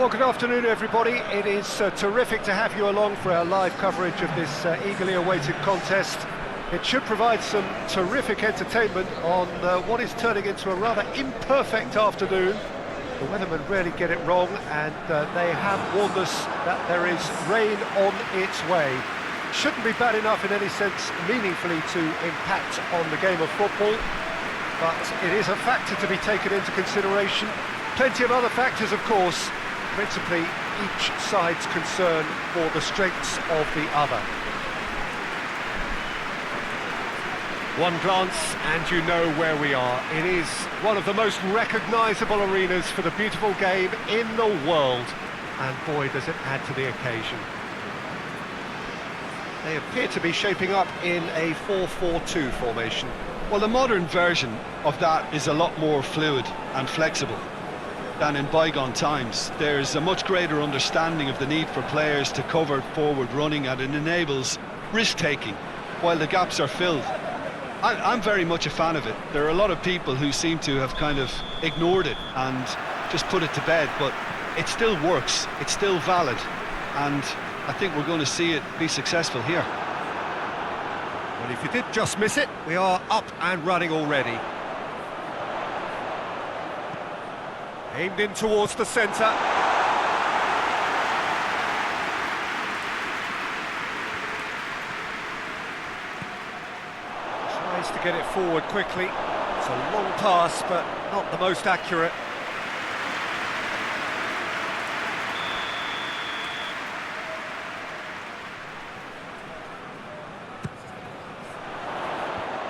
Well, good afternoon, everybody. It is terrific to have you along for our live coverage of this eagerly awaited contest. It should provide some terrific entertainment on what is turning into a rather imperfect afternoon. The weathermen rarely get it wrong, and they have warned us that there is rain on its way. Shouldn't be bad enough in any sense meaningfully to impact on the game of football, but it is a factor to be taken into consideration. Plenty of other factors, of course, principally each side's concern for the strengths of the other. One glance and you know where we are. It is one of the most recognisable arenas for the beautiful game in the world, and boy does it add to the occasion. They appear to be shaping up in a 4-4-2 formation. Well, the modern version of that is a lot more fluid and flexible than in bygone times. There's a much greater understanding of the need for players to cover forward running, and it enables risk-taking while the gaps are filled. I'm very much a fan of it. There are a lot of people who seem to have kind of ignored it and just put it to bed, but it still works, it's still valid, and I think we're going to see it be successful here. Well, if you did just miss it, we are up and running already. Aimed in towards the centre. Tries to get it forward quickly. It's a long pass, but not the most accurate.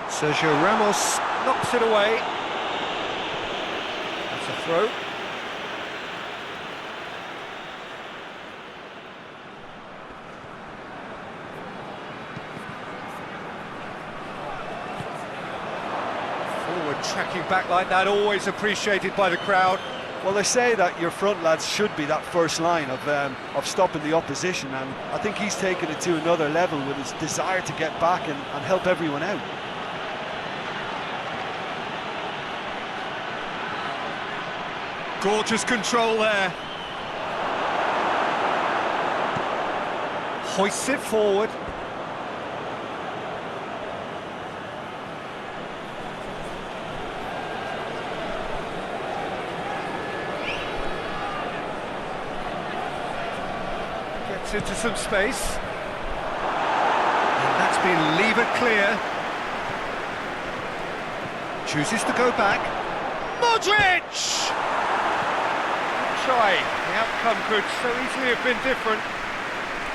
Sergio Ramos knocks it away. That's a throw. Forward tracking back like that, always appreciated by the crowd. Well, they say that your front lads should be that first line of stopping the opposition, and I think he's taken it to another level with his desire to get back and help everyone out. Gorgeous control there. Hoists it forward. Gets into some space. And that's been levered clear. Chooses to go back. Modric! Try. The outcome could so easily have been different.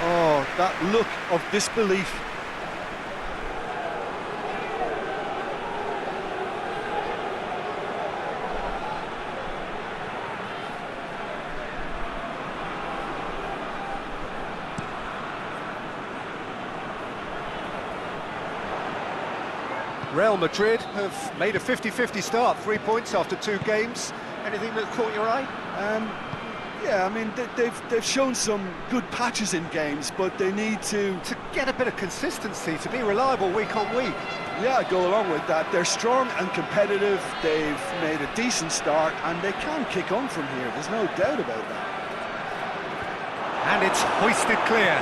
Oh, that look of disbelief. Real Madrid have made a 50-50 start, 3 points after 2 games. Anything that caught your eye? Yeah, I mean, they've shown some good patches in games, but they need to get a bit of consistency, to be reliable week on week. Yeah, I go along with that. They're strong and competitive, they've made a decent start, and they can kick on from here, there's no doubt about that. And it's hoisted clear.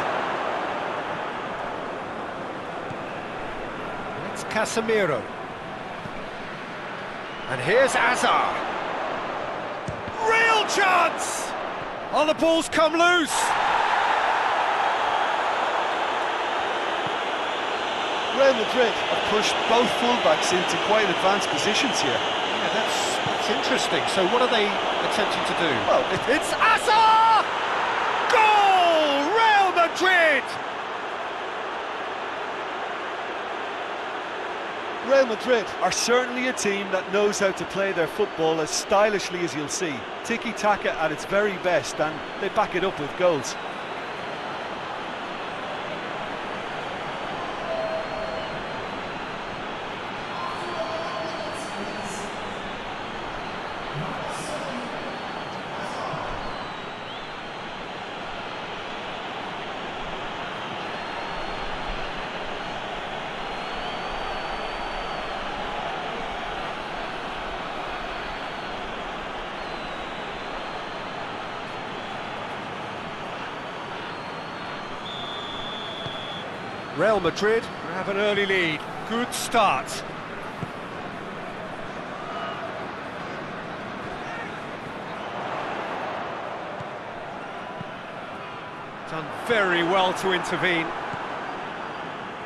It's Casemiro. And here's Hazard. Real chance! Oh, the ball's come loose! Real Madrid have pushed both fullbacks into quite advanced positions here. Yeah, that's interesting. So what are they attempting to do? Well, it's Hazard! Goal! Real Madrid! Real Madrid are certainly a team that knows how to play their football as stylishly as you'll see. Tiki-taka at its very best, and they back it up with goals. Real Madrid have an early lead. Good start. Done very well to intervene.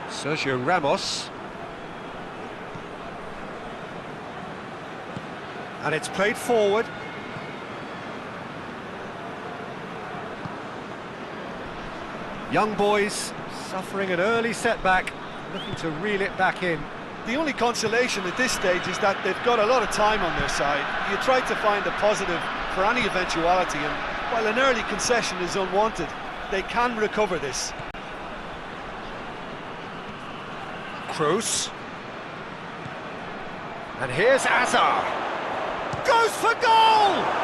Sergio Ramos. And it's played forward. Young boys suffering an early setback, looking to reel it back in. The only consolation at this stage is that they've got a lot of time on their side. You try to find a positive for any eventuality, and while an early concession is unwanted, they can recover this. Kroos. And here's Hazard. Goes for goal!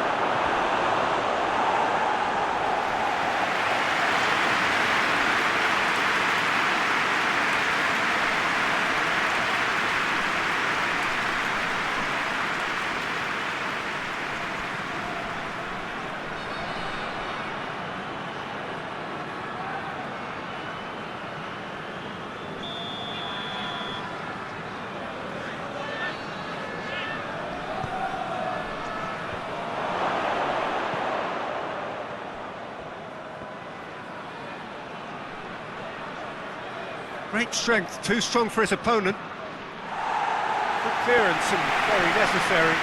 Great strength, too strong for his opponent. Good clearance and very necessary.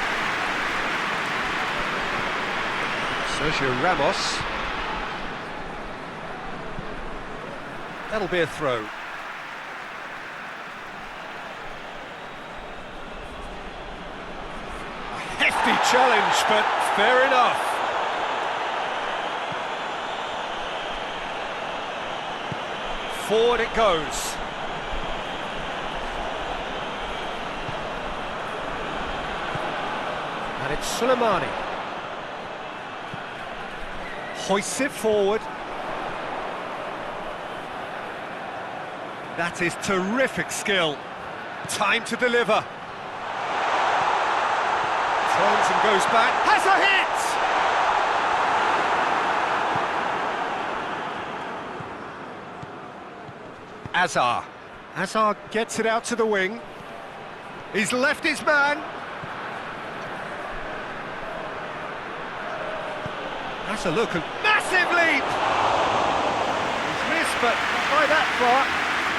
Sergio Ramos. That'll be a throw. A hefty challenge, but fair enough. Forward it goes. And it's Soleimani. Hoists it forward. That is terrific skill. Time to deliver. Turns and goes back. Has a hit! Hazard. Hazard gets it out to the wing. He's left his man. That's a look. Massive leap! He's missed, but not by that far.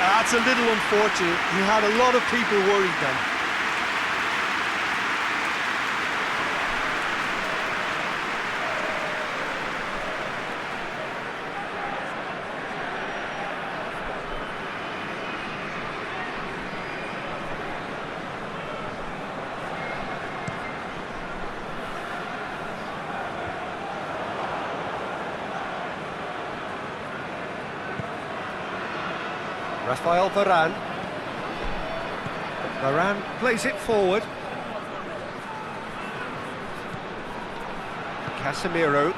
That's a little unfortunate. He had a lot of people worried then. Rafael Varane. Varane plays it forward. Casemiro.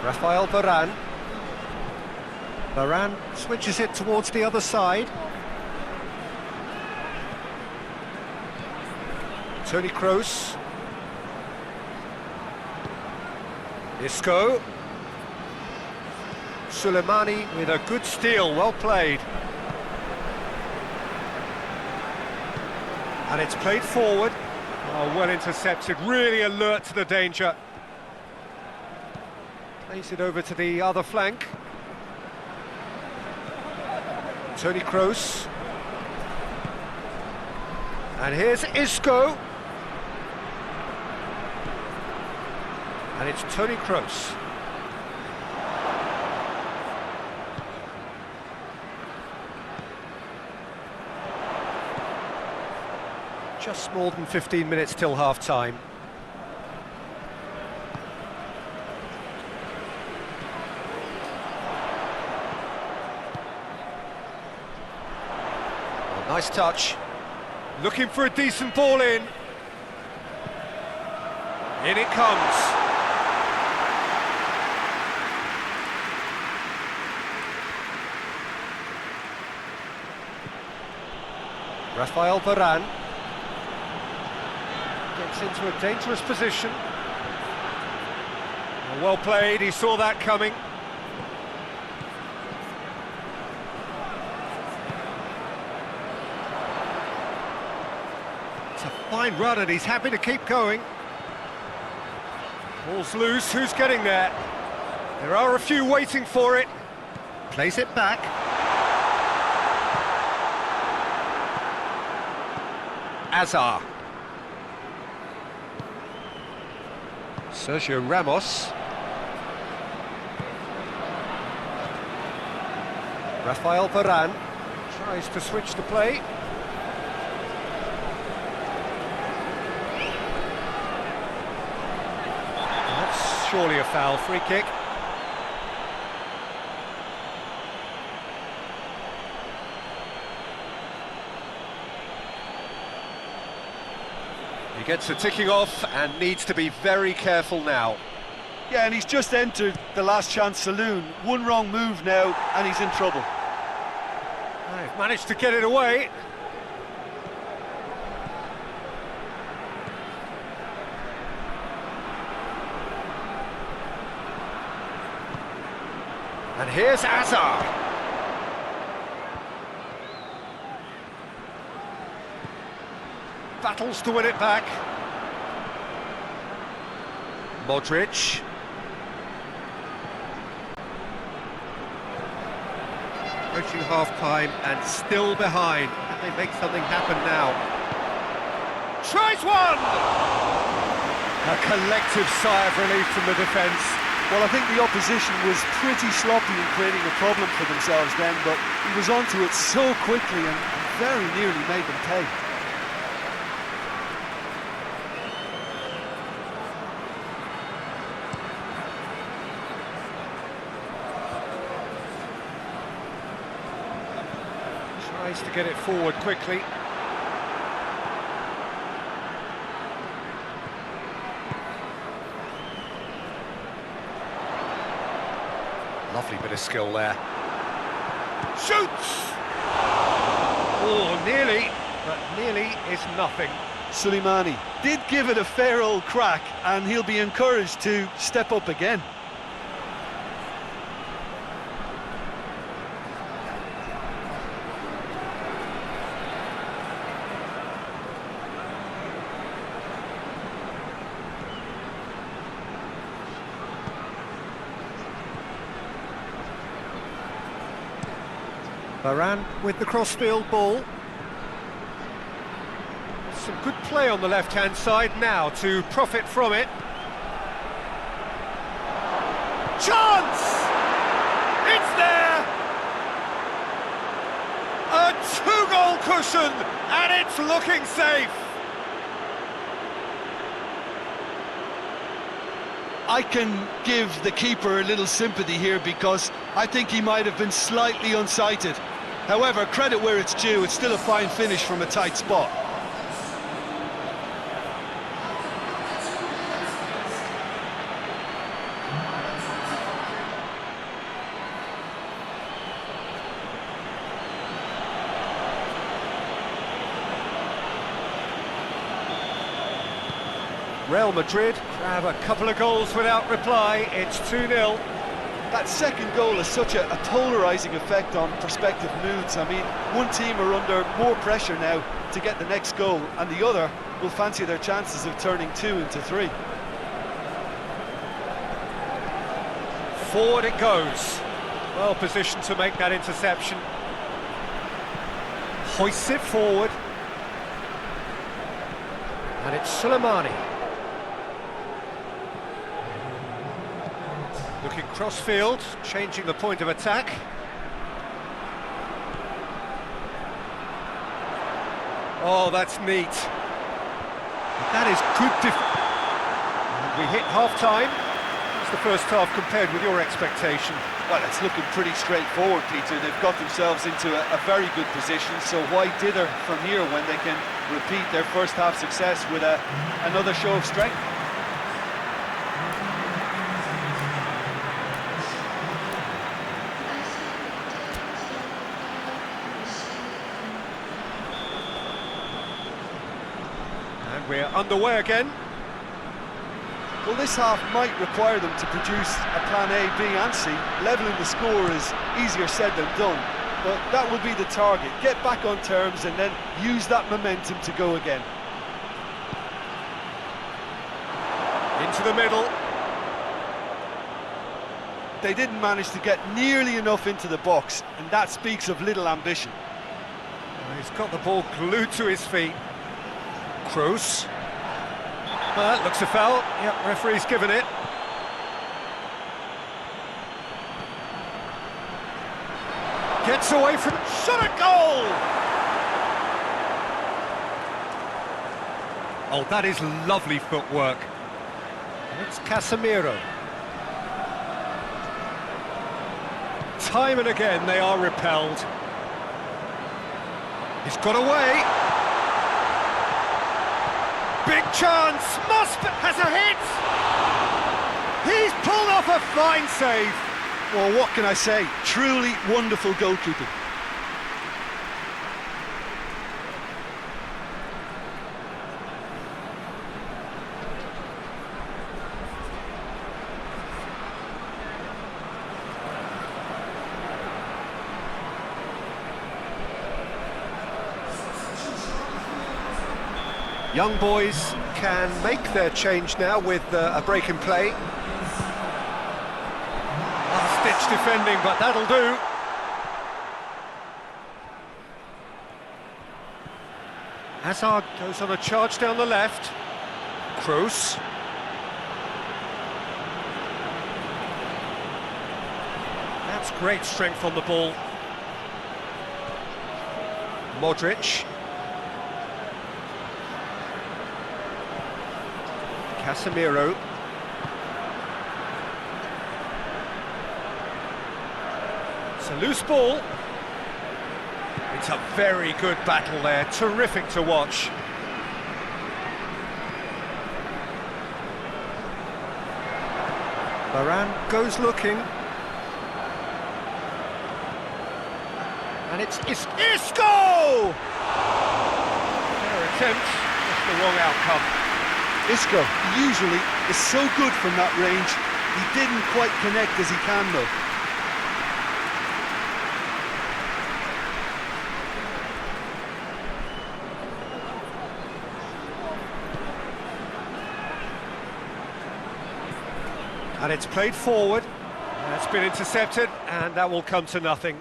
Rafael Varane. Varane switches it towards the other side. Toni Kroos. Isco. Soleimani with a good steal, well played. And it's played forward. Oh, well intercepted, really alert to the danger. Plays it over to the other flank. Toni Kroos. And here's Isco. And it's Toni Kroos. Just more than 15 minutes till half-time. Oh, nice touch. Looking for a decent ball in. In it comes. Rafael Varane. Gets into a dangerous position. Well played, he saw that coming. It's a fine run and he's happy to keep going. Ball's loose, who's getting there? There are a few waiting for it. Plays it back. Azar. Sergio Ramos. Rafael Varane tries to switch the play. That's surely a foul, free kick. He gets a ticking off and needs to be very careful now. Yeah, and he's just entered the last chance saloon. One wrong move now, and he's in trouble. They've managed to get it away. And here's Azar. Battles to win it back. Modric. Approaching half-time and still behind. Can they make something happen now? Tries one! A collective sigh of relief from the defence. Well, I think the opposition was pretty sloppy in creating a problem for themselves then, but he was onto it so quickly and very nearly made them pay. Tries to get it forward quickly. Lovely bit of skill there. Shoots! Oh, nearly, but nearly is nothing. Suleimani did give it a fair old crack, and he'll be encouraged to step up again. Varane with the crossfield ball. Some good play on the left-hand side now to profit from it. Chance! It's there! A two-goal cushion, and it's looking safe. I can give the keeper a little sympathy here because I think he might have been slightly unsighted. However, credit where it's due, it's still a fine finish from a tight spot. Real Madrid grab a couple of goals without reply. It's 2-0. That second goal has such a polarising effect on prospective moods. I mean, one team are under more pressure now to get the next goal, and the other will fancy their chances of turning 2 into 3. Forward it goes. Well positioned to make that interception. Hoists it forward. And it's Suleimani. Looking cross-field, changing the point of attack. Oh, that's neat. That is good we hit half-time. How's the first half compared with your expectation? Well, it's looking pretty straightforward, Peter. They've got themselves into a very good position, so why dither from here when they can repeat their first half success with another show of strength? And we're underway again. Well, this half might require them to produce a plan A, B and C. Levelling the score is easier said than done, but that will be the target. Get back on terms and then use that momentum to go again. Into the middle. They didn't manage to get nearly enough into the box, and that speaks of little ambition. He's got the ball glued to his feet. Kroos. Looks a foul. Yep, referee's given it. Gets away from... Shot a goal! Oh, that is lovely footwork. It's Casemiro. Time and again they are repelled. He's got away. Big chance. Has a hit. He's pulled off a fine save. Well, what can I say? Truly wonderful goalkeeping. Young boys can make their change now with a break in play. Last-ditch defending, but that'll do. Hazard goes on a charge down the left. Kroos. That's great strength on the ball. Modric. Casemiro. It's a loose ball. It's a very good battle there, terrific to watch. Varane goes looking. And it's Isco! Their attempt, just the wrong outcome. Isco usually is so good from that range. He didn't quite connect as he can though. And it's played forward. That's been intercepted, and that will come to nothing.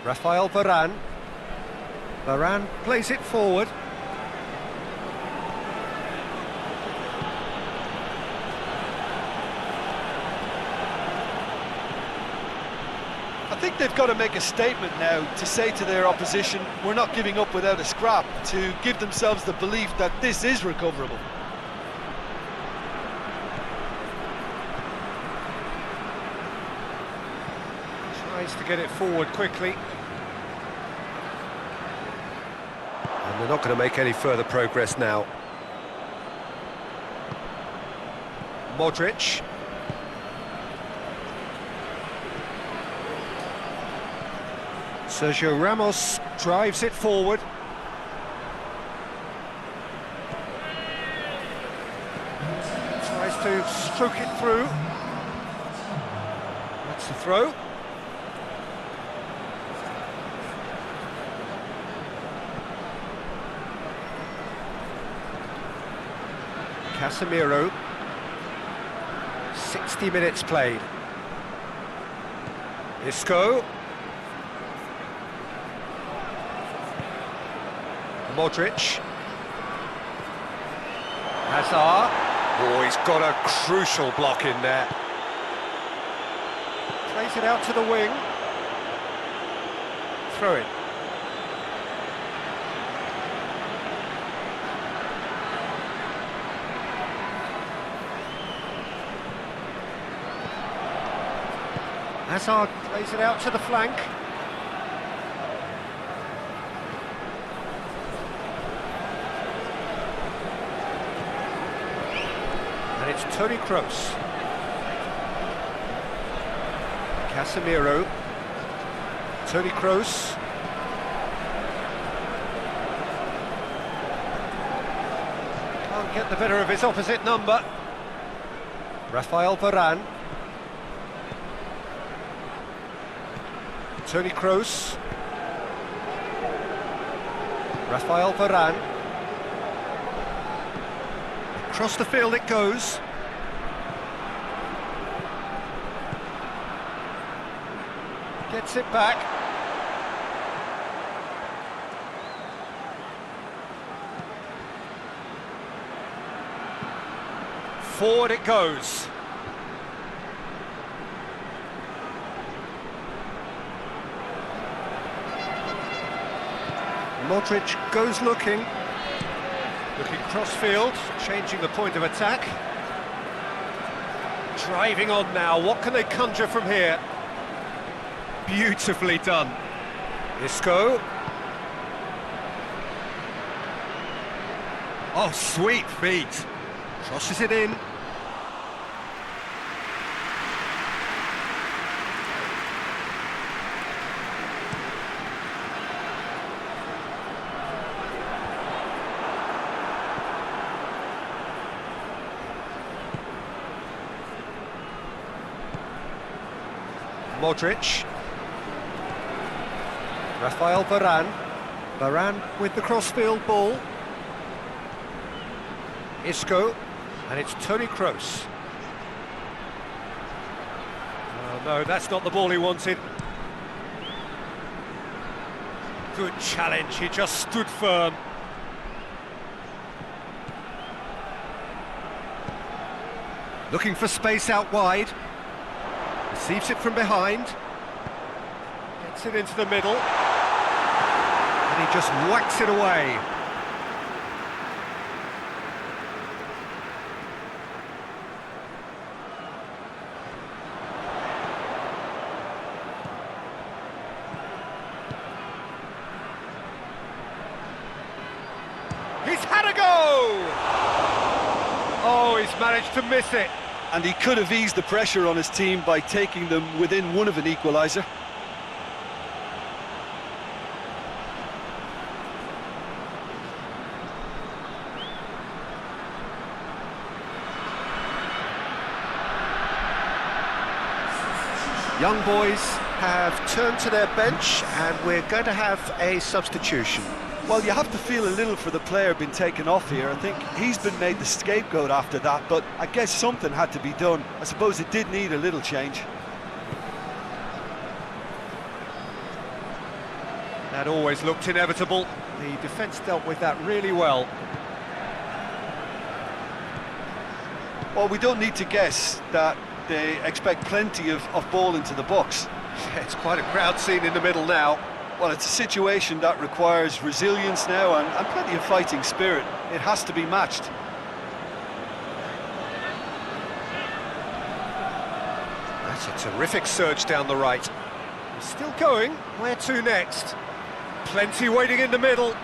Rafael Varane. Varane plays it forward. I think they've got to make a statement now to say to their opposition, we're not giving up without a scrap, to give themselves the belief that this is recoverable. Tries to get it forward quickly. And they're not going to make any further progress now. Modric. Sergio Ramos drives it forward. Tries to stroke it through. That's the throw. Casemiro. 60 minutes played. Isco. Modric. Hazard. Oh, he's got a crucial block in there. Plays it out to the wing. Throw it. Hazard plays it out to the flank. And it's Toni Kroos. Casemiro. Toni Kroos. Can't get the better of his opposite number. Rafael Varane. Toni Kroos. Rafael Varane. Across the field it goes. Gets it back. Forward it goes. Modric goes looking cross-field, changing the point of attack. Driving on now, what can they conjure from here? Beautifully done. Isco. Oh, sweet feet. Crosses it in. Modric. Rafael Varane. Varane with the crossfield ball. Isco. And it's Toni Kroos. Oh no, that's not the ball he wanted. Good challenge, he just stood firm. Looking for space out wide. Receives it from behind. Gets it into the middle. And he just whacks it away. He's had a go! Oh, he's managed to miss it. And he could have eased the pressure on his team by taking them within one of an equaliser. Young boys have turned to their bench and we're going to have a substitution. Well, you have to feel a little for the player being taken off here. I think he's been made the scapegoat after that, but I guess something had to be done. I suppose it did need a little change. That always looked inevitable. The defence dealt with that really well. Well, we don't need to guess that they expect plenty of ball into the box. It's quite a crowd scene in the middle now. Well, it's a situation that requires resilience now and plenty of fighting spirit. It has to be matched. That's a terrific surge down the right. He's still going. Where to next? Plenty waiting in the middle.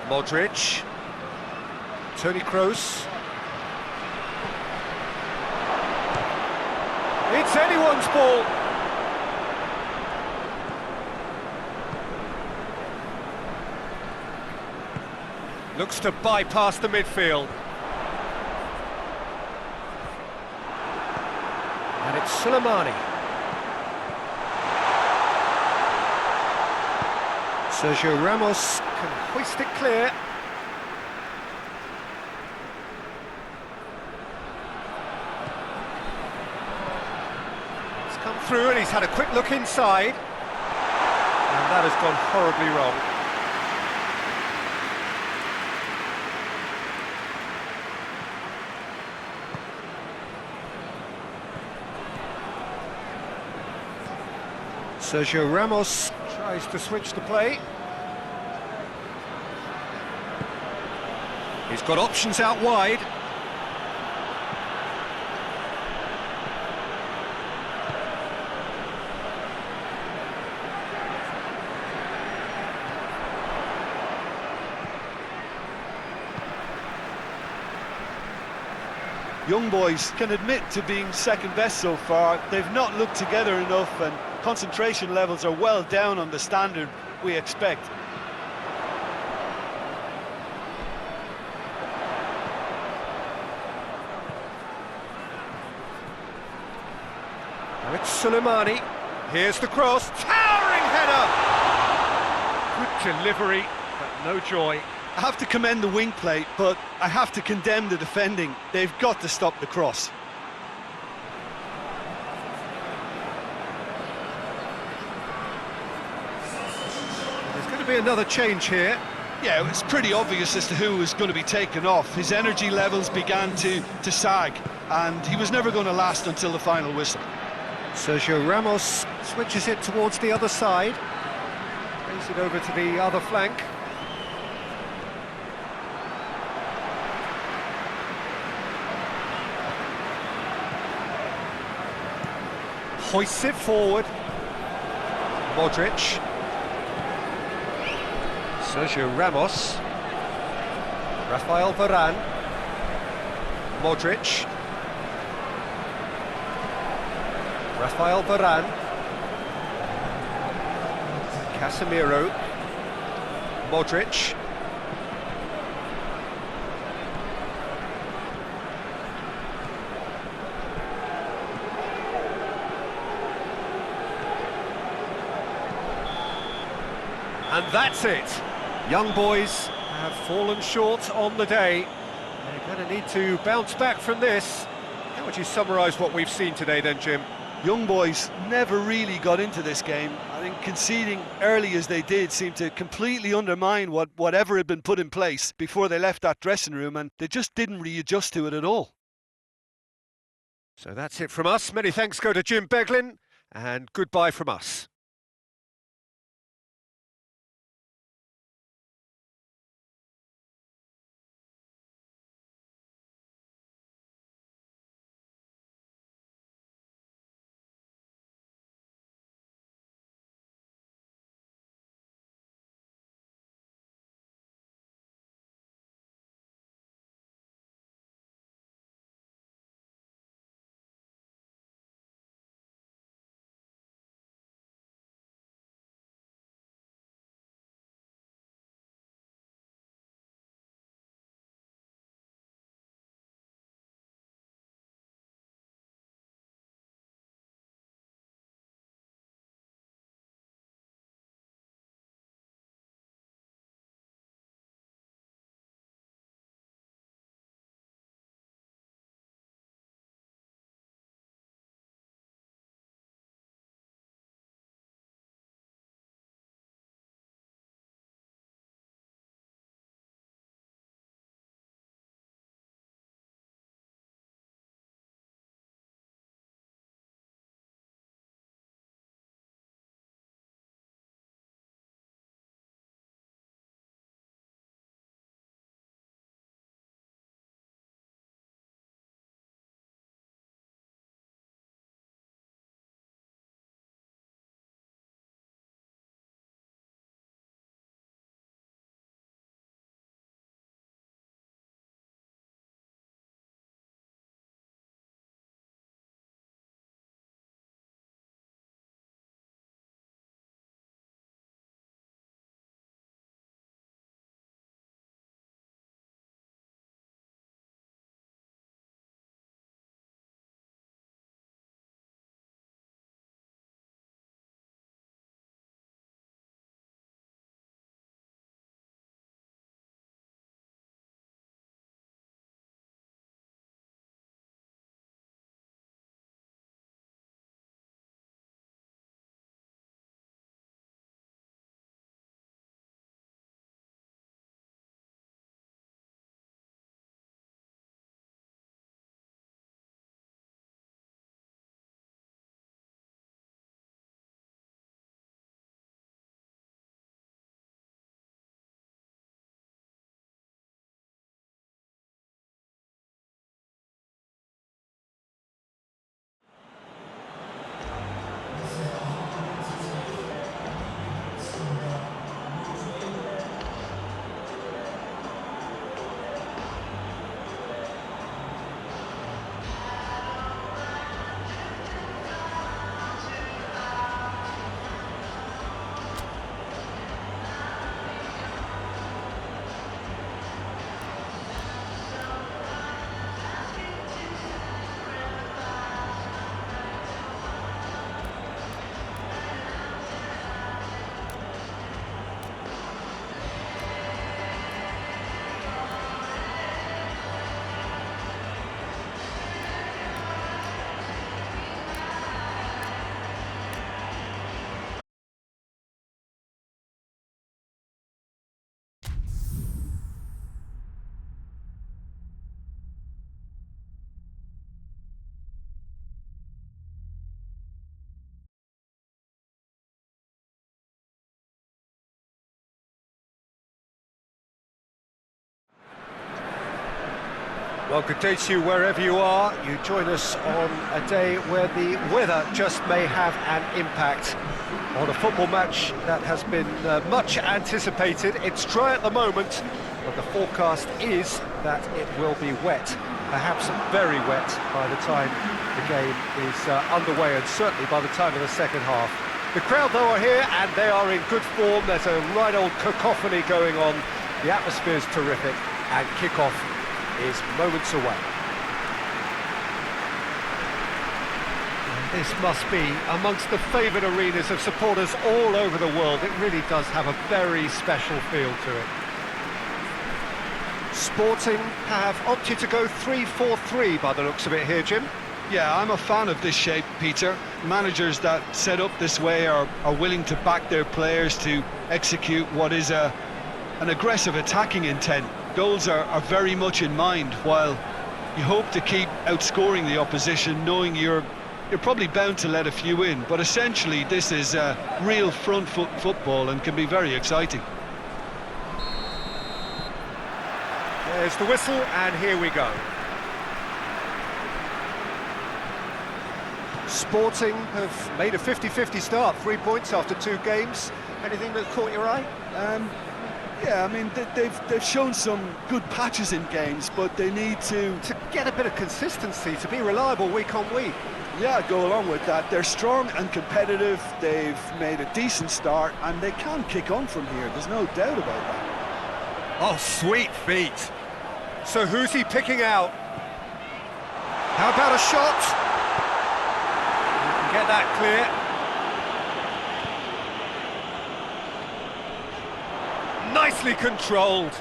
Modric. Toni Kroos. It's anyone's ball. Looks to bypass the midfield. And it's Soleimani. Sergio Ramos can hoist it clear. It's come through and he's had a quick look inside. And that has gone horribly wrong. Sergio Ramos tries to switch the play. He's got options out wide. Young boys can admit to being second best so far. They've not looked together enough and concentration levels are well down on the standard we expect. Now it's Soleimani. Here's the cross. Towering header! Good delivery, but no joy. I have to commend the wing play, but I have to condemn the defending. They've got to stop the cross. There's going to be another change here. Yeah, it was pretty obvious as to who was going to be taken off. His energy levels began to sag, and he was never going to last until the final whistle. Sergio Ramos switches it towards the other side. Plays it over to the other flank. Hoists it forward. Modric. Sergio Ramos. Rafael Varane. Modric. Rafael Varane. Casemiro. Modric. And that's it. Young boys have fallen short on the day. They're going to need to bounce back from this. How would you summarise what we've seen today then, Jim? Young boys never really got into this game. I think conceding early as they did seemed to completely undermine whatever had been put in place before they left that dressing room, and they just didn't readjust to it at all. So that's it from us. Many thanks go to Jim Beglin, and goodbye from us. Well, good day to you wherever you are. You join us on a day where the weather just may have an impact on a football match that has been much anticipated. It's dry at the moment, but the forecast is that it will be wet, perhaps very wet by the time the game is underway, and certainly by the time of the second half. The crowd, though, are here and they are in good form. There's a right old cacophony going on. The atmosphere's terrific, and kick-off is moments away. This must be amongst the favoured arenas of supporters all over the world. It really does have a very special feel to it. Sporting have opted to go 3-4-3 by the looks of it here, Jim. Yeah, I'm a fan of this shape, Peter. Managers that set up this way are willing to back their players to execute what is an aggressive attacking intent. Goals are very much in mind, while you hope to keep outscoring the opposition, knowing you're probably bound to let a few in. But essentially, this is real front foot football and can be very exciting. There's the whistle, and here we go. Sporting have made a 50-50 start, 3 points after 2 games. Anything that caught your eye? Yeah, I mean, they've shown some good patches in games, but they need to get a bit of consistency, to be reliable week on week. Yeah, go along with that. They're strong and competitive, they've made a decent start, and they can kick on from here, there's no doubt about that. Oh, sweet feet. So who's he picking out? How about a shot? You can get that clear. Nicely controlled.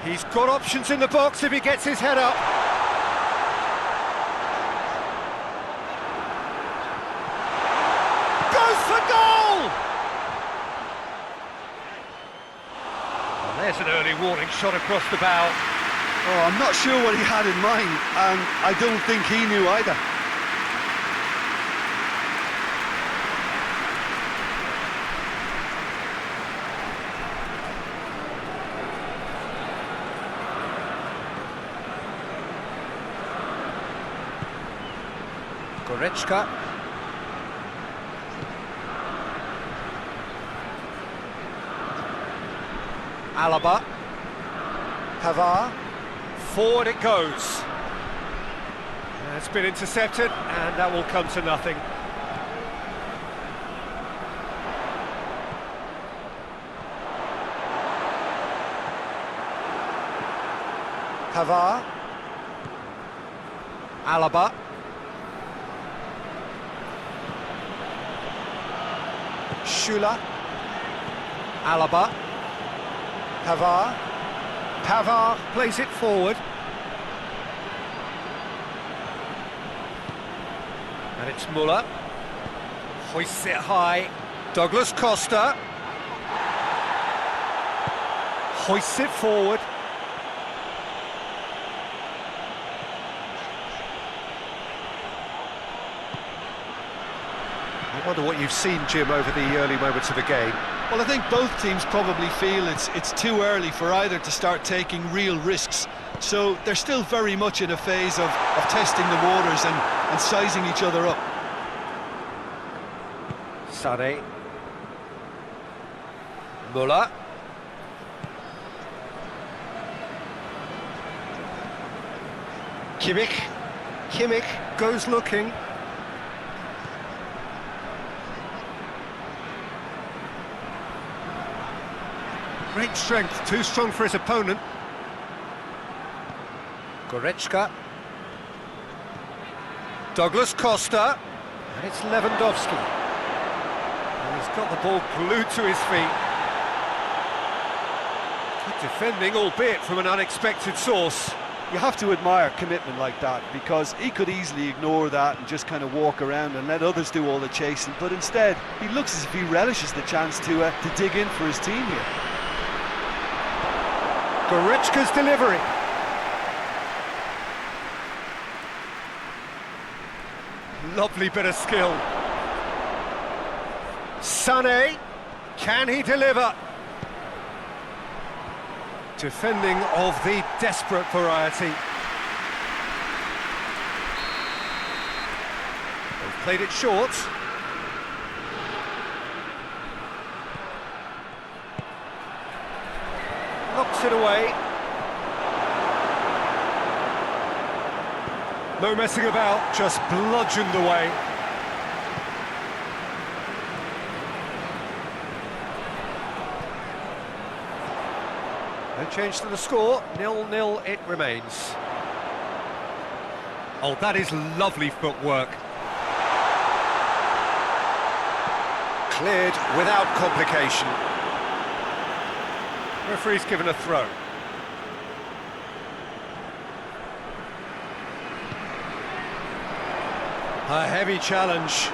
He's got options in the box if he gets his head up. Goes for goal! Well, there's an early warning shot across the bow. Oh, I'm not sure what he had in mind, and I don't think he knew either. Goretzka. Alaba. Pavard. Forward it goes. It's been intercepted, and that will come to nothing. Pavard. Alaba. Schüller. Alaba. Pavard. Pavard plays it forward. And it's Müller. Hoists it high. Douglas Costa. Hoists it forward. I wonder what you've seen, Jim, over the early moments of the game. Well, I think both teams probably feel it's too early for either to start taking real risks. So they're still very much in a phase of testing the waters and sizing each other up. Sané. Müller. Kimmich. Kimmich goes looking. Great strength, too strong for his opponent. Goretzka. Douglas Costa. And it's Lewandowski. And he's got the ball glued to his feet. Good defending, albeit from an unexpected source. You have to admire commitment like that, because he could easily ignore that and just kind of walk around and let others do all the chasing, but instead he looks as if he relishes the chance to dig in for his team here. Goretzka's delivery. Lovely bit of skill. Sané, can he deliver? Defending of the desperate variety. They've played it short. Knocks it away. No messing about, just bludgeoned away. No change to the score, 0-0 it remains. Oh, that is lovely footwork. Cleared without complication. Referee's given a throw. A heavy challenge.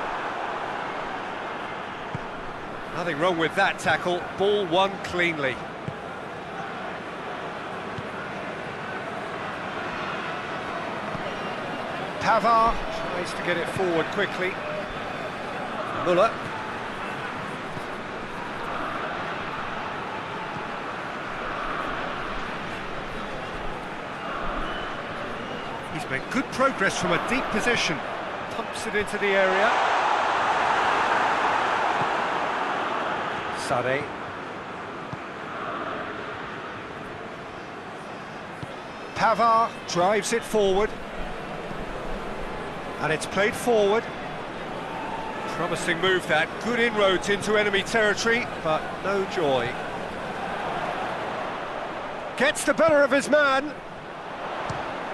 Nothing wrong with that tackle. Ball won cleanly. Pavard tries to get it forward quickly. Muller. He's made good progress from a deep position. Pumps it into the area. Sade. Pavard drives it forward. And it's played forward. Promising move that. Good inroads into enemy territory, but no joy. Gets the better of his man.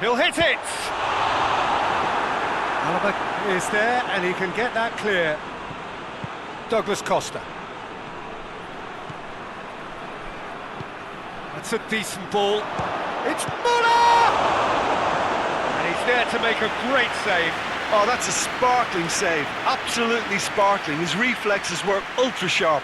He'll hit it! Alaba is there, and he can get that clear. Douglas Costa. That's a decent ball. It's Muller! And he's there to make a great save. Oh, that's a sparkling save. Absolutely sparkling. His reflexes were ultra sharp.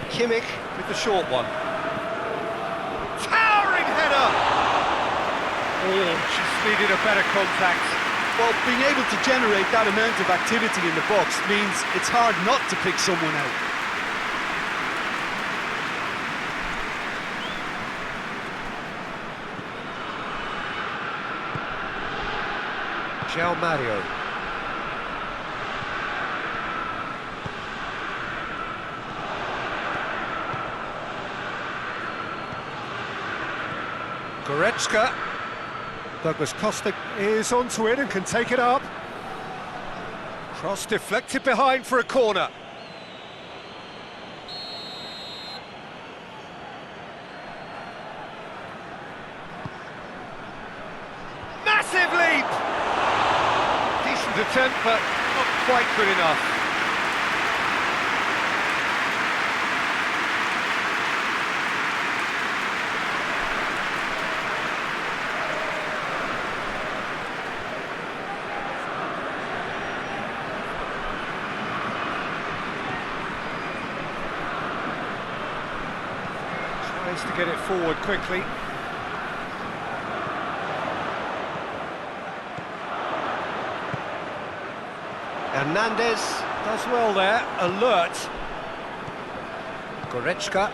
Kimmich with the short one. Towering header! Oh, just needed a better contact. Well, being able to generate that amount of activity in the box means it's hard not to pick someone out. João Mario. Goretzka. Douglas Costa is onto it and can take it up. Cross deflected behind for a corner. Massive leap! Decent attempt, but not quite good enough. To get it forward quickly. Hernandez does well there, alert. Goretzka.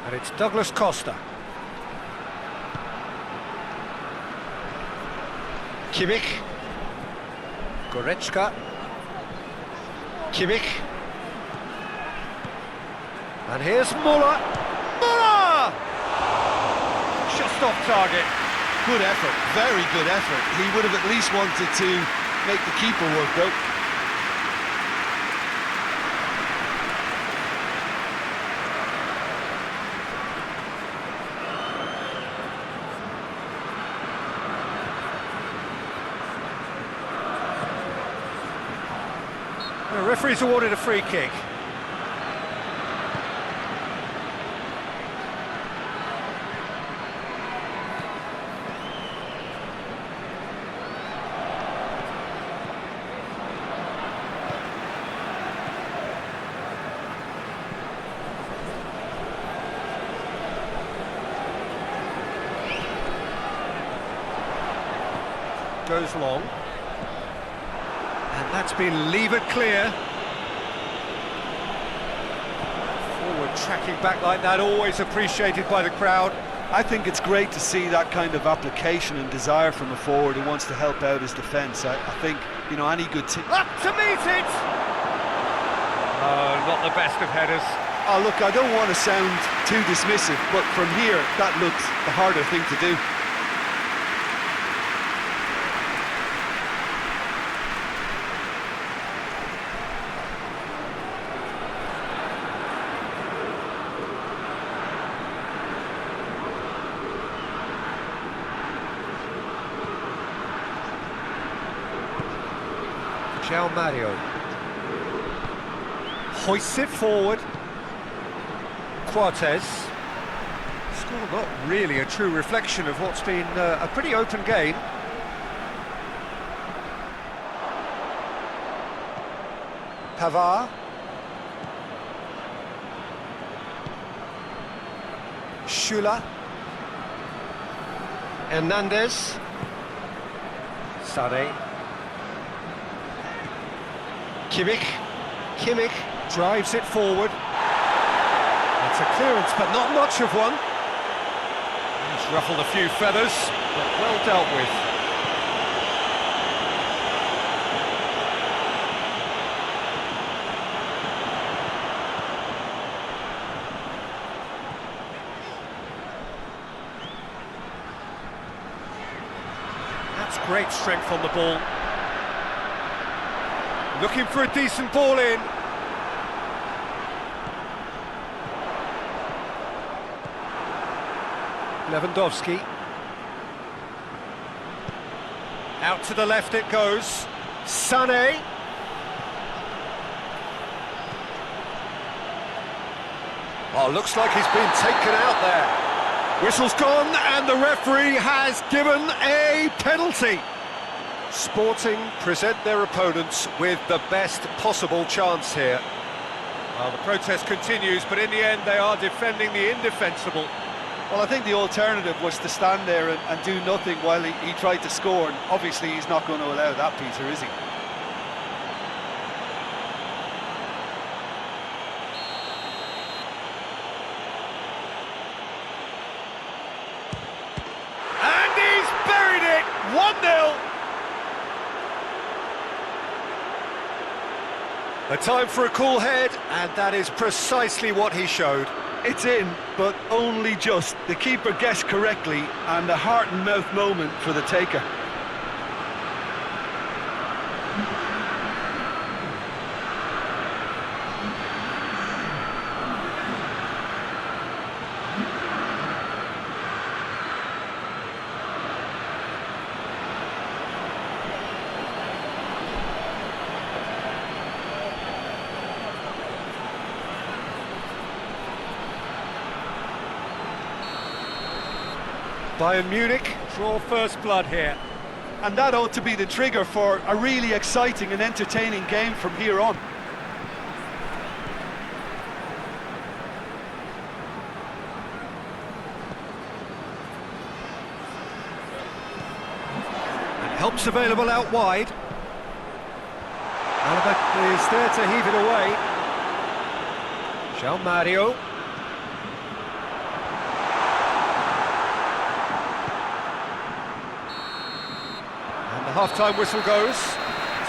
And it's Douglas Costa. Kimmich. Goretzka. Kimmich. And here's Muller. Muller! Just off target. Good effort, very good effort. He would have at least wanted to make the keeper work though. The referee's awarded a free kick. goes long. And that's been levered clear. Forward tracking back like that, always appreciated by the crowd. I think it's great to see that kind of application and desire from a forward who wants to help out his defence. I think, you know, any good team... Up to meet it! Oh, not the best of headers. Oh, look, I don't want to sound too dismissive, but from here, that looks the harder thing to do. Mario hoists it forward. Cortez. Score not really a true reflection of what's been a pretty open game. Pavard. Schüller. Hernandez. Sade. Kimmich drives it forward. It's a clearance, but not much of one. He's ruffled a few feathers, but well dealt with. That's great strength on the ball. Looking for a decent ball in. Lewandowski. Out to the left it goes. Sané. Oh, looks like he's been taken out there. Whistle's gone and the referee has given a penalty. Sporting present their opponents with the best possible chance here. Well, the protest continues, but in the end they are defending the indefensible. Well, I think the alternative was to stand there and do nothing while he tried to score, and obviously he's not going to allow that, Peter, is he? And he's buried it! 1-0! A time for a cool head, and that is precisely what he showed. It's in, but only just. The keeper guessed correctly, and a heart and mouth moment for the taker. Bayern Munich draw first blood here. And that ought to be the trigger for a really exciting and entertaining game from here on. And help's available out wide. Alaba is there to heave it away. Mario. Half-time whistle goes.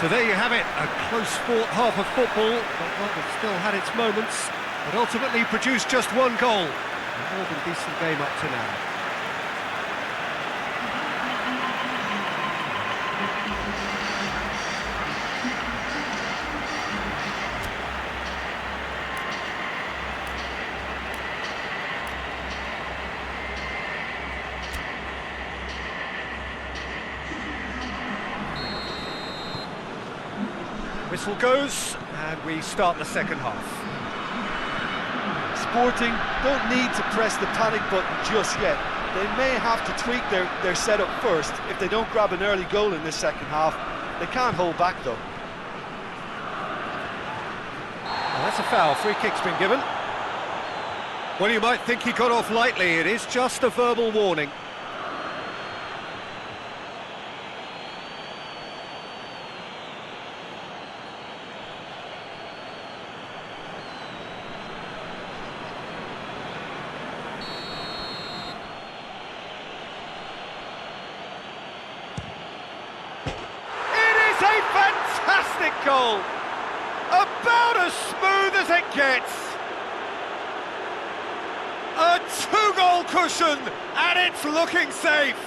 So there you have it, a close-fought half of football, but one that still had its moments, but ultimately produced just one goal. A more than decent game up to now. Whistle goes, and we start the second half. Sporting don't need to press the panic button just yet. They may have to tweak their setup first if they don't grab an early goal in this second half. They can't hold back though. Well, that's a foul. Free kick's been given. Well, you might think he got off lightly. It is just a verbal warning. goal. About as smooth as it gets. A two-goal cushion, and it's looking safe.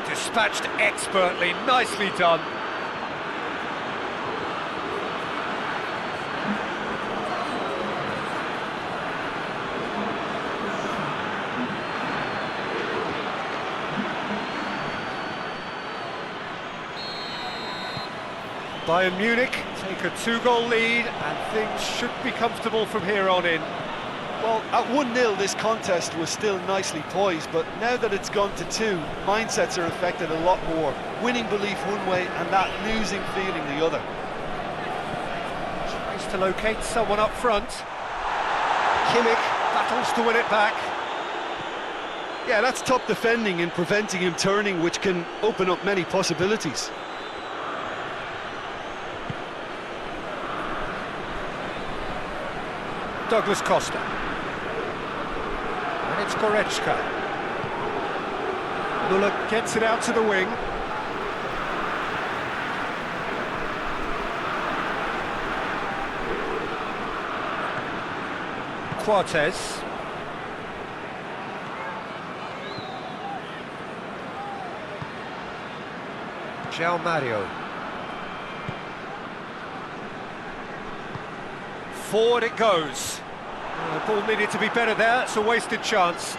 Dispatched expertly, nicely done. Bayern Munich take a two-goal lead, and things should be comfortable from here on in. Well, at 1-0 this contest was still nicely poised, but now that it's gone to 2, mindsets are affected a lot more. Winning belief one way and that losing feeling the other. Tries to locate someone up front. Kimmich battles to win it back. Yeah, that's top defending and preventing him turning, which can open up many possibilities. Douglas Costa. And it's Goretzka. Muller gets it out to the wing. Quartes. João Mario. Forward it goes. The ball needed to be better there, it's a wasted chance.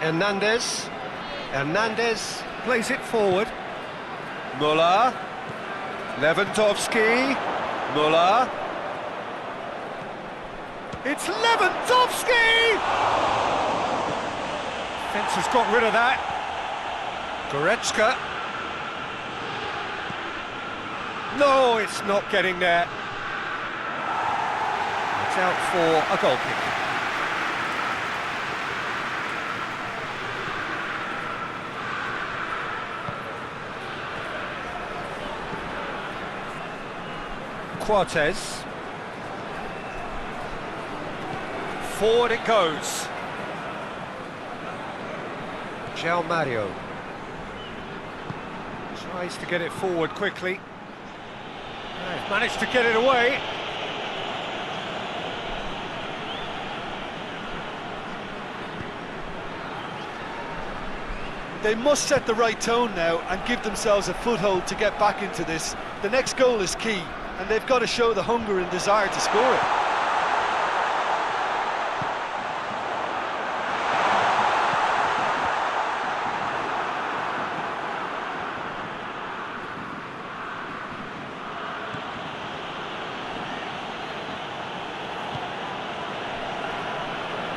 Hernandez plays it forward. Muller. Lewandowski. Muller. It's Lewandowski! Fence has got rid of that. Goretzka. No, it's not getting there. It's out for a goal kick. Quartes. Forward it goes. João Mario. Tries to get it forward quickly. He's managed to get it away. They must set the right tone now and give themselves a foothold to get back into this. The next goal is key, and they've got to show the hunger and desire to score it.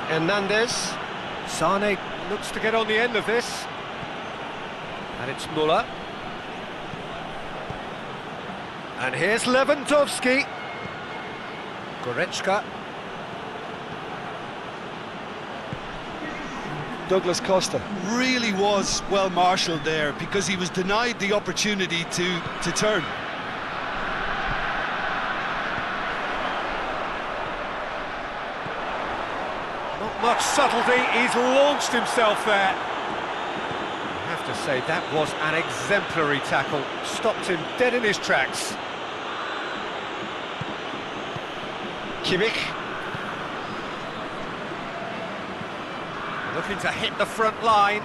Hernandez. Sane looks to get on the end of this. And it's Muller. And here's Lewandowski. Goretzka. Douglas Costa really was well marshalled there because he was denied the opportunity to turn. Not much subtlety, he's launched himself there. I have to say, that was an exemplary tackle. Stopped him dead in his tracks. Kimmich. Looking to hit the front line.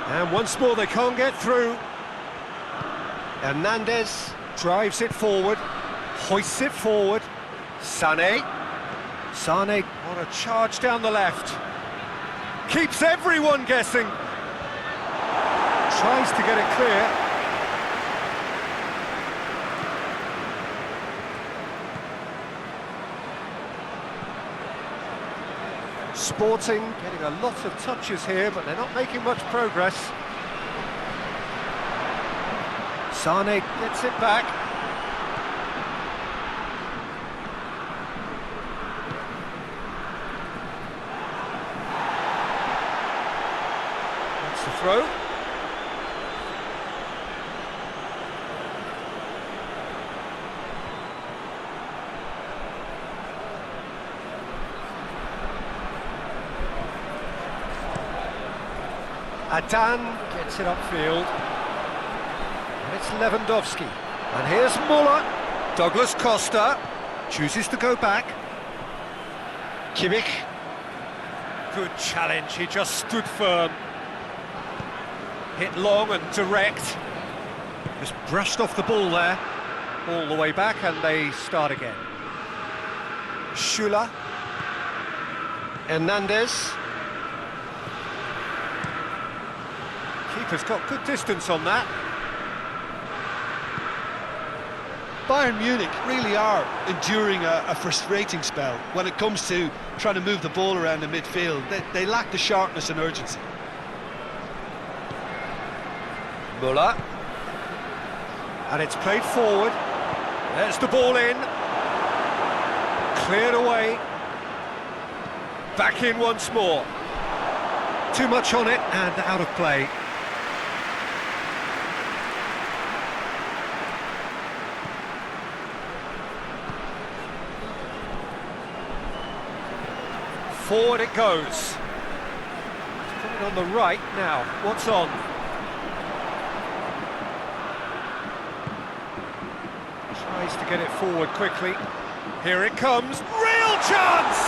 And once more they can't get through. Hernandez drives it forward, hoists it forward. Sane on a charge down the left. Keeps everyone guessing. Tries to get it clear. Sporting getting a lot of touches here, but they're not making much progress. Sane gets it back. That's the throw. Adan gets it upfield. And it's Lewandowski. And here's Muller. Douglas Costa chooses to go back. Kimmich. Good challenge, he just stood firm. Hit long and direct. Just brushed off the ball there. All the way back, and they start again. Schüller. Hernandez. Keeper's got good distance on that. Bayern Munich really are enduring a frustrating spell when it comes to trying to move the ball around the midfield. They lack the sharpness and urgency. Muller. And it's played forward. There's the ball in. Cleared away. Back in once more. Too much on it and out of play. Forward it goes. It's coming on the right now. What's on? Tries to get it forward quickly. Here it comes. Real chance!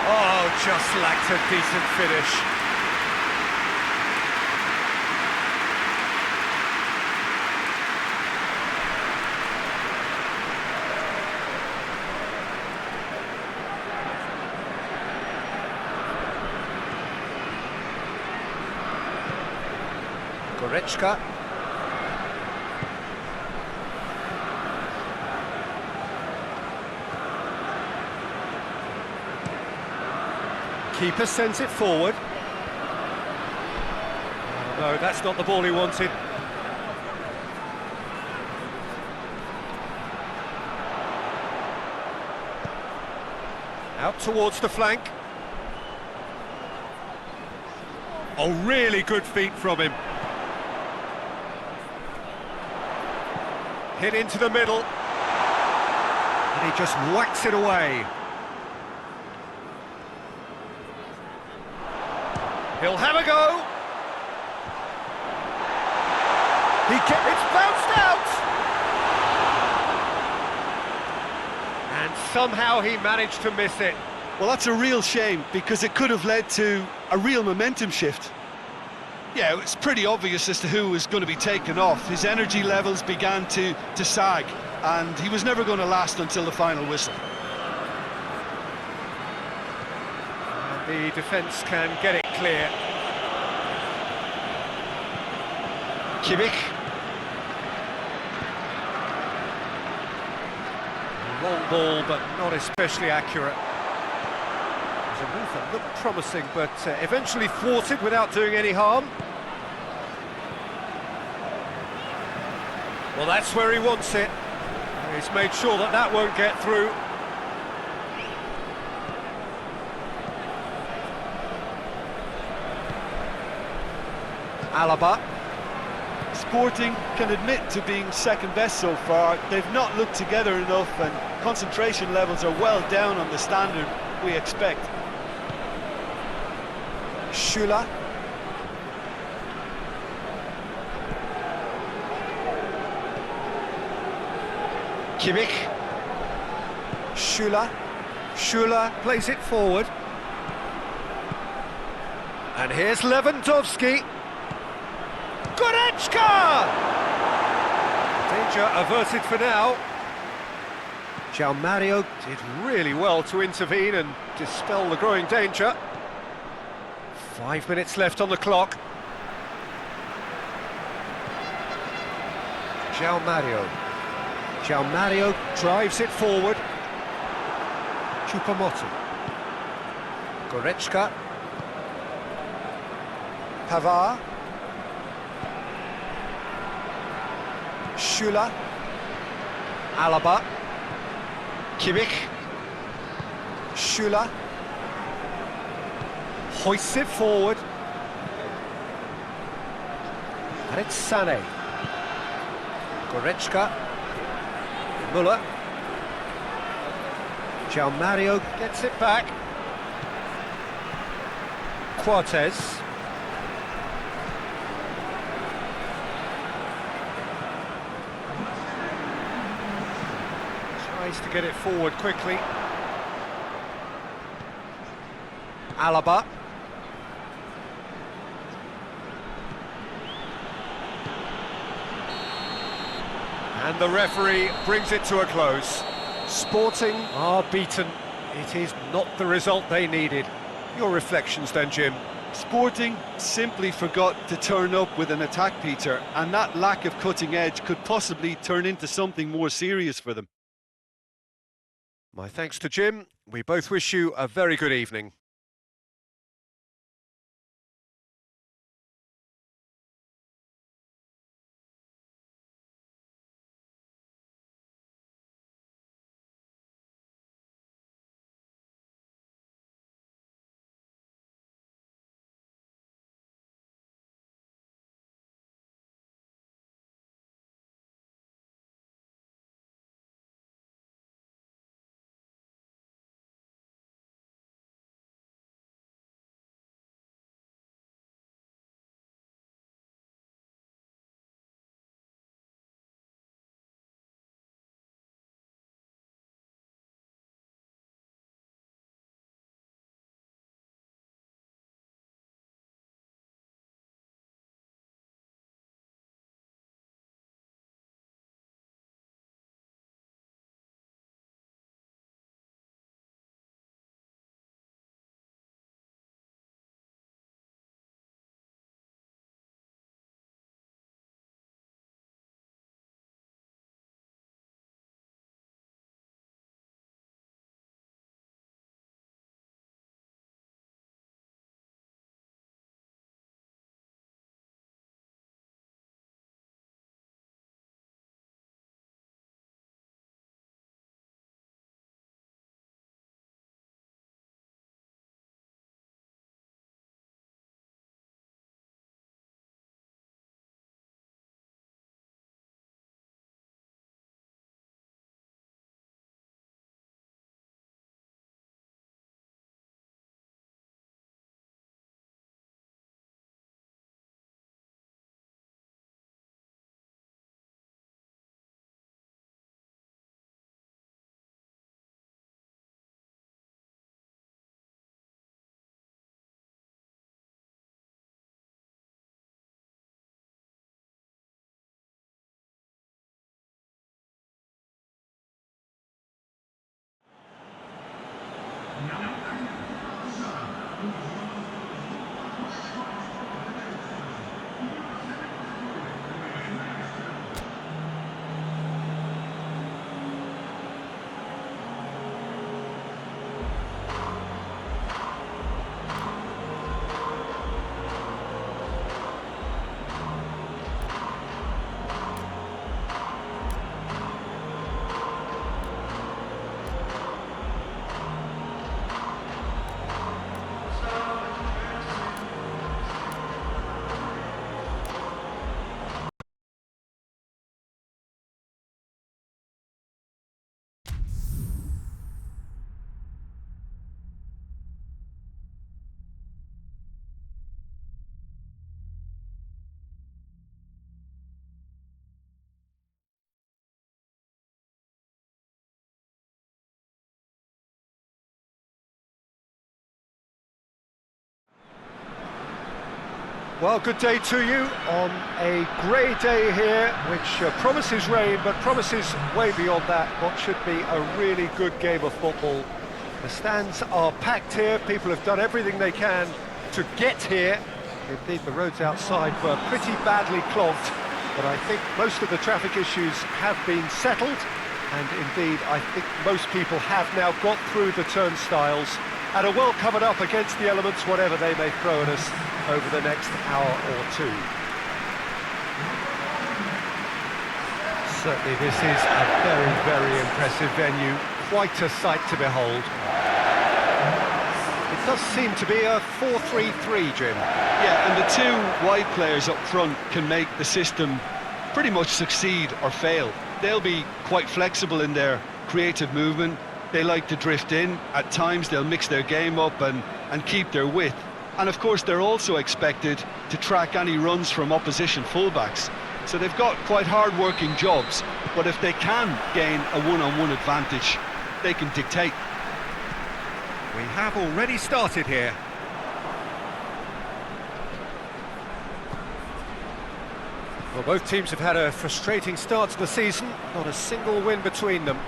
Oh, just lacked a decent finish. Goretzka. Keeper sends it forward. No, that's not the ball he wanted. Out towards the flank. Oh, really good feet from him. Hit into the middle. And he just whacks it away. He'll have a go. It's bounced out. And somehow he managed to miss it. Well, that's a real shame, because it could have led to a real momentum shift. Yeah, it's pretty obvious as to who was going to be taken off. His energy levels began to sag, and he was never going to last until the final whistle. The defence can get it clear. Kimmich. Long ball, but not especially accurate. It was a move that looked promising, but eventually thwarted without doing any harm. Well, that's where he wants it. He's made sure that that won't get through. Alaba. Sporting can admit to being second best so far. They've not looked together enough, and concentration levels are well down on the standard we expect. Schüller. Kimmich. Schüller. Schüller plays it forward. And here's Lewandowski. Goretzka! Danger averted for now. João Mario did really well to intervene and dispel the growing danger. 5 minutes left on the clock. João Mario. João Mario drives it forward. Choupo-Moting. Goretzka. Pavard. Schüller. Alaba. Kimmich. Schüller. Hoists it forward. And it's Sané. Goretzka. Muller. João Mario gets it back. Quartes. Tries to get it forward quickly. Alaba. And the referee brings it to a close. Sporting are beaten. It is not the result they needed. Your reflections then, Jim? Sporting simply forgot to turn up with an attack, Peter, and that lack of cutting edge could possibly turn into something more serious for them. My thanks to Jim. We both wish you a very good evening. Well, good day to you on a grey day here, which promises rain, but promises way beyond that what should be a really good game of football. The stands are packed here, people have done everything they can to get here. Indeed, the roads outside were pretty badly clogged, but I think most of the traffic issues have been settled, and indeed, I think most people have now got through the turnstiles and are well covered up against the elements, whatever they may throw at us over the next hour or two. Certainly this is a very, very impressive venue, quite a sight to behold. It does seem to be a 4-3-3, Jim. Yeah, and the two wide players up front can make the system pretty much succeed or fail. They'll be quite flexible in their creative movement. They like to drift in. At times they'll mix their game up and keep their width. And of course they're also expected to track any runs from opposition fullbacks. So they've got quite hard-working jobs, but if they can gain a one-on-one advantage, they can dictate. We have already started here. Well, both teams have had a frustrating start to the season, not a single win between them.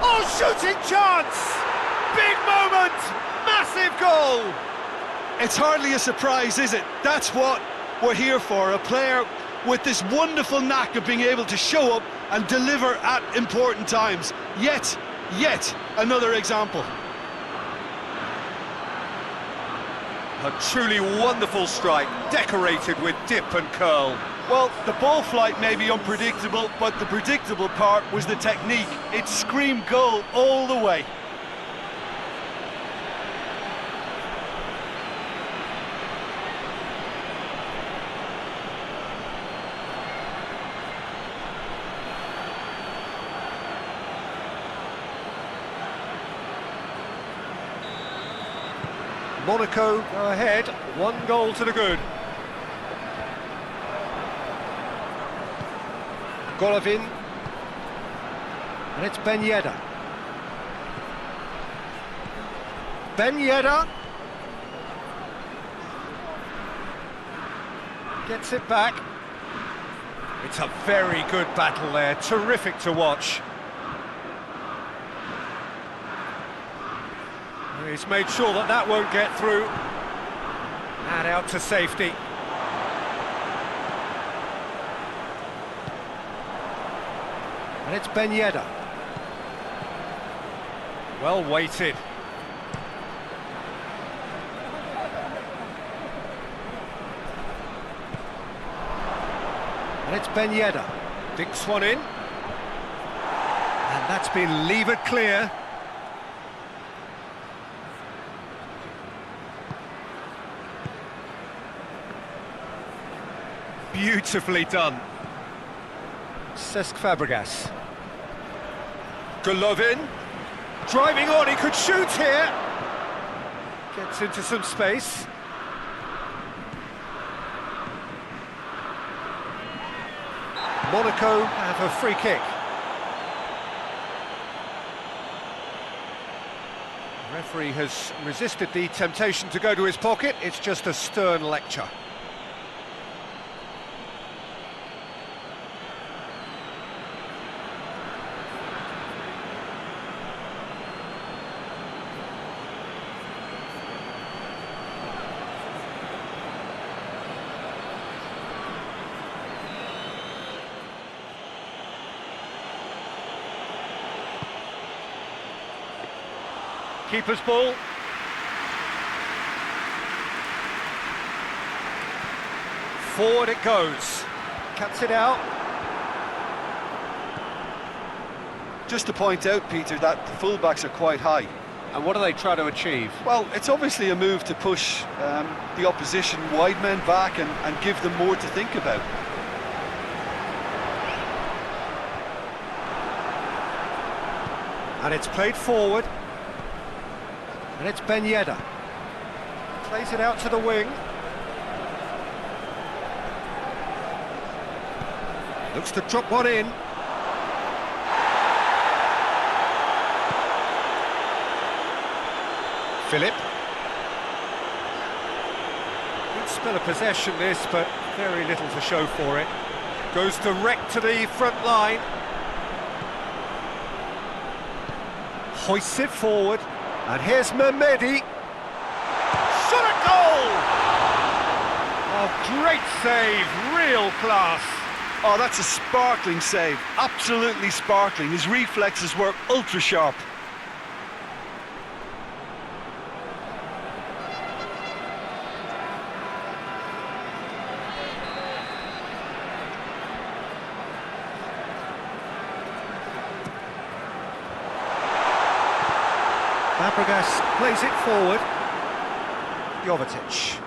Oh, shooting chance! Big moment! Massive goal! It's hardly a surprise, is it? That's what we're here for, a player with this wonderful knack of being able to show up and deliver at important times. Yet another example. A truly wonderful strike, decorated with dip and curl. Well, the ball flight may be unpredictable, but the predictable part was the technique. It screamed goal all the way. Monaco go ahead, 1 goal to the good. Golovin, and it's Ben Yedder. Ben Yedder gets it back. It's a very good battle there, terrific to watch. He's made sure that that won't get through. And out to safety. And it's Ben Yedder. Well weighted. And it's Ben Yedder. Dinks one in. And that's been levered clear. Beautifully done. Cesc Fabregas. Golovin. Driving on, he could shoot here. Gets into some space. Monaco have a free kick. The referee has resisted the temptation to go to his pocket. It's just a stern lecture. Keeper's ball. Forward it goes. Cuts it out. Just to point out, Peter, that the fullbacks are quite high. And what do they try to achieve? Well, it's obviously a move to push the opposition wide men back and give them more to think about. And it's played forward. And it's Ben Yedder. Plays it out to the wing. Looks to drop one in. Philip. Good spell of possession this, but very little to show for it. Goes direct to the front line. Hoists it forward. And here's Mehmedi. Shot a goal! Oh, great save, real class. Oh, that's a sparkling save, absolutely sparkling. His reflexes were ultra sharp. Fabregas plays it forward. Jovetic.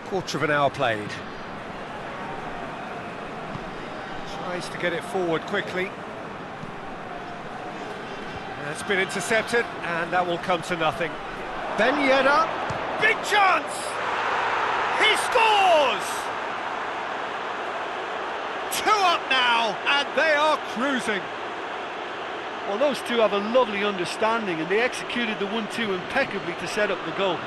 Quarter of an hour played. Tries to get it forward quickly. It's been intercepted, and that will come to nothing. Ben Yedder, big chance! He scores! 2 up now, and they are cruising. Well, those two have a lovely understanding, and they executed the 1-2 impeccably to set up the goal.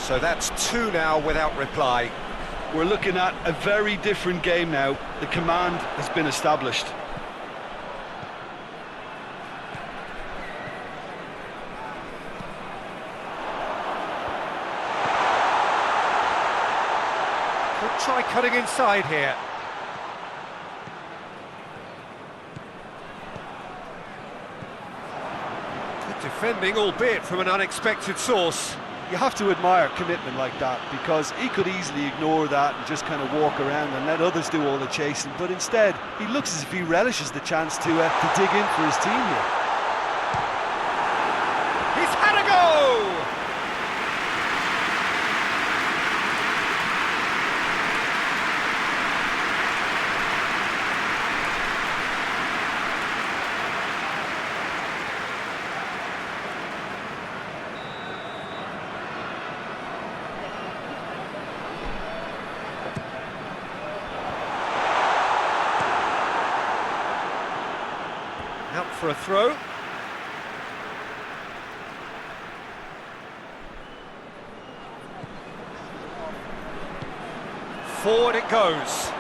So that's 2 now without reply. We're looking at a very different game now. The command has been established. Could try cutting inside here. Good defending, albeit from an unexpected source. You have to admire commitment like that, because he could easily ignore that and just kind of walk around and let others do all the chasing, but instead he looks as if he relishes the chance to dig in for his team here. He's had a go! Out for a throw. Forward it goes.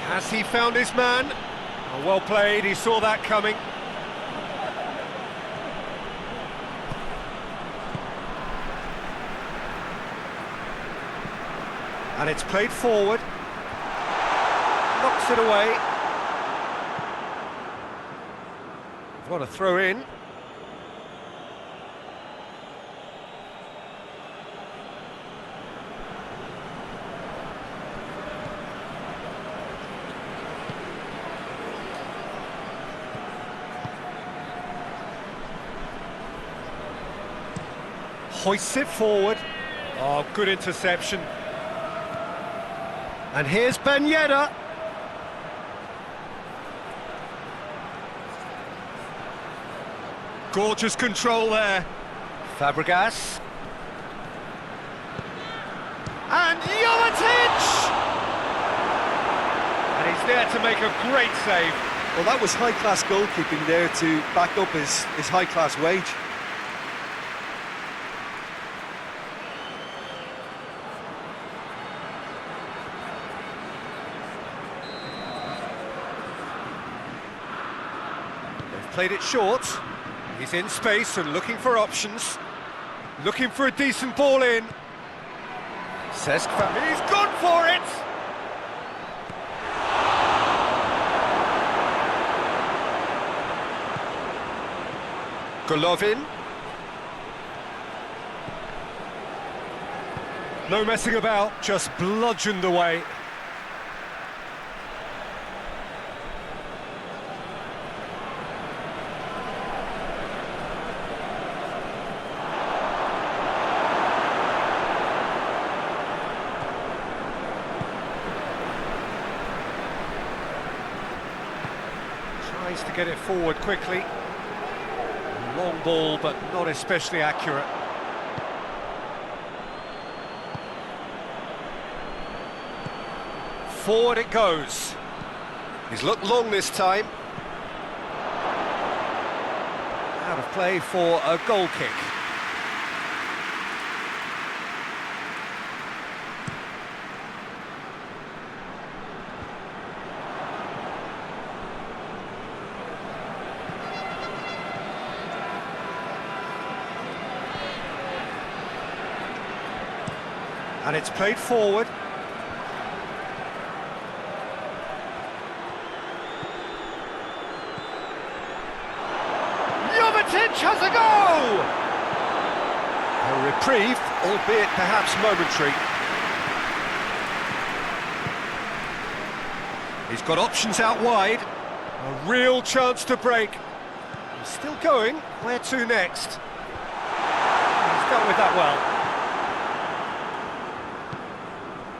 Has he found his man? Oh, well played, he saw that coming. And it's played forward. Knocks it away. What a throw in. Hoists it forward. Oh, good interception. And here's Ben Yedder. Gorgeous control there. Fabregas. And Jovetic! And he's there to make a great save. Well, that was high-class goalkeeping there to back up his high-class wage. Played it short. He's in space and looking for options. Looking for a decent ball in. Cesc, he's gone for it! Golovin. No messing about, just bludgeoned away. Tries to get it forward quickly. Long ball, but not especially accurate. Forward it goes. He's looked long this time. Out of play for a goal kick. And it's played forward. Jovetic has a go! A reprieve, albeit perhaps momentary. He's got options out wide. A real chance to break. He's still going. Where to next? He's dealt with that well.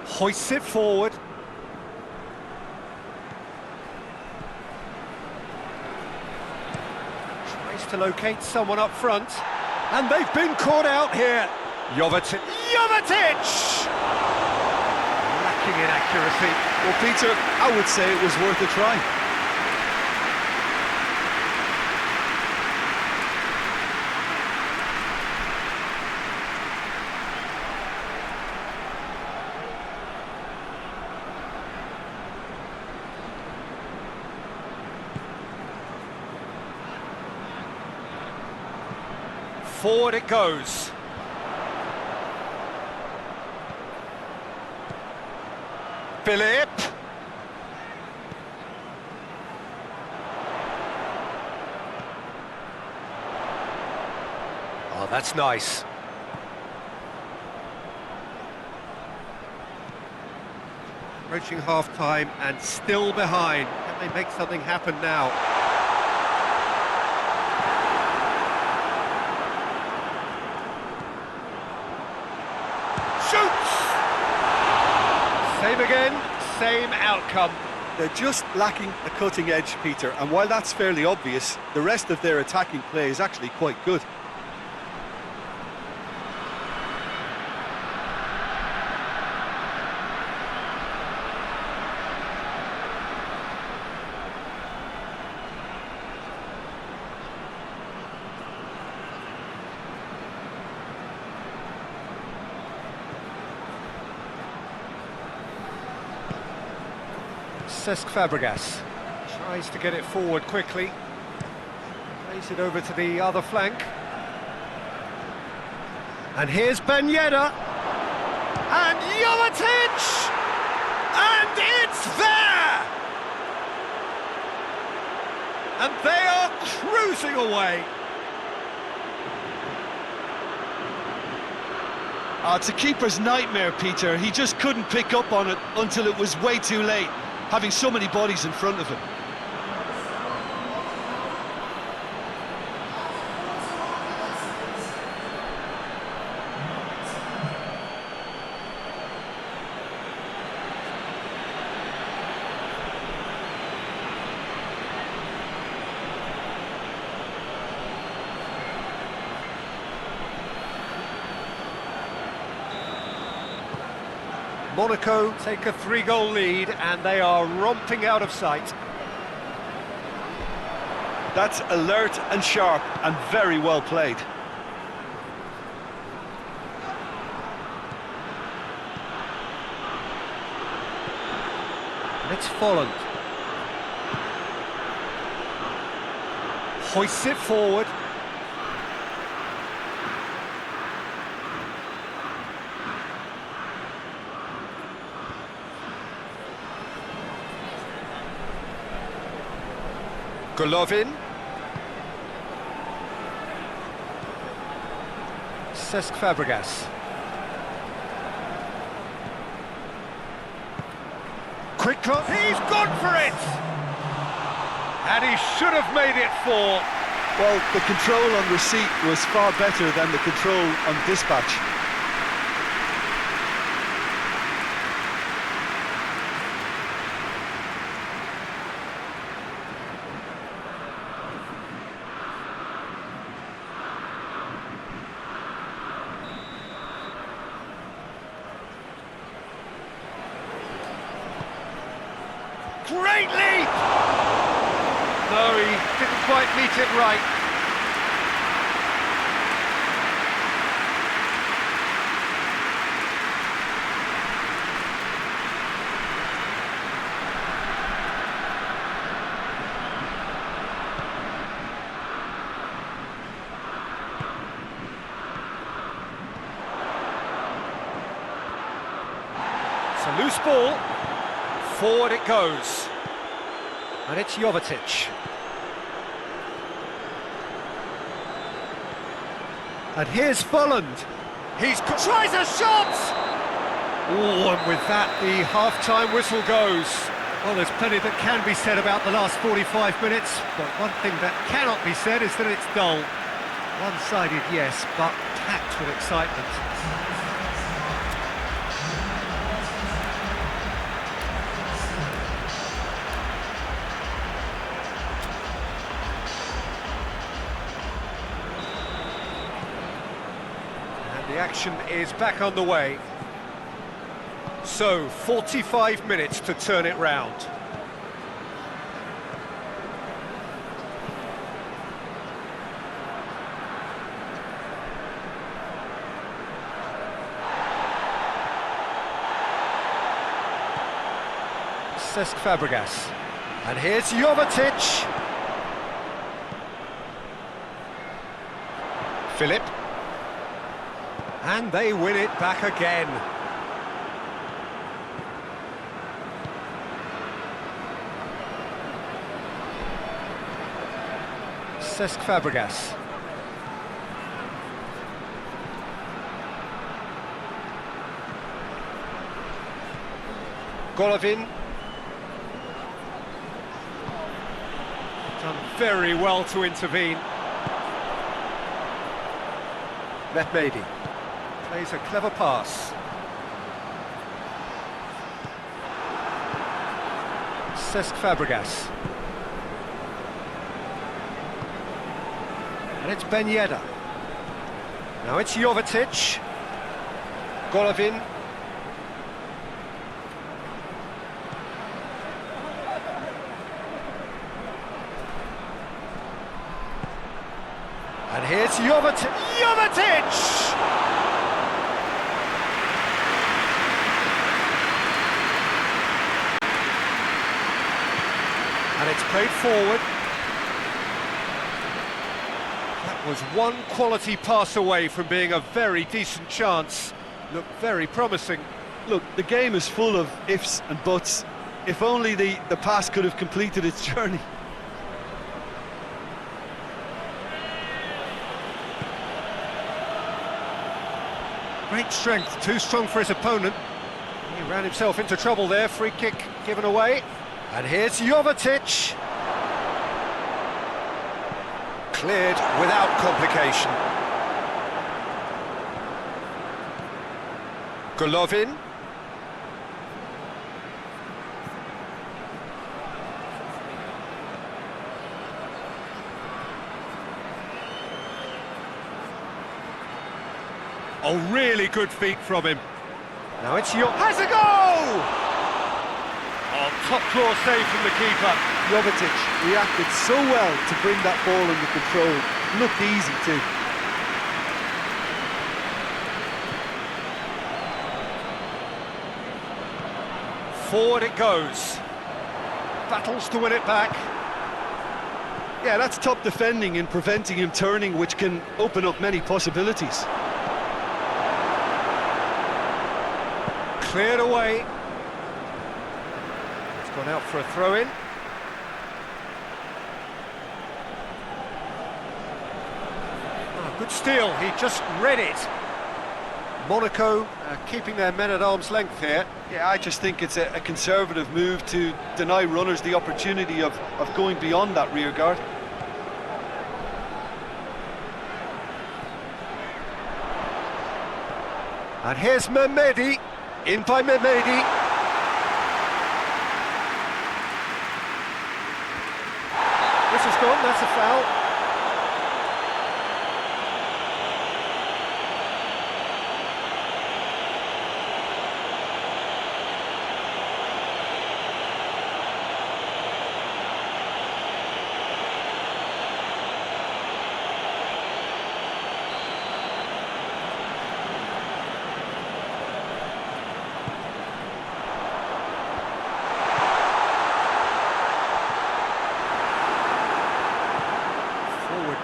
Hoists it forward. Tries to locate someone up front. And they've been caught out here. Jovetic! Lacking in accuracy. Well, Peter, I would say it was worth a try. Forward it goes. Philip. Oh, that's nice. Approaching half-time and still behind. Can they make something happen now? Shoots! Same again, same outcome. They're just lacking a cutting edge, Peter, and while that's fairly obvious, the rest of their attacking play is actually quite good. Cesc Fabregas tries to get it forward quickly. Plays it over to the other flank. And here's Ben Yedder. And Jovetic! And it's there! And they are cruising away. It's a keeper's nightmare, Peter. He just couldn't pick up on it until it was way too late, having so many bodies in front of him. Monaco take a 3-goal lead and they are romping out of sight. That's alert and sharp and very well played. And it's Folland. Hoists it forward. Golovin. Cesc Fabregas. Quick cross. He's gone for it! And he should have made it 4. Well, the control on receipt was far better than the control on dispatch. Great leap! No, he didn't quite meet it right. Loose ball. Forward it goes. And it's Jovetic. And here's Volland. Tries a shot! Oh, and with that, the half-time whistle goes. Well, there's plenty that can be said about the last 45 minutes, but one thing that cannot be said is that it's dull. One-sided, yes, but packed with excitement. And the action is back on the way. So, 45 minutes to turn it round. Cesc Fabregas. And here's Jovetic. Philip. And they win it back again. Cesc Fabregas. Golovin. Done very well to intervene. Mehmedi plays a clever pass. Cesc Fabregas. And it's Ben Yedder. Now it's Jovetic. Golovin. And here's Jovetic. Jovetic! And it's played forward. That was one quality pass away from being a very decent chance. Looked very promising. Look, the game is full of ifs and buts. If only the pass could have completed its journey. Great strength, too strong for his opponent. He ran himself into trouble there, free kick given away. And here's Jovetic. Cleared without complication. Golovin. Oh, really good feet from him. Now it's has a goal! Oh, top claw save from the keeper. Jovetic reacted so well to bring that ball under control. Looked easy too. Forward it goes. Battles to win it back. Yeah, that's top defending and preventing him turning, which can open up many possibilities. Cleared away. It's gone out for a throw-in. Oh, good steal, he just read it. Monaco keeping their men at arm's length here. Yeah, I just think it's a conservative move to deny runners the opportunity of going beyond that rear guard. And here's Mehmedi. In by Mehmedi. This is gone, that's a foul.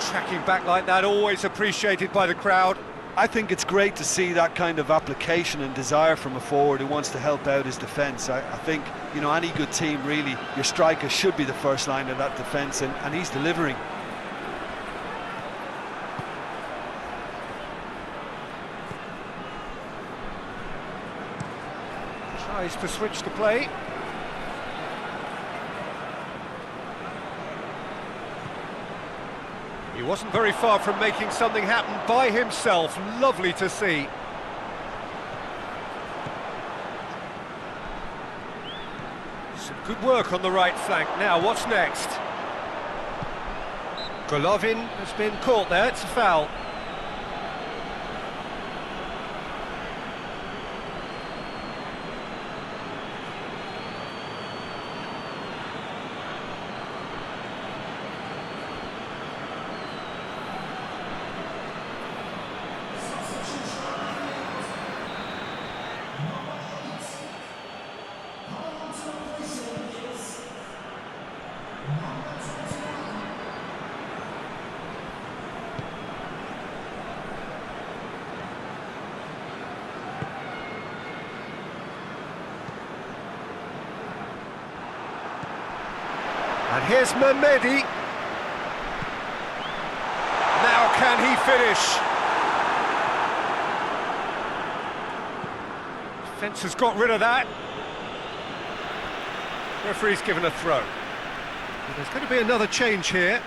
Tracking back like that, always appreciated by the crowd. I think it's great to see that kind of application and desire from a forward who wants to help out his defence. I think, you know, any good team, really, your striker should be the first line of that defence, and he's delivering. Tries to switch the play. He wasn't very far from making something happen by himself. Lovely to see. Some good work on the right flank. Now, what's next? Golovin has been caught there. It's a foul. And here's Mehmedi. Now can he finish? Defence has got rid of that. Referee's given a throw. And there's going to be another change here.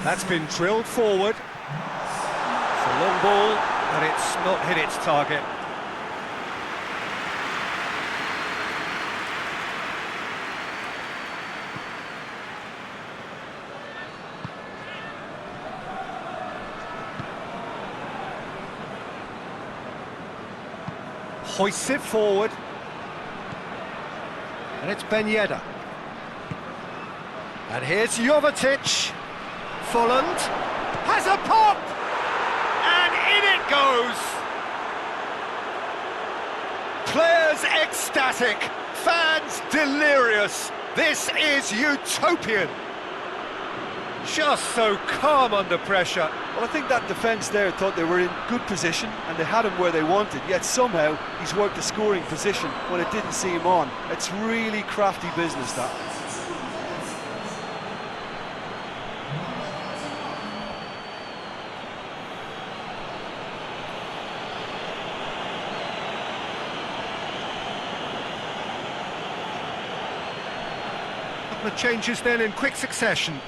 That's been drilled forward. It's a long ball, and it's not hit its target. Hoists it forward. And it's Ben Yedder. And here's Jovetic. Folland has a pop, and in it goes. Players ecstatic, fans delirious. This is utopian. Just so calm under pressure. Well, I think that defence there thought they were in good position and they had him where they wanted, yet somehow he's worked a scoring position when it didn't see him on. It's really crafty business, that. The changes then in quick succession.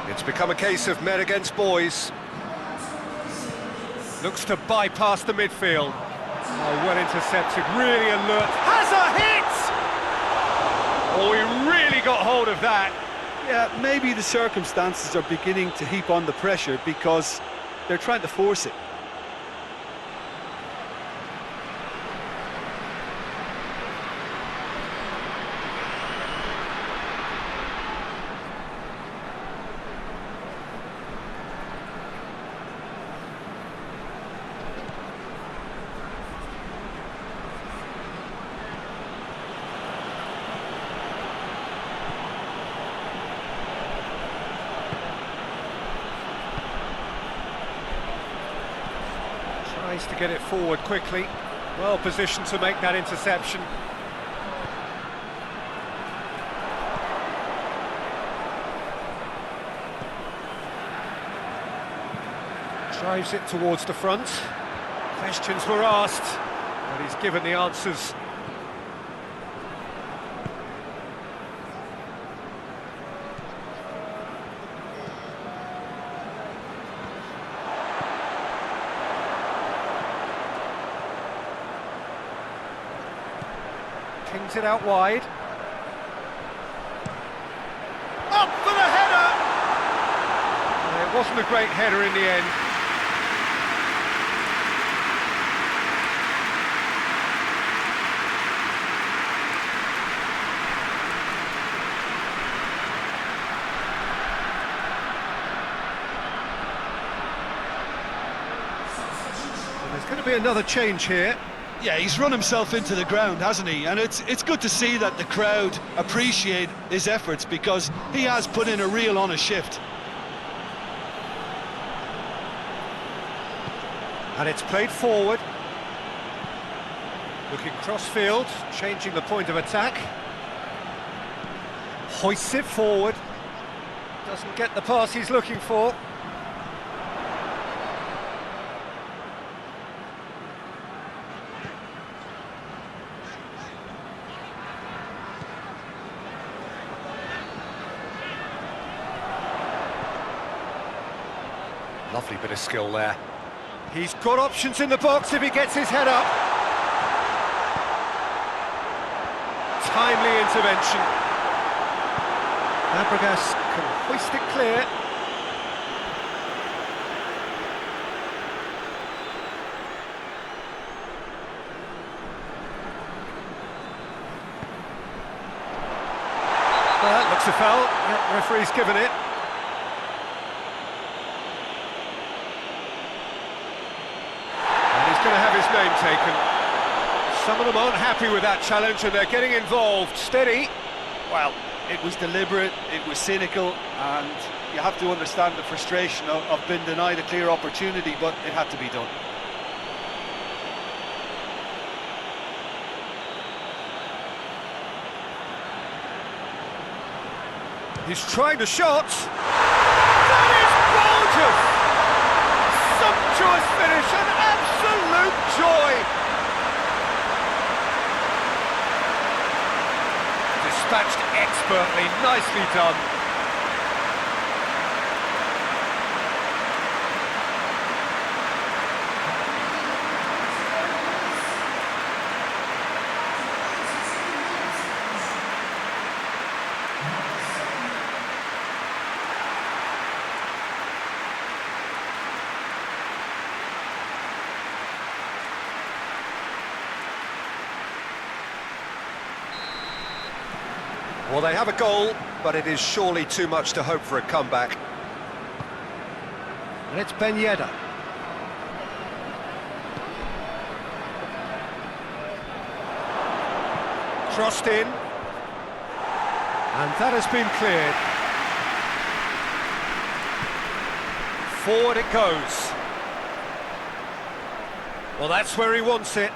It's become a case of men against boys. Looks to bypass the midfield. Oh, well intercepted, really alert. Has a hit! Oh, he really got hold of that. Yeah, maybe the circumstances are beginning to heap on the pressure because they're trying to force it. Tries to get it forward quickly. Well positioned to make that interception. Drives it towards the front. Questions were asked, but he's given the answers. Kings it out wide. Up for the header! It wasn't a great header in the end. There's going to be another change here. Yeah, he's run himself into the ground, hasn't he? And it's good to see that the crowd appreciate his efforts, because he has put in a real honest shift. And it's played forward. Looking cross-field, changing the point of attack. Hoists it forward. Doesn't get the pass he's looking for. Lovely bit of skill there. He's got options in the box if he gets his head up. Timely intervention. Fabregas can hoist it clear. That looks a foul. Yeah, referee's given it. Going to have his name taken. Some of them aren't happy with that challenge and they're getting involved. Steady. Well, it was deliberate, it was cynical, and you have to understand the frustration of being denied a clear opportunity, but it had to be done. He's trying the shot. That is gorgeous! Sumptuous finish, an absolute joy! Dispatched expertly, nicely done. Well, they have a goal, but it is surely too much to hope for a comeback. And it's Ben Yedder. Crossed in. And that has been cleared. Forward it goes. Well, that's where he wants it.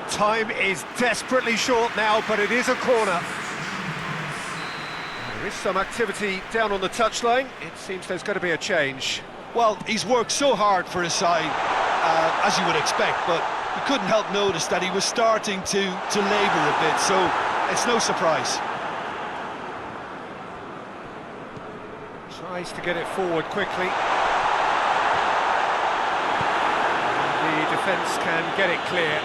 Time is desperately short now, but it is a corner. There is some activity down on the touchline. It seems there's going to be a change. Well, he's worked so hard for his side, as you would expect, but you couldn't help notice that he was starting to labour a bit, so it's no surprise. Tries to get it forward quickly. The defence can get it clear.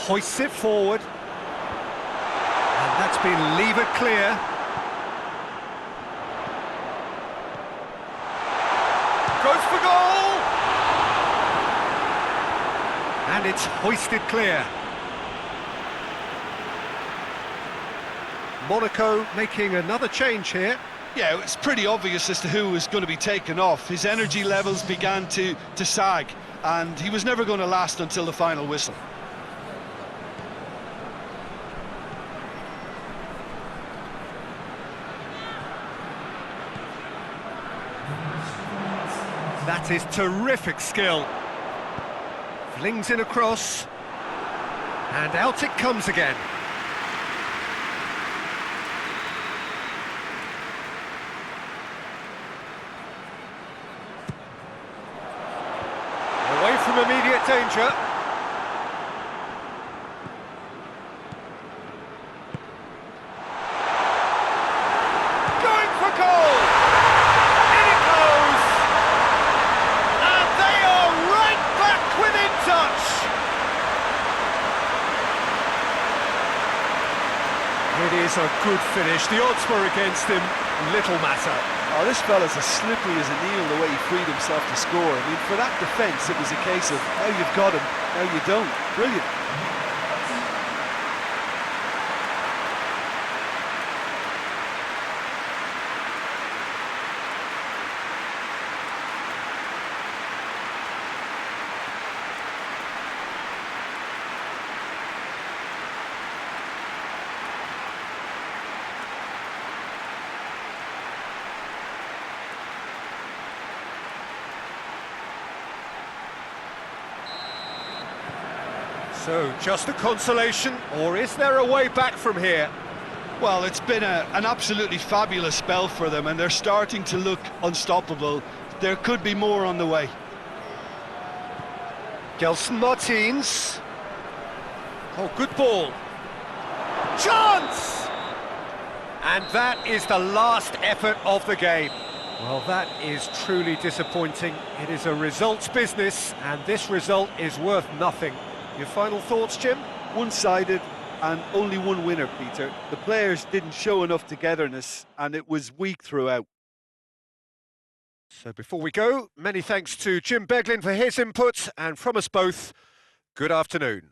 Hoists it forward. And that's been levered clear. Goes for goal! And it's hoisted clear. Monaco making another change here. Yeah, it's pretty obvious as to who was going to be taken off. His energy levels began to sag, and he was never going to last until the final whistle. That is terrific skill. Flings in across. And out it comes again. Away from immediate danger. Going for goal! In it goes! And they are right back within touch! It is a good finish. The odds were against him. Little matter. Oh, this fella's as slippery as an eel the way he freed himself to score. I mean, for that defence, it was a case of, now you've got him, now you don't. Brilliant. So, just a consolation, or is there a way back from here? Well, it's been an absolutely fabulous spell for them, and they're starting to look unstoppable. There could be more on the way. Gelson Martins. Oh, good ball. Chance! And that is the last effort of the game. Well, that is truly disappointing. It is a results business, and this result is worth nothing. Your final thoughts, Jim? One-sided and only one winner, Peter. The players didn't show enough togetherness and it was weak throughout. So before we go, many thanks to Jim Beglin for his input, and from us both, good afternoon.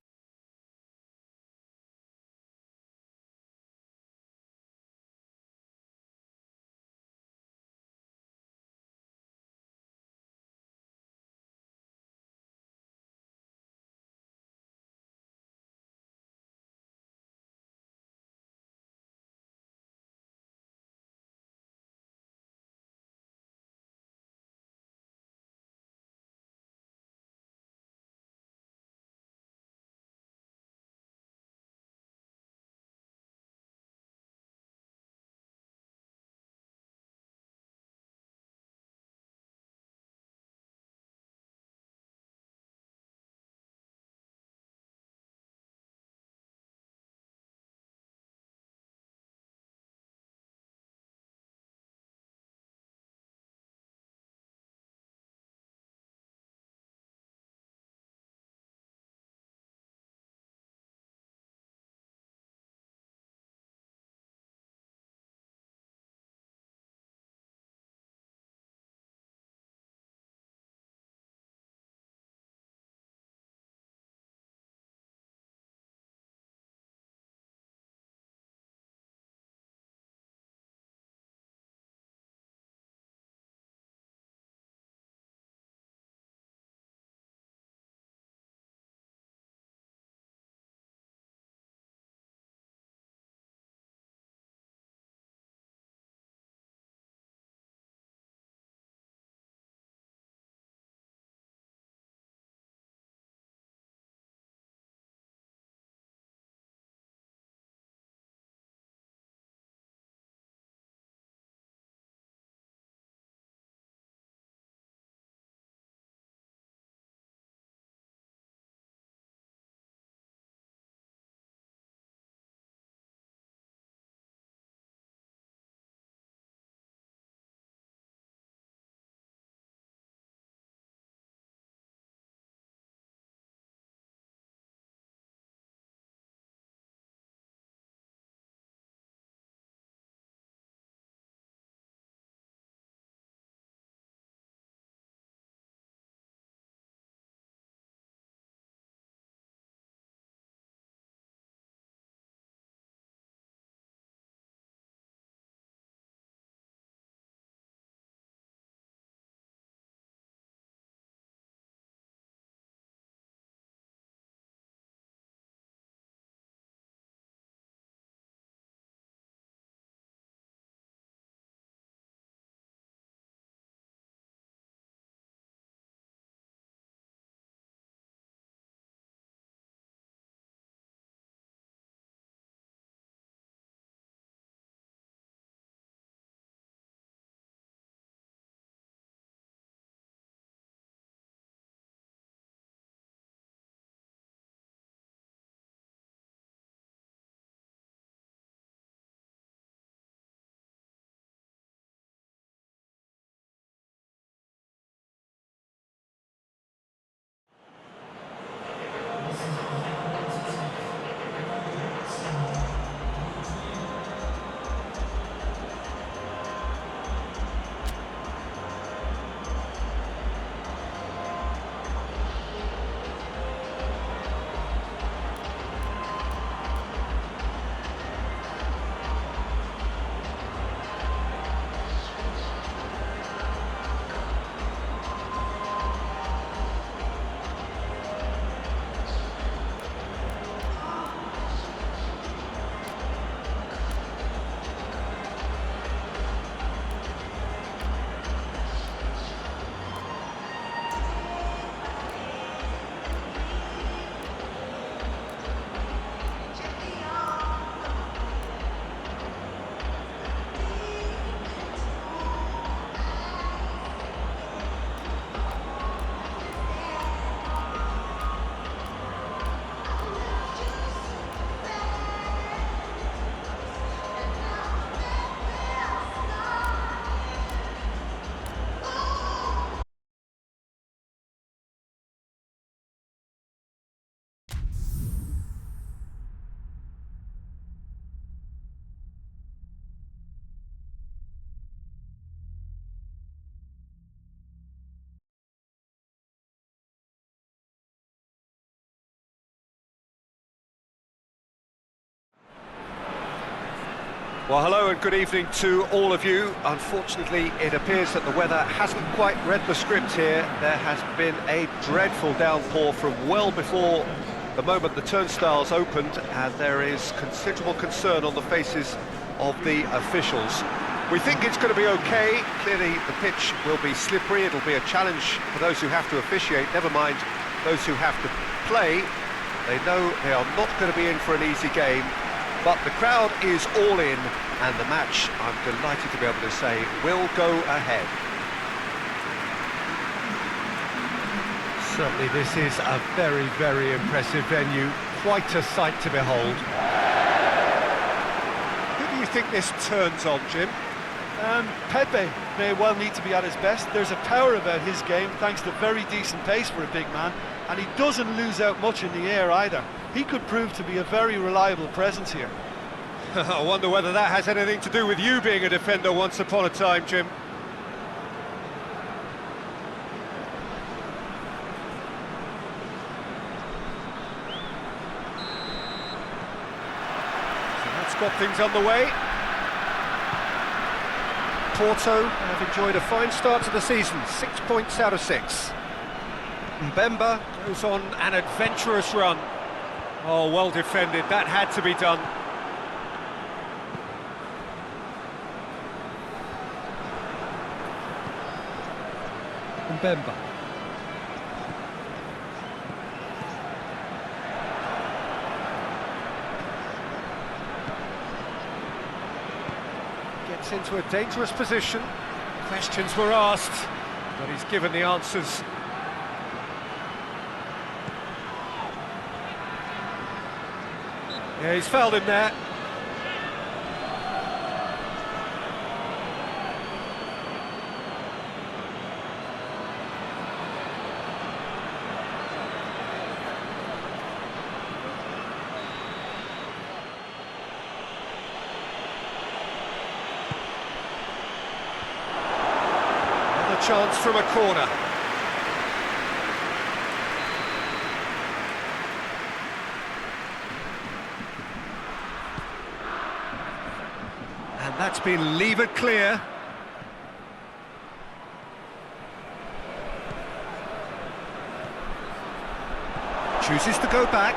Well, hello and good evening to all of you. Unfortunately, it appears that the weather hasn't quite read the script here. There has been a dreadful downpour from well before the moment the turnstiles opened, and there is considerable concern on the faces of the officials. We think it's going to be okay. Clearly, the pitch will be slippery. It'll be a challenge for those who have to officiate, never mind those who have to play. They know they are not going to be in for an easy game. But the crowd is all in, and the match, I'm delighted to be able to say, will go ahead. Certainly this is a very, very impressive venue. Quite a sight to behold. Who do you think this turns on, Jim? Pepe may well need to be at his best. There's a power about his game, thanks to very decent pace for a big man, and he doesn't lose out much in the air either. He could prove to be a very reliable presence here. I wonder whether that has anything to do with you being a defender once upon a time, Jim. So that's got things underway. Porto have enjoyed a fine start to the season, 6 points out of 6. Mbemba goes on an adventurous run. Oh, well defended, that had to be done. Mbemba. Gets into a dangerous position. Questions were asked, but he's given the answers. Yeah, he's fouled him there. Another chance from a corner. That's been levered clear. Chooses to go back.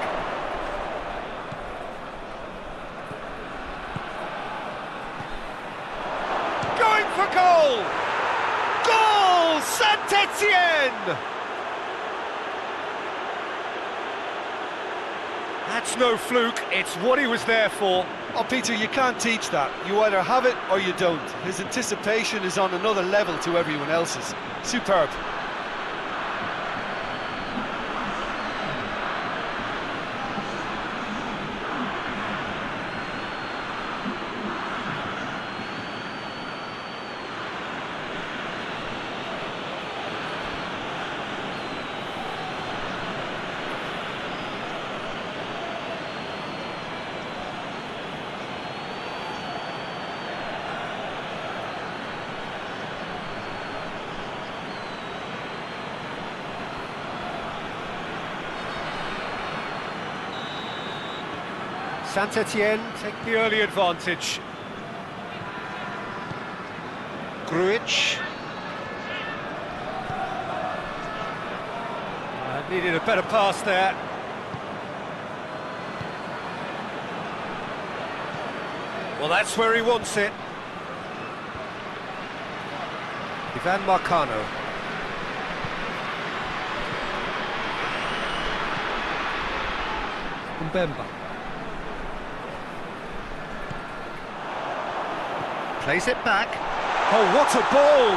Going for goal! Goal! Saint-Etienne! That's no fluke, it's what he was there for. Oh, Peter, you can't teach that. You either have it or you don't. His anticipation is on another level to everyone else's. Superb. Saint-Etienne take the early advantage. Grujic. Needed a better pass there. Well, that's where he wants it. Ivan Marcano. Mbemba. Plays it back. Oh, what a ball!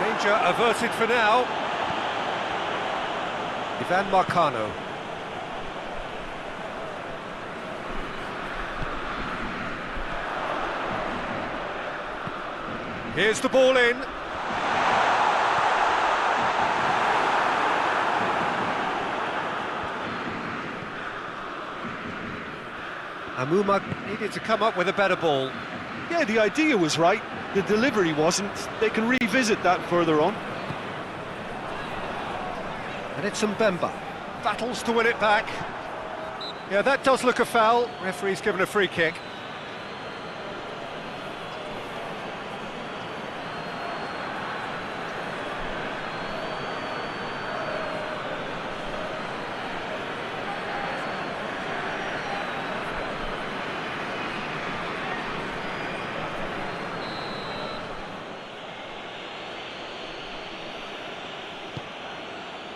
Danger averted for now. Ivan Marcano. Here's the ball in. Amuma needed to come up with a better ball. Yeah, the idea was right, the delivery wasn't. They can revisit that further on. And it's Mbemba. Battles to win it back. Yeah, that does look a foul. Referee's given a free kick.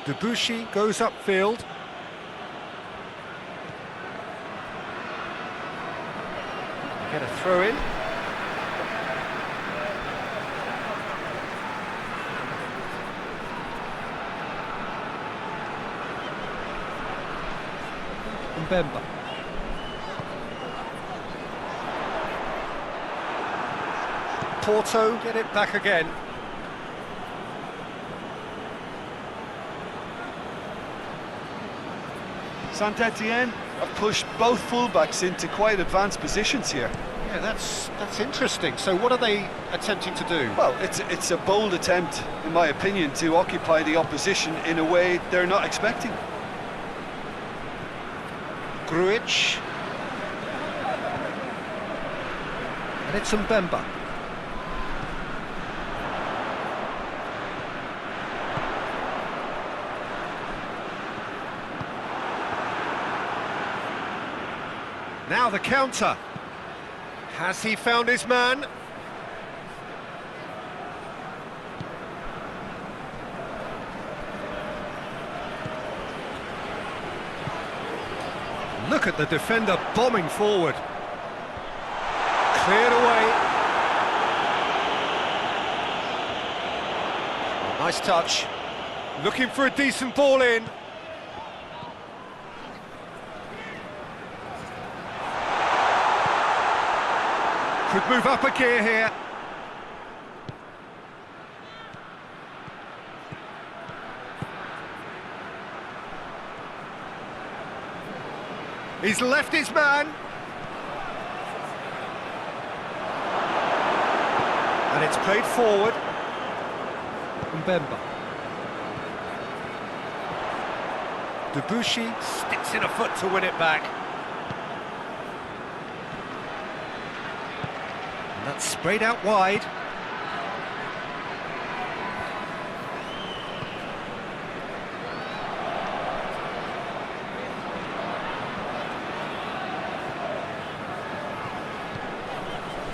Debuchy goes upfield. Get a throw in. Mbemba. Porto get it back again. Saint-Etienne have pushed both fullbacks into quite advanced positions here. Yeah, that's interesting. So what are they attempting to do? Well, it's a bold attempt, in my opinion, to occupy the opposition in a way they're not expecting. Grujic. And it's Mbemba. Now the counter. Has he found his man? Look at the defender bombing forward. Cleared away. Nice touch. Looking for a decent ball in. Could move up a gear here. He's left his man. And it's played forward. Mbemba. Debuchy sticks in a foot to win it back. And that's sprayed out wide.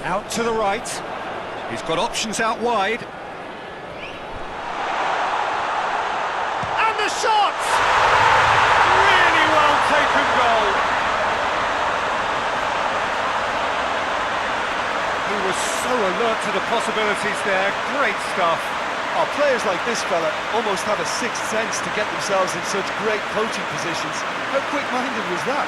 Out to the right. He's got options out wide. And the shot! Really well taken goal. He was so alert to the possibilities there. Great stuff. Oh, players like this fella almost have a sixth sense to get themselves in such great coaching positions. How quick-minded was that?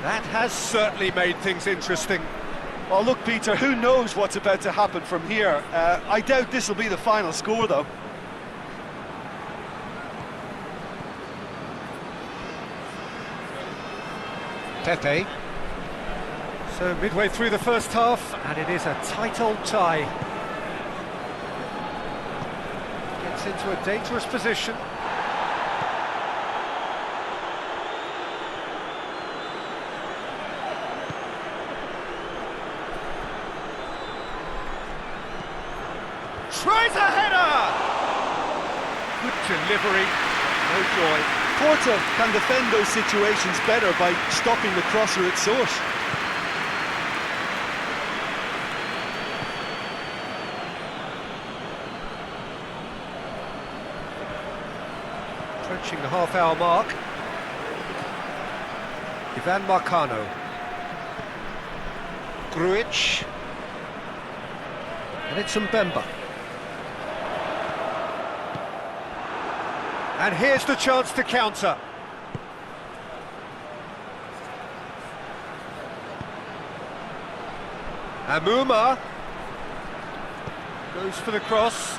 That has certainly made things interesting. Well, look, Peter, who knows what's about to happen from here? I doubt this will be the final score, though. Pepe. So midway through the first half, and it is a tight old tie. Gets into a dangerous position. Tries a header! Good delivery, no joy. Porto can defend those situations better by stopping the crosser at source. Approaching the half-hour mark. Ivan Marcano. Grujic. And it's Mbemba. And here's the chance to counter. Amuma goes for the cross.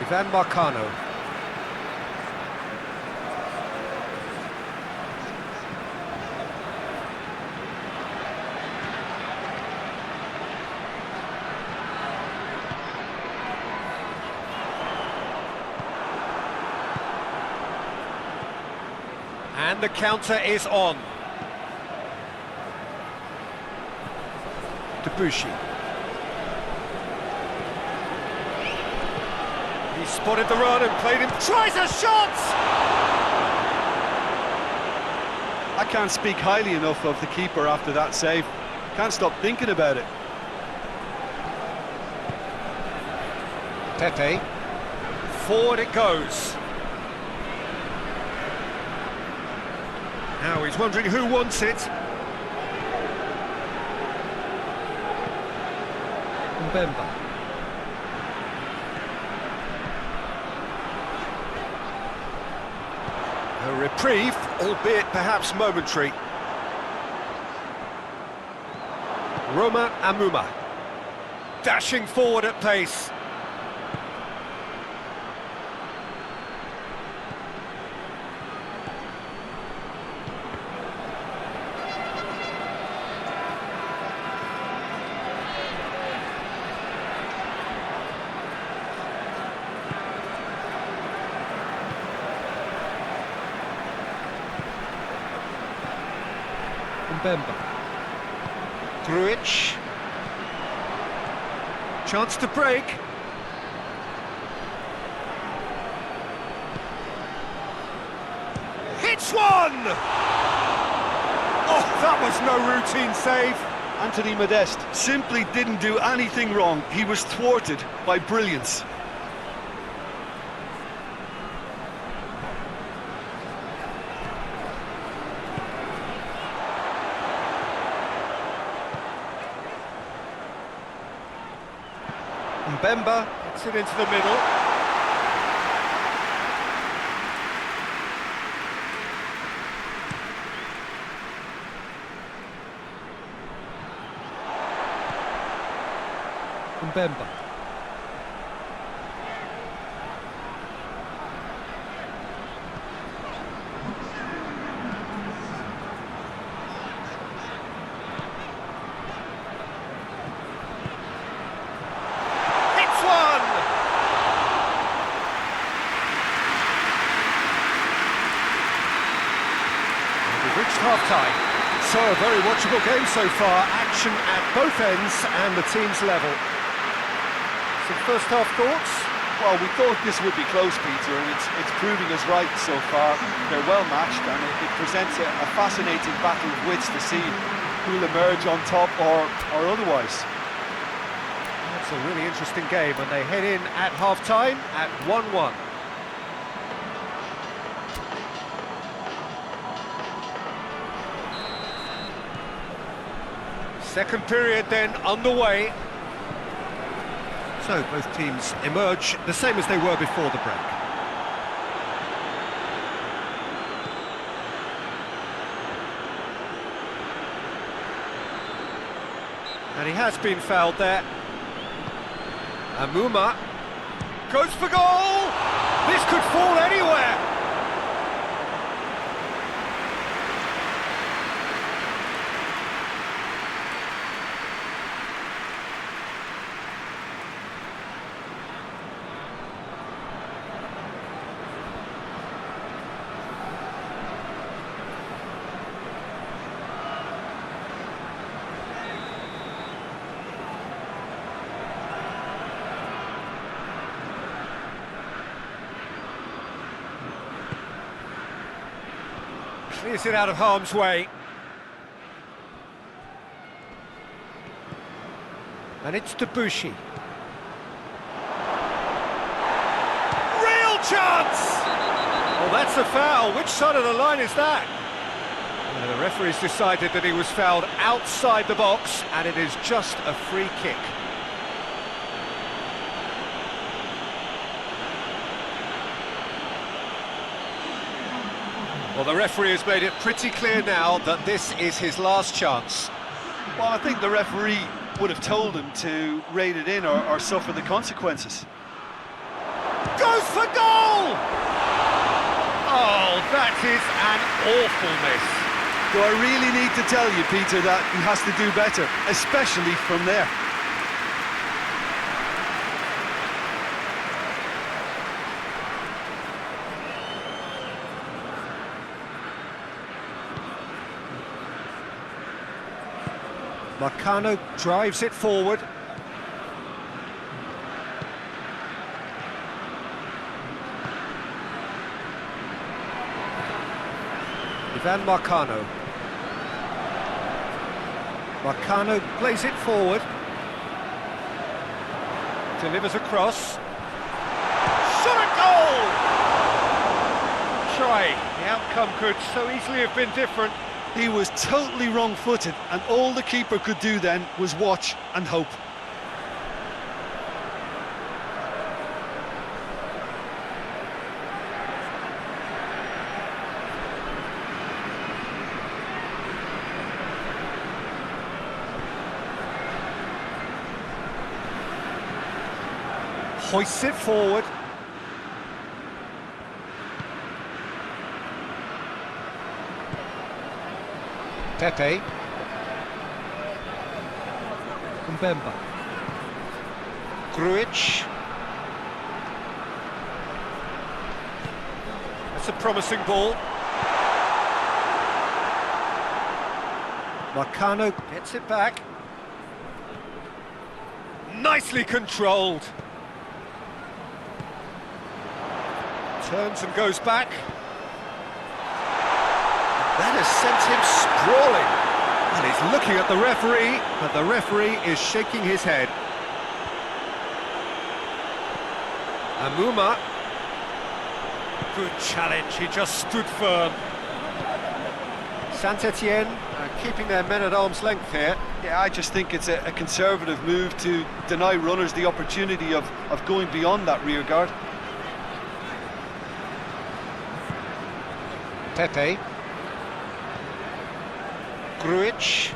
Ivan Marcano. And the counter is on. Debuchy. He spotted the run and played him. Tries a shot! I can't speak highly enough of the keeper after that save. Can't stop thinking about it. Pepe. Forward it goes. Now he's wondering who wants it. Mbemba. A reprieve, albeit perhaps momentary. Roma Amuma. Dashing forward at pace. Mbemba. Grujic. Chance to break. Hits one! Oh, that was no routine save. Anthony Modeste simply didn't do anything wrong. He was thwarted by brilliance. Mbemba gets it into the middle. Mbemba. Half-time. So a very watchable game so far, action at both ends and the team's level. Some first half thoughts? Well, we thought this would be close, Peter, and it's proving us right so far. They're well matched, and it presents a fascinating battle of wits to see who'll emerge on top or otherwise. That's a really interesting game, and they head in at half-time at 1-1. Second period then underway. So both teams emerge the same as they were before the break. And he has been fouled there. Amuma goes for goal! This could fall anywhere! Clears it out of harm's way. And it's Debuchy. Real chance! Oh, that's a foul. Which side of the line is that? The referee's decided that he was fouled outside the box, and it is just a free kick. Well, the referee has made it pretty clear now that this is his last chance. Well, I think the referee would have told him to rate it in or suffer the consequences. Goes for goal! Oh, that is an awful miss. Do I really need to tell you, Peter, that he has to do better, especially from there? Marcano drives it forward. Ivan Marcano. Marcano plays it forward. Delivers across. Shot a goal! Try. The outcome could so easily have been different. He was totally wrong-footed, and all the keeper could do then was watch and hope. Hoists it forward. Pepe. Mbemba. Grujic. That's a promising ball. Marcano gets it back. Nicely controlled. Turns and goes back. That has sent him sprawling. And he's looking at the referee, but the referee is shaking his head. Amuma. Good challenge, he just stood firm. Saint-Etienne keeping their men at arm's length here. Yeah, I just think it's a conservative move to deny runners the opportunity of going beyond that rear guard. Pepe. Grujic.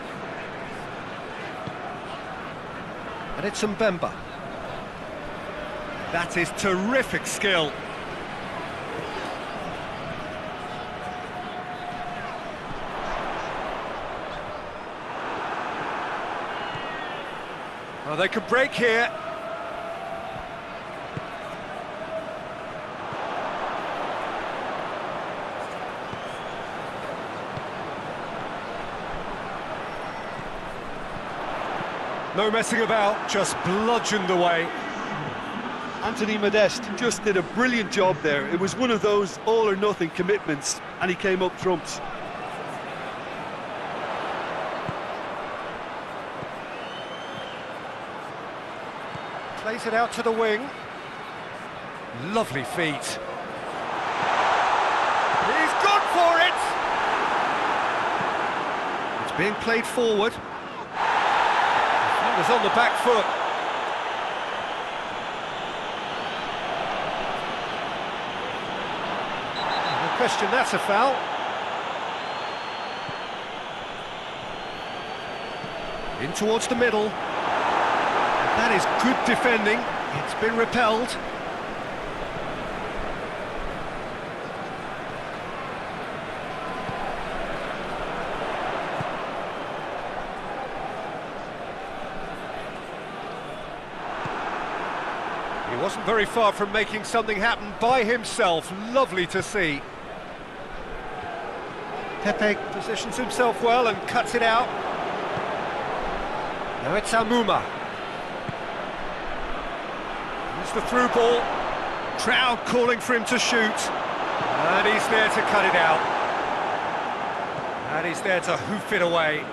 And it's Mbemba. That is terrific skill. Well, they could break here. No messing about, just bludgeoned away. Anthony Modeste just did a brilliant job there. It was one of those all-or-nothing commitments, and he came up trumps. Plays it out to the wing. Lovely feet. He's gone for it! It's being played forward. Was on the back foot. No question, that's a foul. In towards the middle. That is good defending. It's been repelled. He wasn't very far from making something happen by himself. Lovely to see. Pepe positions himself well and cuts it out. Now it's Amuma. Here's the through ball. Crowd calling for him to shoot. And he's there to cut it out. And he's there to hoof it away.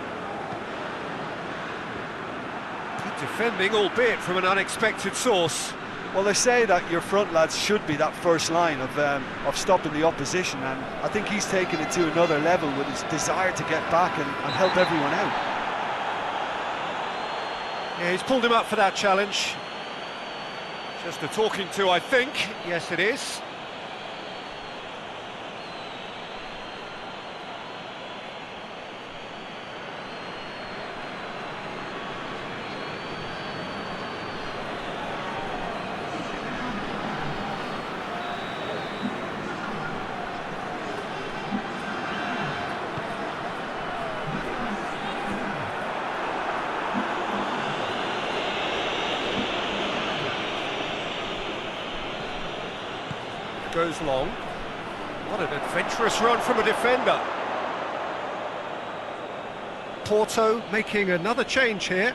Good defending, albeit from an unexpected source. Well, they say that your front lads should be that first line of stopping the opposition, and I think he's taken it to another level with his desire to get back and help everyone out. Yeah, he's pulled him up for that challenge. Just a talking to, I think. Yes, it is. Goes long. What an adventurous run from a defender. Porto making another change here.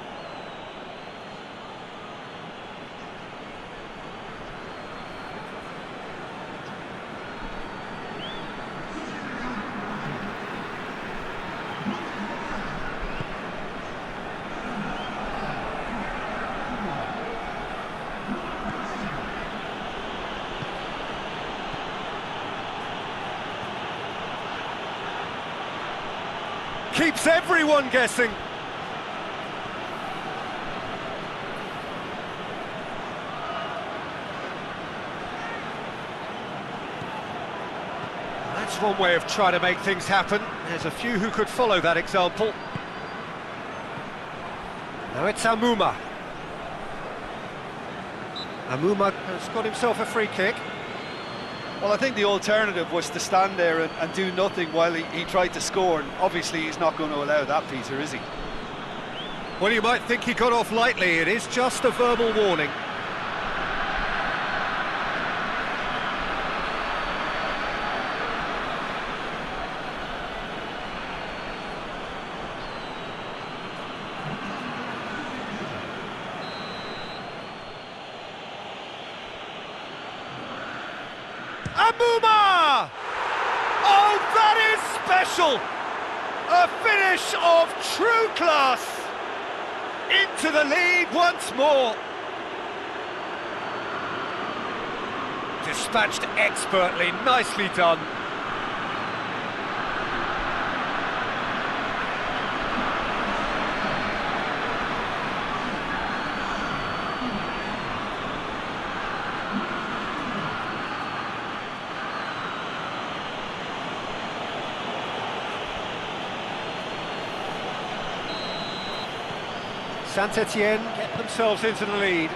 Keeps everyone guessing. That's one way of trying to make things happen. There's a few who could follow that example. Now it's Amuma. Amuma has got himself a free kick. Well, I think the alternative was to stand there and do nothing while he tried to score, and obviously he's not going to allow that, Peter, is he? Well, you might think he got off lightly. It is just a verbal warning. Amuma! Oh, that is special! A finish of true class! Into the lead once more. Dispatched expertly, nicely done. Saint-Etienne get themselves into the lead.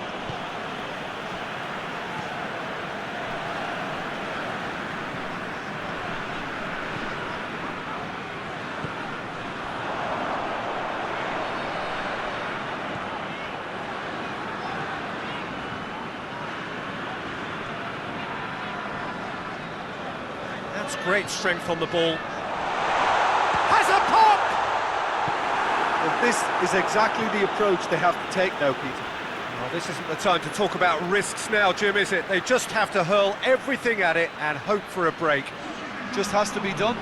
That's great strength on the ball. Has a pop! Well, this is exactly the approach they have to take now, Peter. Well, this isn't the time to talk about risks now, Jim, is it? They just have to hurl everything at it and hope for a break. Just has to be done.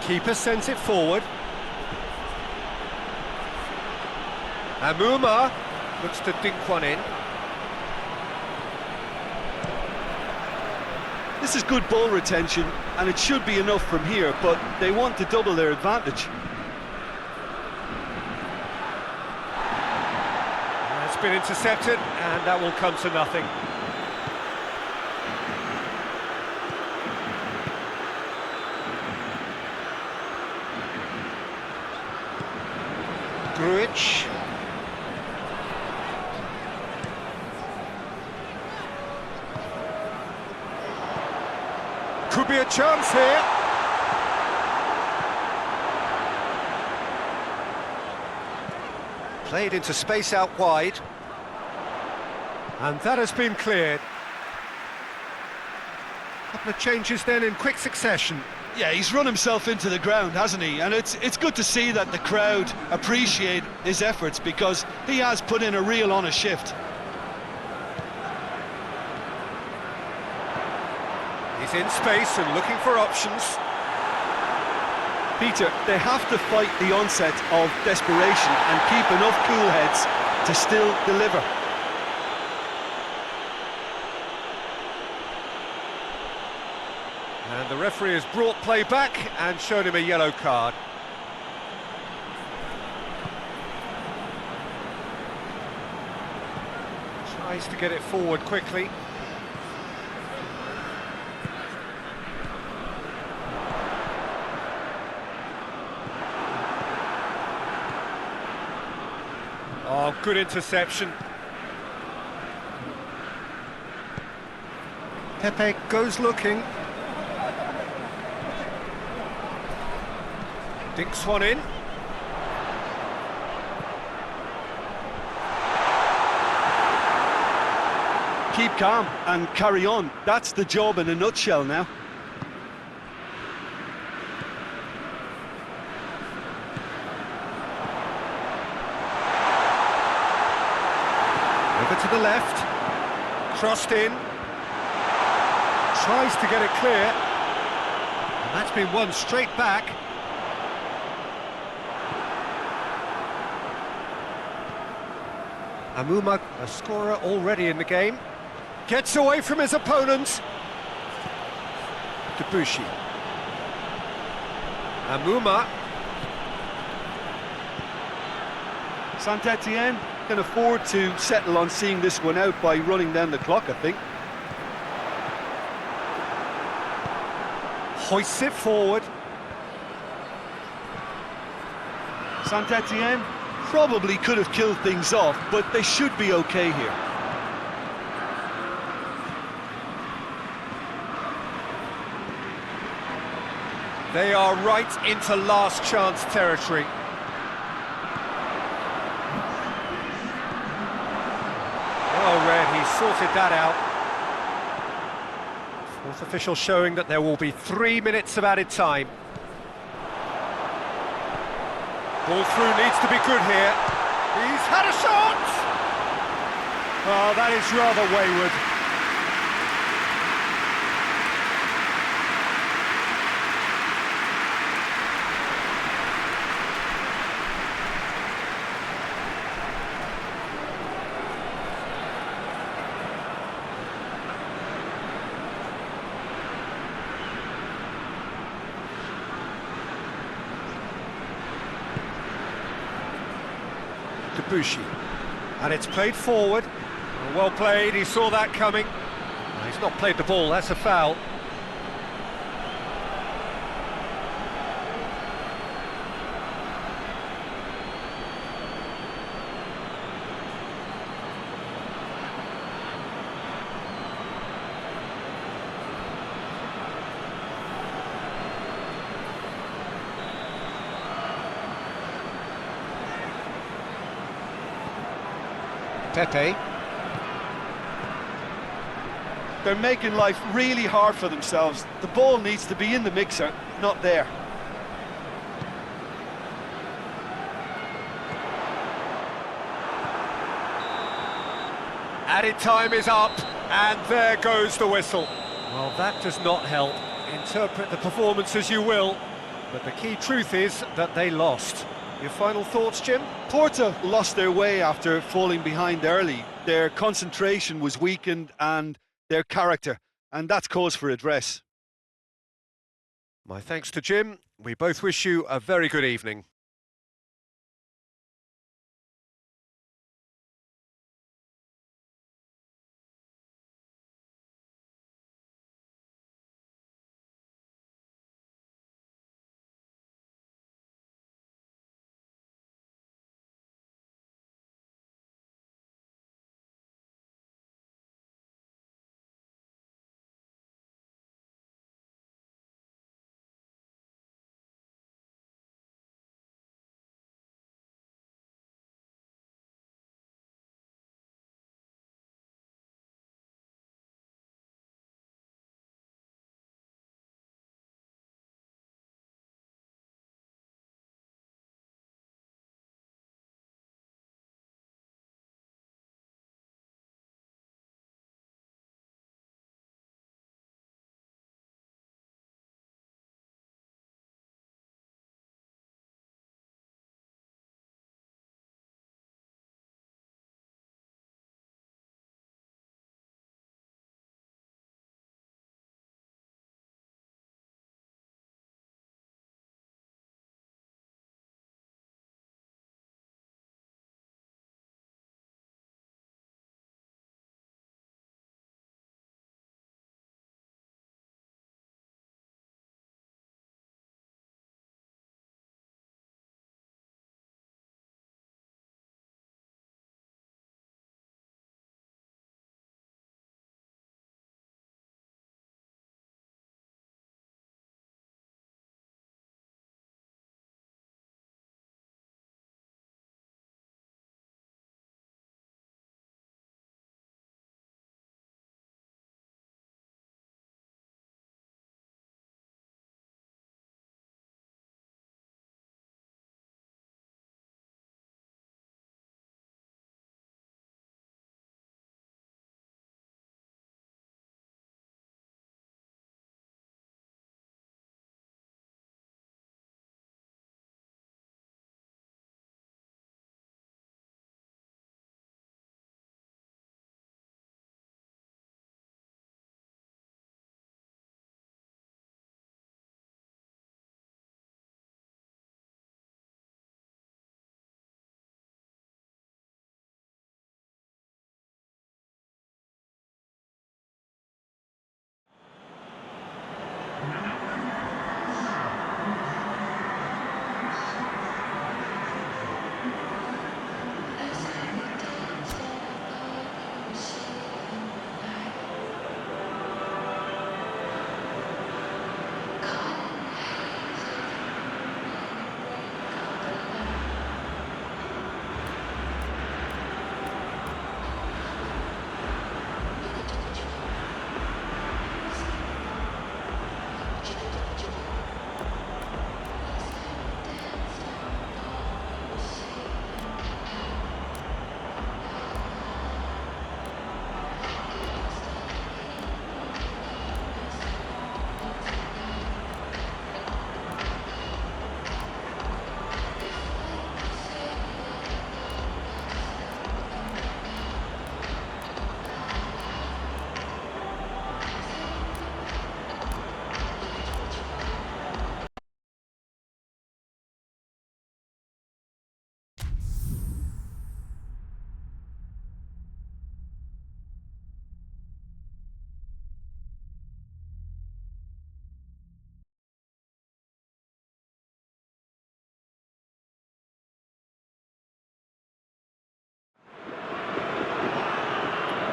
Keeper sends it forward. Amuma looks to dink one in. This is good ball retention, and it should be enough from here, but they want to double their advantage. It's been intercepted, and that will come to nothing. Grujic. Could be a chance here. Played into space out wide. And that has been cleared. Couple of changes then in quick succession. Yeah, he's run himself into the ground, hasn't he? And it's good to see that the crowd appreciate his efforts, because he has put in a real honest shift. He's in space and looking for options. Peter, they have to fight the onset of desperation and keep enough cool heads to still deliver. And the referee has brought play back and shown him a yellow card. Tries to get it forward quickly. Oh, good interception. Pepe goes looking. Dinks one in. keep calm and carry on. That's the job in a nutshell now. Over to the left, crossed in, tries to get it clear, and that's been won straight back. Amuma, a scorer already in the game, gets away from his opponent. Debuchy. Amuma. Saint-Etienne can afford to settle on seeing this one out by running down the clock, I think. Hoists it forward. Saint-Etienne probably could have killed things off, but they should be okay here. They are right into last chance territory. Oh, Red, he sorted that out. Fourth official showing that there will be 3 minutes of added time. Ball through needs to be good here. He's had a shot! Oh, that is rather wayward. Debuchy, and it's played forward. Well played, he saw that coming. He's not played the ball, that's a foul. Pepe. They're making life really hard for themselves. The ball needs to be in the mixer, not there. Added time is up, and there goes the whistle. Well, that does not help. Interpret the performance as you will, but the key truth is that they lost. Your final thoughts, Jim? Porto lost their way after falling behind early. Their concentration was weakened and their character, and that's cause for address. My thanks to Jim. We both wish you a very good evening.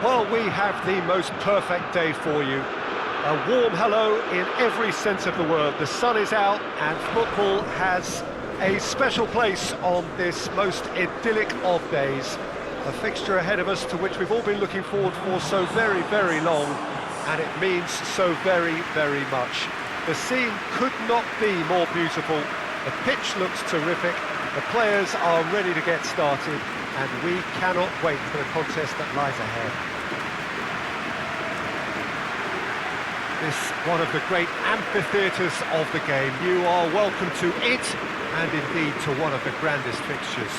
Well, we have the most perfect day for you. A warm hello in every sense of the word. The sun is out and football has a special place on this most idyllic of days. A fixture ahead of us to which we've all been looking forward for so very, very long, and it means so very, very much. The scene could not be more beautiful. The pitch looks terrific. The players are ready to get started, and we cannot wait for the contest that lies ahead. This one of the great amphitheatres of the game. You are welcome to it, and indeed to one of the grandest fixtures.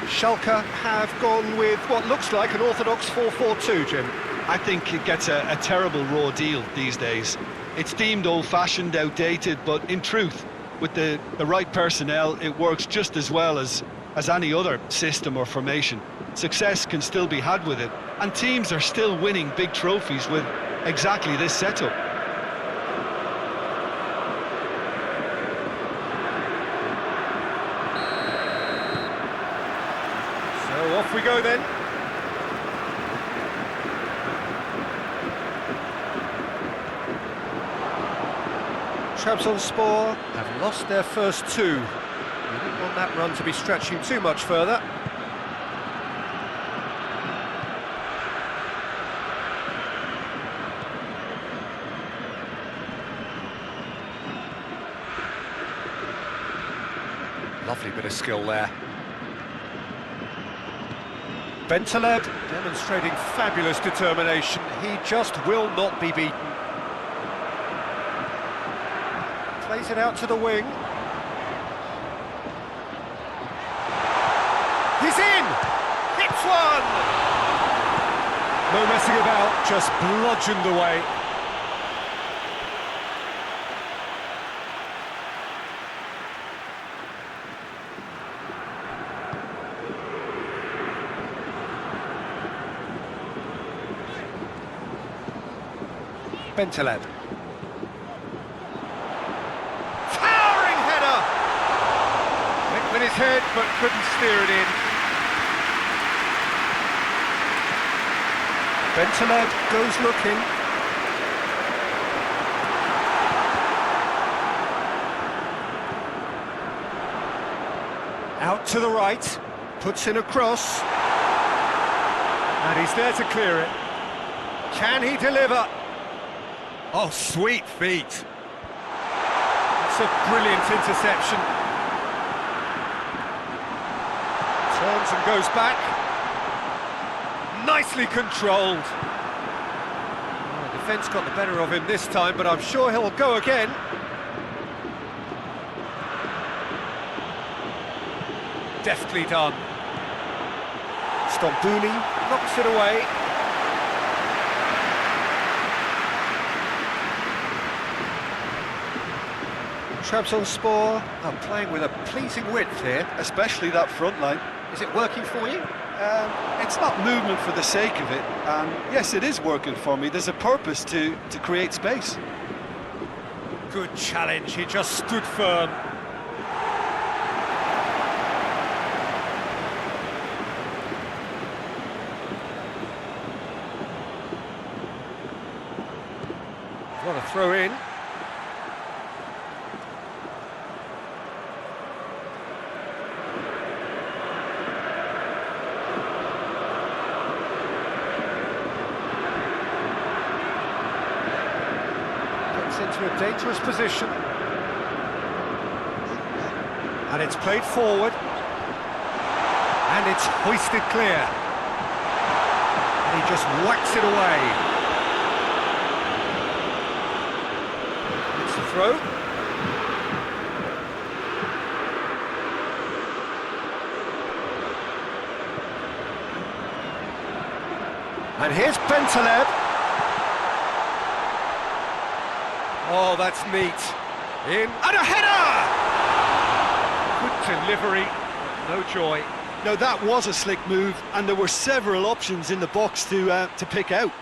Schalke have gone with what looks like an orthodox 4-4-2, Jim. I think it gets a terrible raw deal these days. It's deemed old-fashioned, outdated, but in truth, with the right personnel, it works just as well as any other system or formation. Success can still be had with it, and teams are still winning big trophies with exactly this setup. So off we go then. Trabzonspor have lost their first two. You didn't want that run to be stretching too much further. Lovely bit of skill there. Bentaleb demonstrating fabulous determination. He just will not be beaten. Plays it out to the wing. He's in! Hits one! No messing about, just bludgeoned away. Bentaleb. Towering header! Went with his head, but couldn't steer it in. Bentaleb goes looking. Out to the right, puts in a cross. And he's there to clear it. Can he deliver? Oh, sweet feet. It's a brilliant interception. Turns and goes back. Nicely controlled. Oh, the defence got the better of him this time, but I'm sure he'll go again. Deftly done. Stambouli knocks it away. Trabzonspor are playing with a pleasing width here. Especially that front line. Is it working for you? It's not movement for the sake of it, and yes, it is working for me. There's a purpose to create space. Good challenge, he just stood firm. What a throw in. Into a dangerous position, and it's played forward, and it's hoisted clear, and he just whacks it away. It's the throw. And here's Bentaleb. Oh, that's neat. In, and a header! Good delivery, no joy. Now that was a slick move, and there were several options in the box to pick out.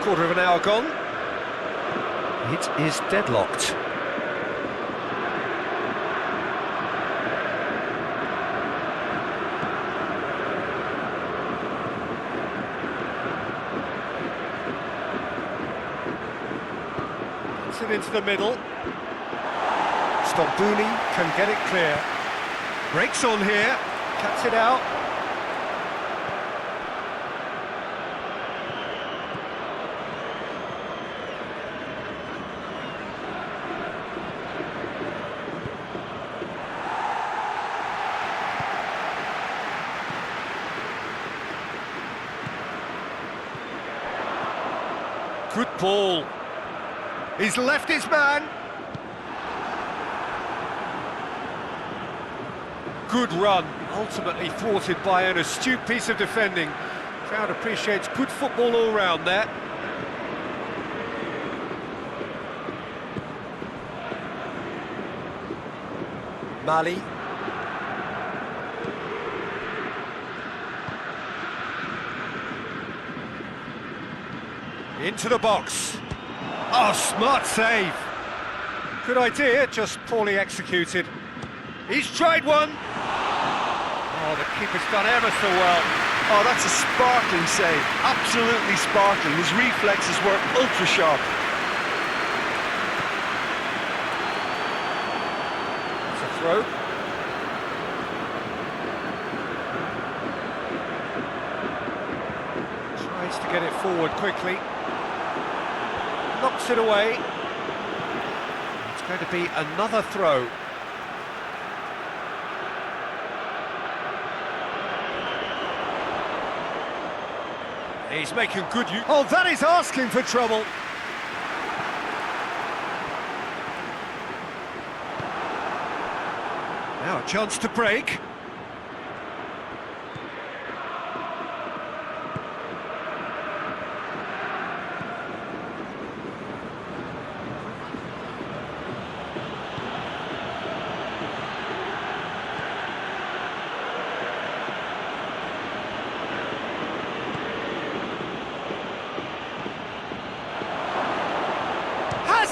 quarter of an hour gone. It is deadlocked. Gets it into the middle. Stambouli can get it clear. Breaks on here, cuts it out. Good ball. He's left his man. Good run, ultimately thwarted by an astute piece of defending. Crowd appreciates good football all round there. Mali. Into the box. Oh, smart save. Good idea, just poorly executed. He's tried one. Oh, the keeper's done ever so well. Oh, that's a sparkling save. Absolutely sparkling. His reflexes were ultra sharp. It's a throw. Tries to get it forward quickly. Knocks it away. It's going to be another throw. He's making good use. Oh, that is asking for trouble. Now a chance to break.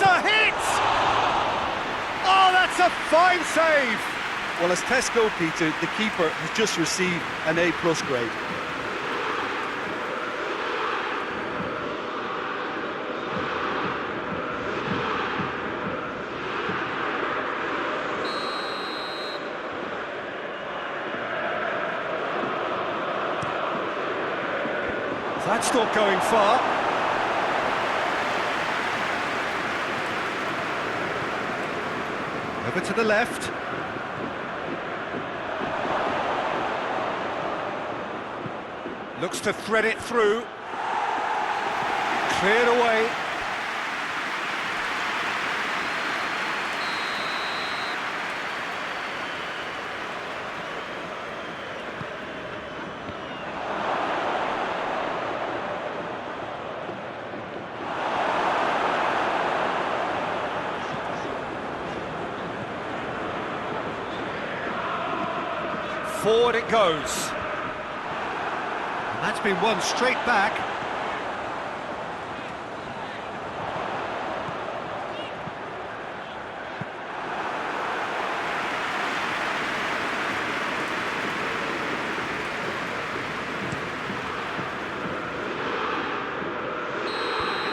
A hit! Oh, that's a fine save! Well, as tests go, Peter, the keeper has just received an A+ grade. That's not going far. Over to the left. Looks to thread it through. Cleared away. Forward it goes. And that's been won straight back.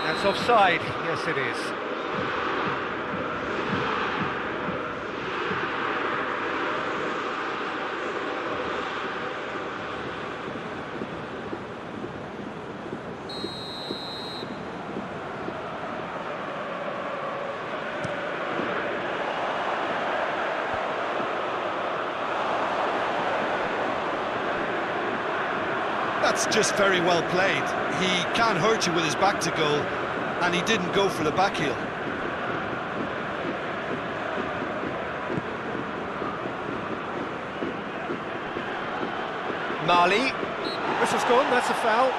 That's offside. Yes, it is. That's just very well played. He can't hurt you with his back to goal, and he didn't go for the back heel. Mali. Whistle's gone, that's a foul.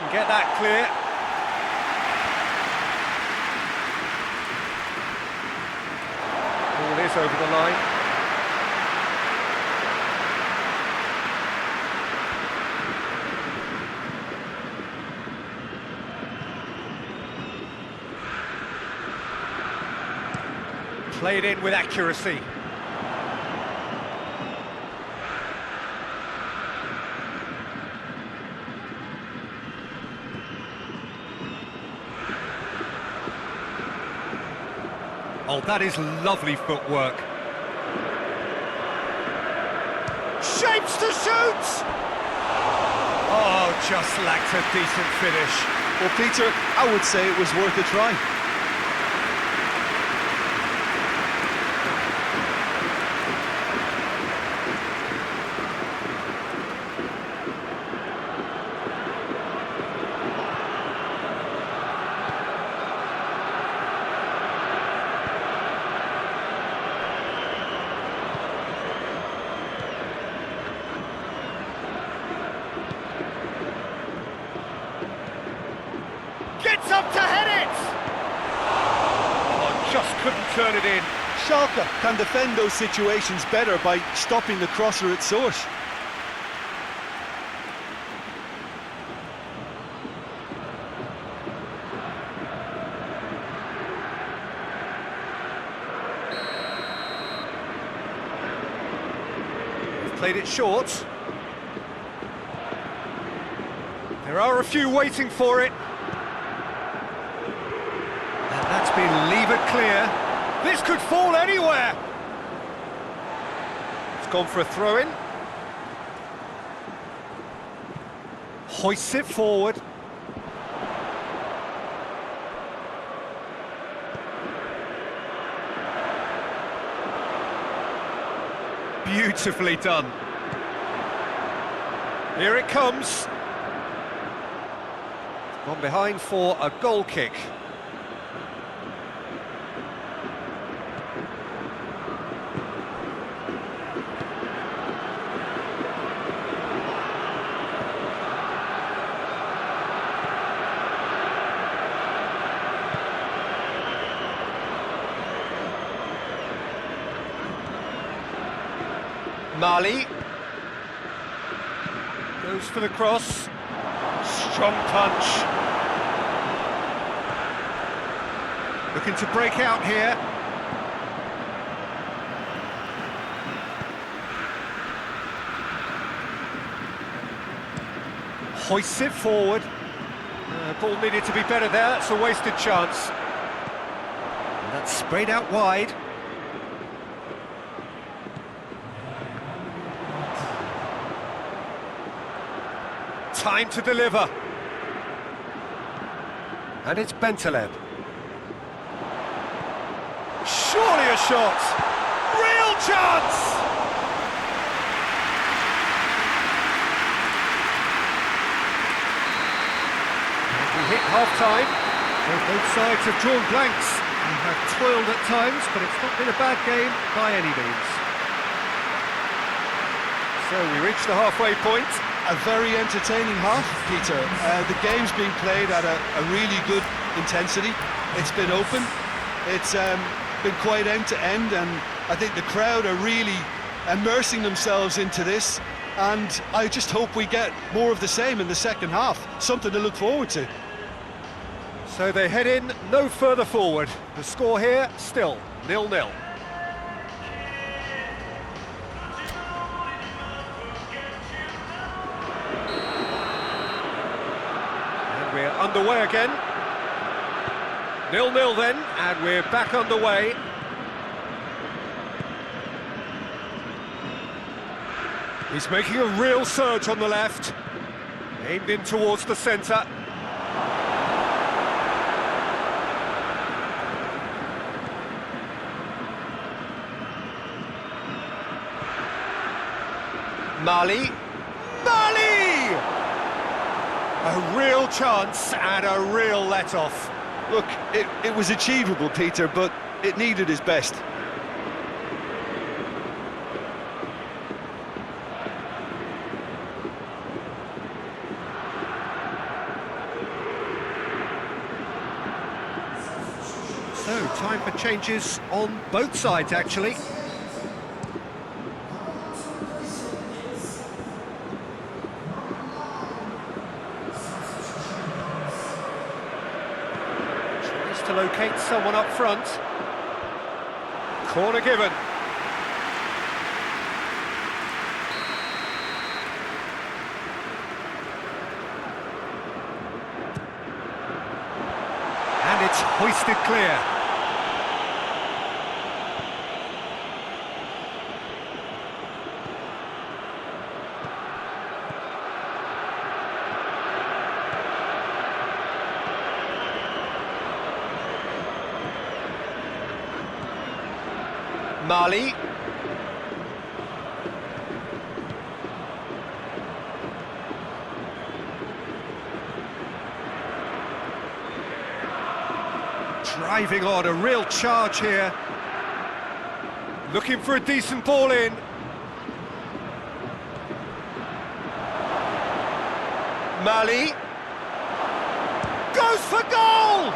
can get that clear. Ball is over the line. Played in with accuracy. Oh, that is lovely footwork. Shapes to shoot! Oh, just lacked a decent finish. Well, Peter, I would say it was worth a try. Gets up to head it! Oh, just couldn't turn it in. Schalke can defend those situations better by stopping the crosser at source. Played it short. There are a few waiting for it. And that's been levered clear. This could fall anywhere. It's gone for a throw-in. Hoists it forward. Beautifully done. Here it comes. Gone behind for a goal kick. Mali goes for the cross. Strong punch. Looking to break out here. Hoists it forward. Ball needed to be better there. That's a wasted chance. And that's sprayed out wide. Time to deliver. And it's Bentaleb. Surely a shot. Real chance! We hit half-time. Both sides have drawn blanks and have toiled at times, but it's not been a bad game by any means. So we reach the halfway point. A very entertaining half, Peter. The game's being played at a really good intensity. It's been open. It's been quite end-to-end, and I think the crowd are really immersing themselves into this, and I just hope we get more of the same in the second half. Something to look forward to. So they head in no further forward. The score here, still 0-0. We're underway again. 0-0 then, and we're back underway. He's making a real surge on the left. Aimed in towards the centre. Mali. A real chance and a real let-off. Look, it was achievable, Peter, but it needed his best. Time for changes on both sides, actually. Tries to locate someone up front. Corner given. And it's hoisted clear. Mali. Driving on, a real charge here. Looking for a decent ball in. Mali. Goes for goal!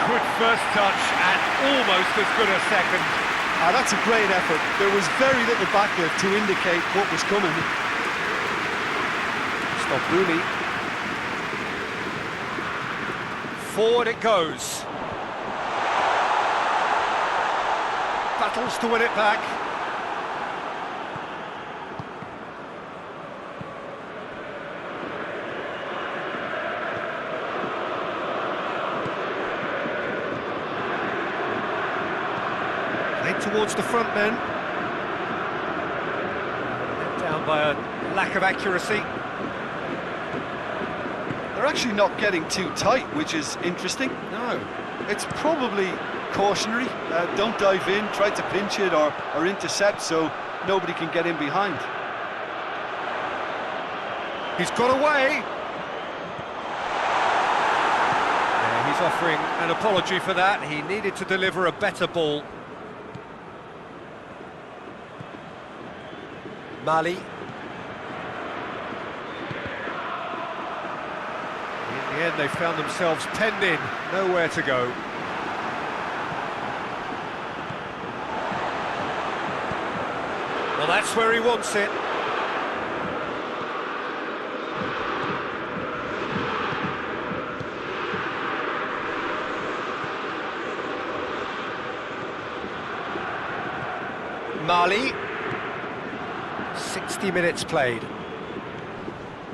Good first touch and almost as good a second. That's a great effort. There was very little backlift to indicate what was coming. Stop Rooney. Forward it goes. Battles to win it back. Played towards the front men. Down by a lack of accuracy. They're actually not getting too tight, which is interesting. No. It's probably cautionary. Don't dive in, try to pinch it or intercept so nobody can get in behind. He's got away. Yeah, he's offering an apology for that. He needed to deliver a better ball. Mali. In the end, they found themselves penned in, nowhere to go. Well, that's where he wants it. Mali. 60 minutes played.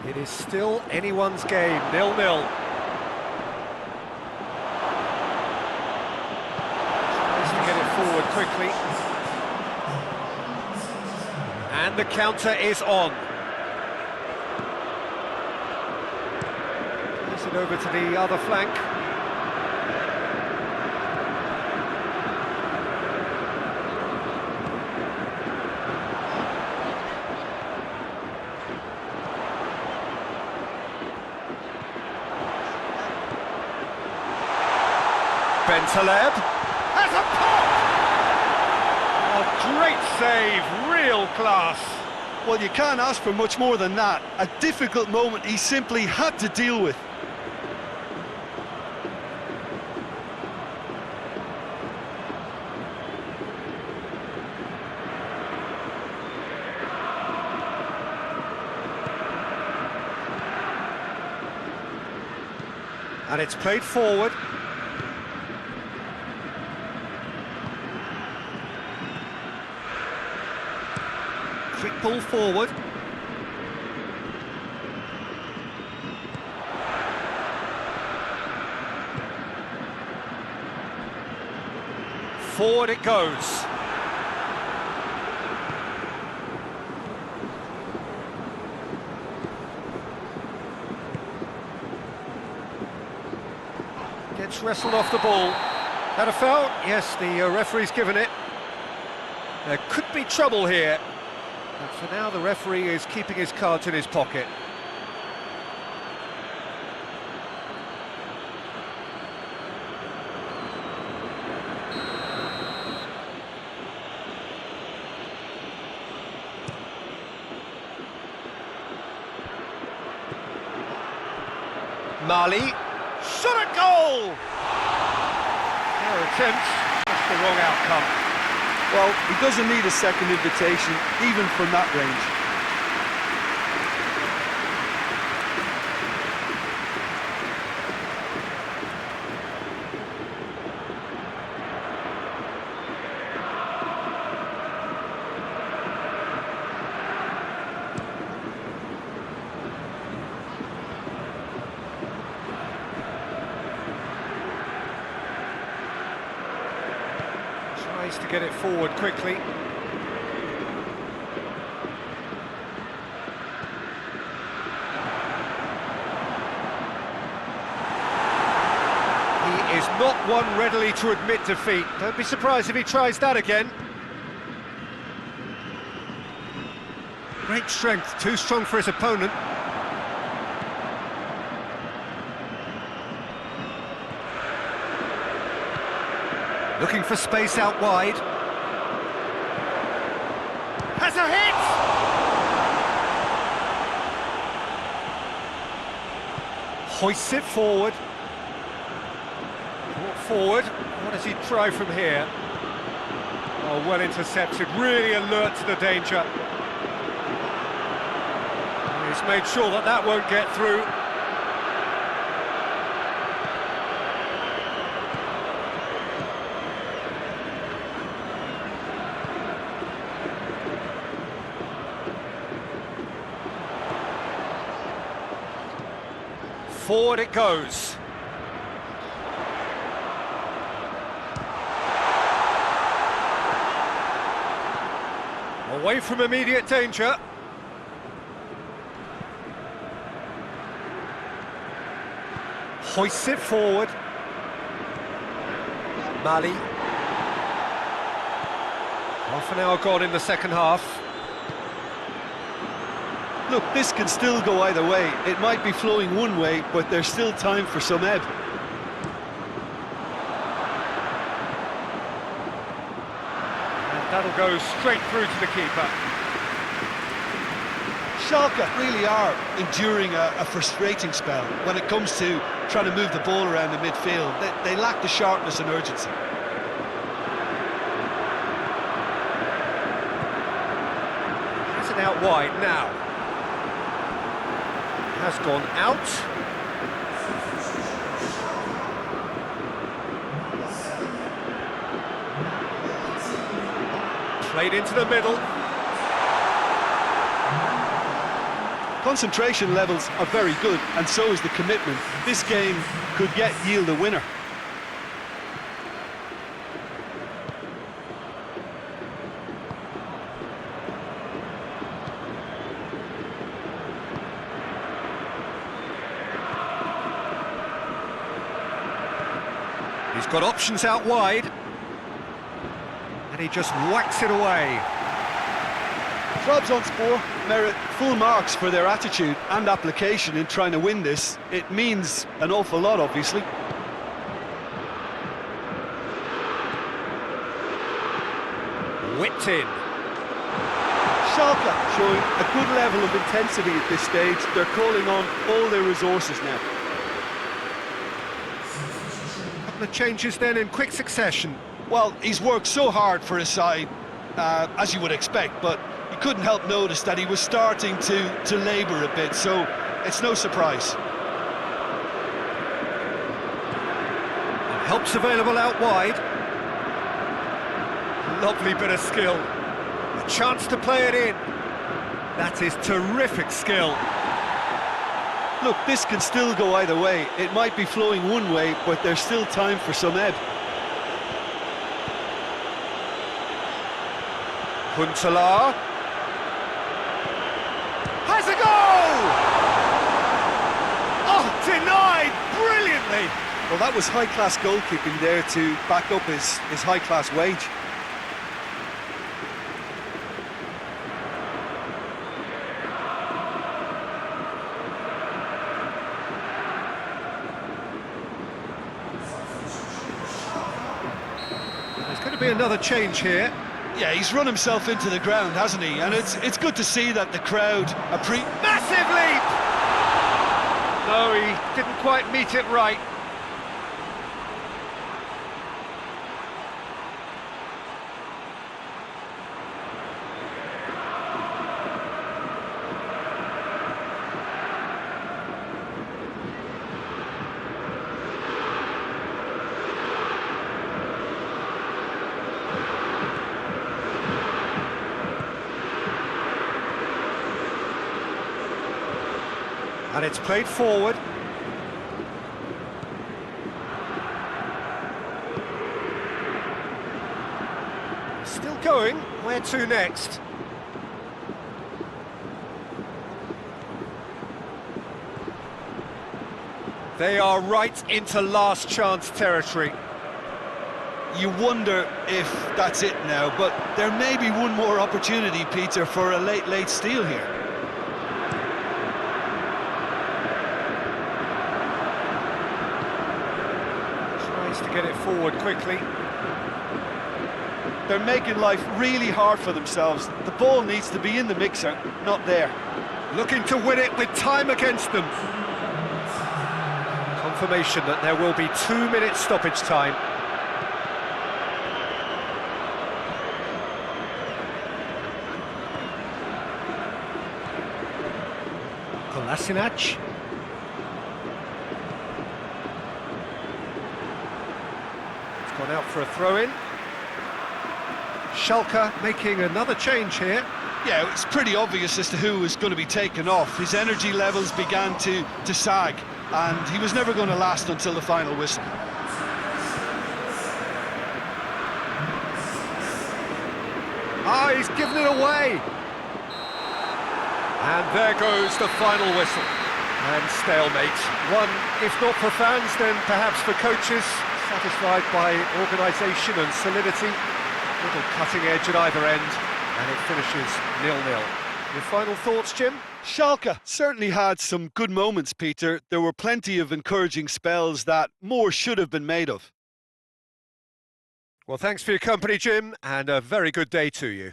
It is still anyone's game, 0-0. Tries to get it forward quickly. And the counter is on. Plays it over to the other flank. Bentaleb has a pop! A great save, real class. Well, you can't ask for much more than that. A difficult moment he simply had to deal with. And it's played forward. Quick ball forward. Forward it goes. Gets wrestled off the ball. That a foul? Yes, the referee's given it. There could be trouble here. But for now, the referee is keeping his cards in his pocket. Mali. Shot at goal! Their attempt, just the wrong outcome. Well, he doesn't need a second invitation, even from that range. Tries to get it forward quickly. He is not one readily to admit defeat. Don't be surprised if he tries that again. Great strength, too strong for his opponent. Looking for space out wide. Has a hit! Hoists it forward. Brought forward. What does he try from here? Oh, well intercepted. Really alert to the danger. He's made sure that that won't get through. Forward it goes. Away from immediate danger. Hoists it forward. Mali. Half an hour gone in the second half. Look, this can still go either way. It might be flowing one way, but there's still time for some ebb. And that'll go straight through to the keeper. Schalke really are enduring a frustrating spell when it comes to trying to move the ball around the midfield. They lack the sharpness and urgency. Has it out wide now. Has gone out. Played into the middle. Concentration levels are very good, and so is the commitment. This game could yet yield a winner. He's got options out wide, and he just whacks it away. Trabzonspor merit full marks for their attitude and application in trying to win this. It means an awful lot, obviously. Whipped in. Schalke showing a good level of intensity at this stage. They're calling on all their resources now. The changes then in quick succession. Well, he's worked so hard for his side, as you would expect, but you couldn't help notice that he was starting to labour a bit, so it's no surprise. Help's available out wide. Lovely bit of skill. A chance to play it in. That is terrific skill. Look, this can still go either way. It might be flowing one way, but there's still time for some ebb. Huntelaar. Has a goal! Oh, denied brilliantly! Well, that was high-class goalkeeping there to back up his high-class wage. There's going to be another change here. Yeah, he's run himself into the ground, hasn't he? And it's good to see that the crowd Massive leap! No, he didn't quite meet it right. And it's played forward. Still going. Where to next? They are right into last chance territory. You wonder if that's it now, but there may be one more opportunity, Peter, for a late steal here. Tries to get it forward quickly. They're making life really hard for themselves. The ball needs to be in the mixer, not there. Looking to win it with time against them. Confirmation that there will be 2 minutes stoppage time. Kolasinac. It's gone out for a throw-in. Schalke making another change here. Yeah, it's pretty obvious as to who was going to be taken off. His energy levels began to sag, and he was never going to last until the final whistle. Ah, he's given it away. And there goes the final whistle. And stalemate. One, if not for fans, then perhaps for coaches, satisfied by organisation and solidity. Little cutting edge at either end, and it finishes 0-0. Your final thoughts, Jim? Schalke certainly had some good moments, Peter. There were plenty of encouraging spells that more should have been made of. Well, thanks for your company, Jim, and a very good day to you.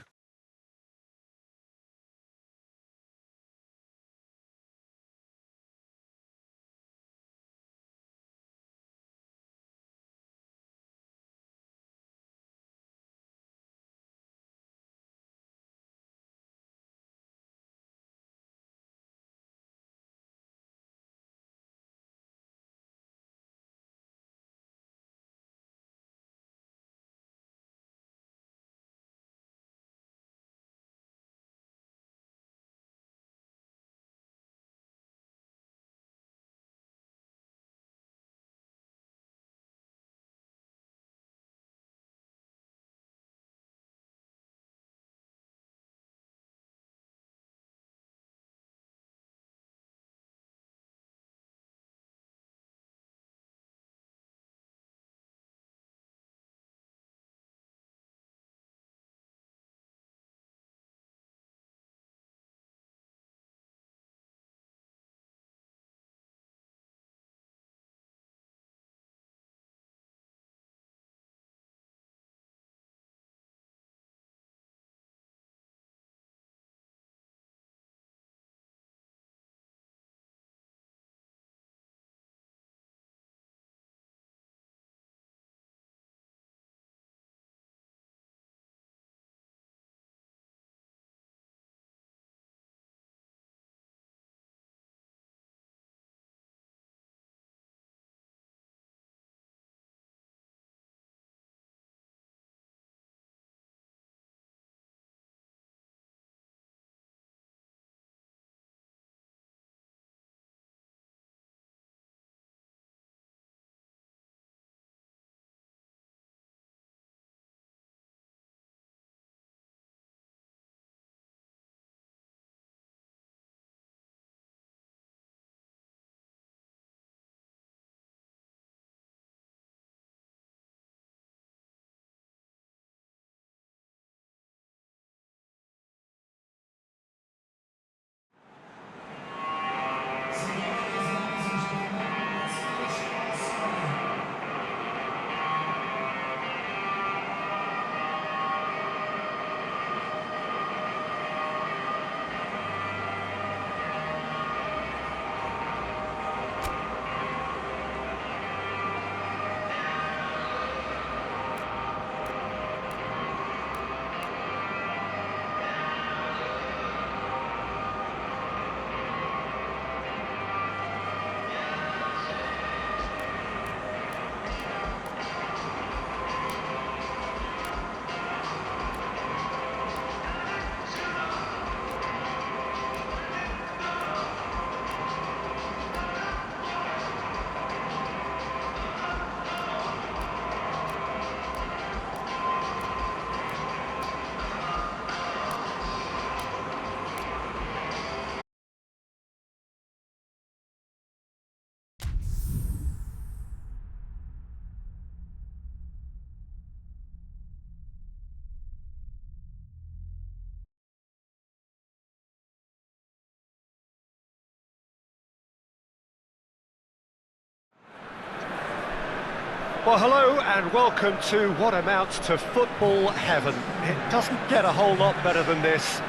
Well, hello and welcome to what amounts to football heaven. It doesn't get a whole lot better than this.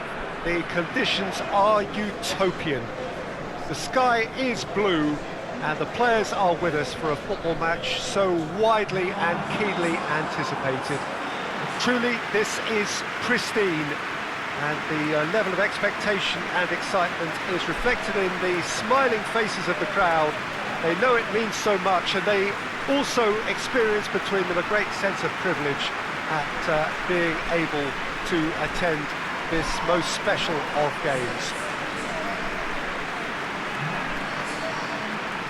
The conditions are utopian. The sky is blue and the players are with us for a football match so widely and keenly anticipated. Truly, this is pristine, and the level of expectation and excitement is reflected in the smiling faces of the crowd. They know it means so much, and they also experience between them a great sense of privilege at being able to attend this most special of games.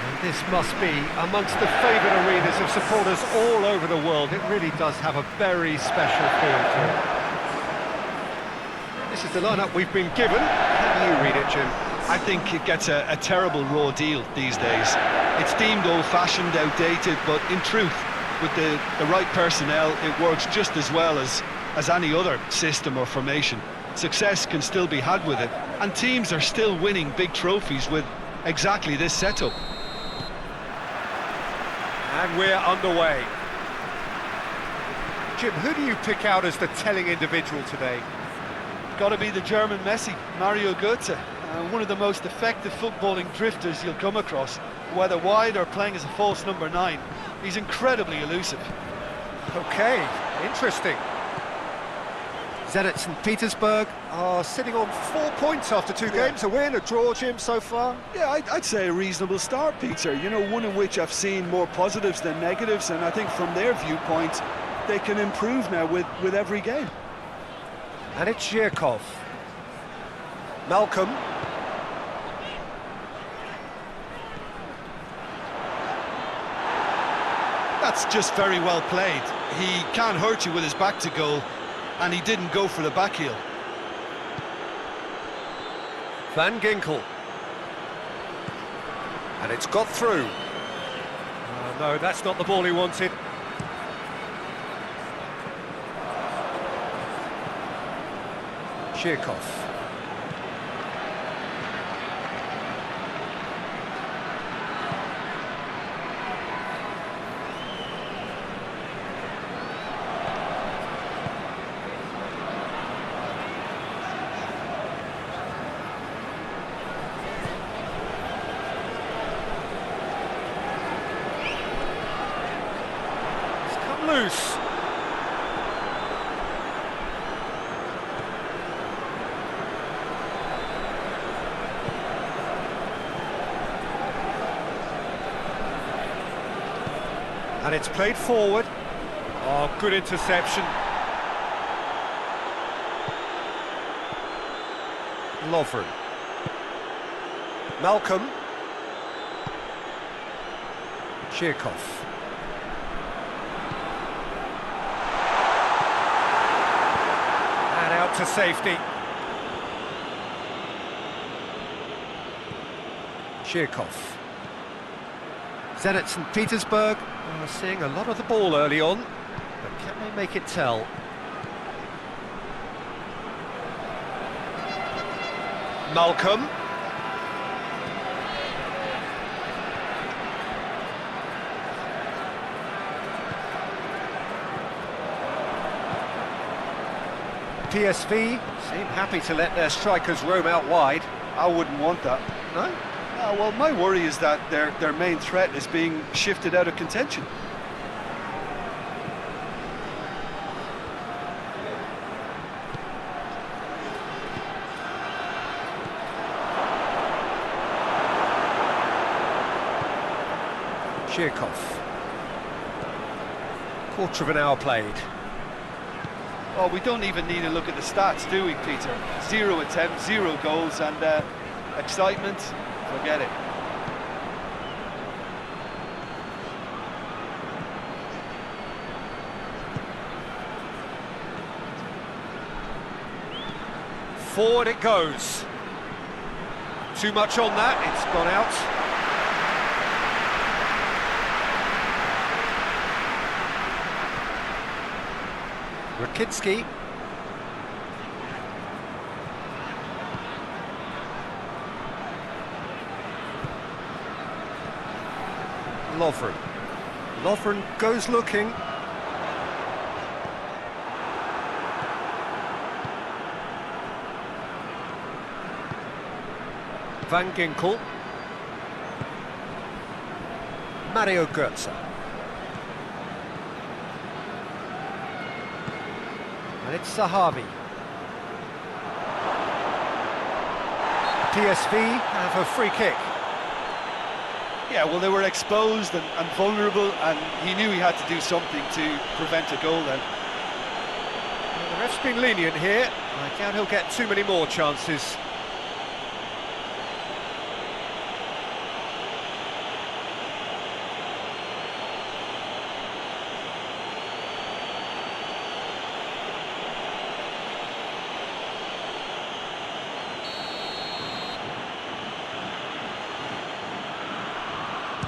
And this must be amongst the favoured arenas of supporters all over the world. It really does have a very special feel to it. This is the lineup we've been given. How do you read it, Jim? I think it gets a terrible raw deal these days. It's deemed old-fashioned, outdated, but in truth, with the right personnel, it works just as well as any other system or formation. Success can still be had with it, and teams are still winning big trophies with exactly this setup. And we're underway. Jim, who do you pick out as the telling individual today? Got to be the German Messi, Mario Götze. One of the most effective footballing drifters you'll come across, whether wide or playing as a false number 9. He's incredibly elusive. Okay, interesting. Zenit St. Petersburg are sitting on 4 points after 2 games, a win, a draw, Jim, so far. Yeah, I'd say a reasonable start, Peter. You know, one in which I've seen more positives than negatives, and I think from their viewpoint, they can improve now with every game. And it's Zhirkov. Malcolm. That's just very well played. He can't hurt you with his back to goal, and he didn't go for the back heel. Van Ginkel. And it's got through. No, that's not the ball he wanted. Zhirkov. Loose. And it's played forward. Oh, good interception. Lovren. Malcolm. Zhirkov. Out to safety. Zhirkov. Zenit St. Petersburg are seeing a lot of the ball early on, but can they make it tell? Malcolm. PSV seem happy to let their strikers roam out wide. I wouldn't want that. No? Well, my worry is that their main threat is being shifted out of contention. Zhirkov. Quarter of an hour played. Oh, we don't even need to look at the stats, do we, Peter? 0 attempts, 0 goals, and excitement, forget it. Forward it goes. Too much on that, it's gone out. Rakitsky. Lovren. Lovren goes looking. Van Ginkel. Mario Götze. And it's Zahavi. PSV have a free kick. Yeah, well, they were exposed and vulnerable, and he knew he had to do something to prevent a goal then. Well, the ref's been lenient here. I doubt he'll get too many more chances.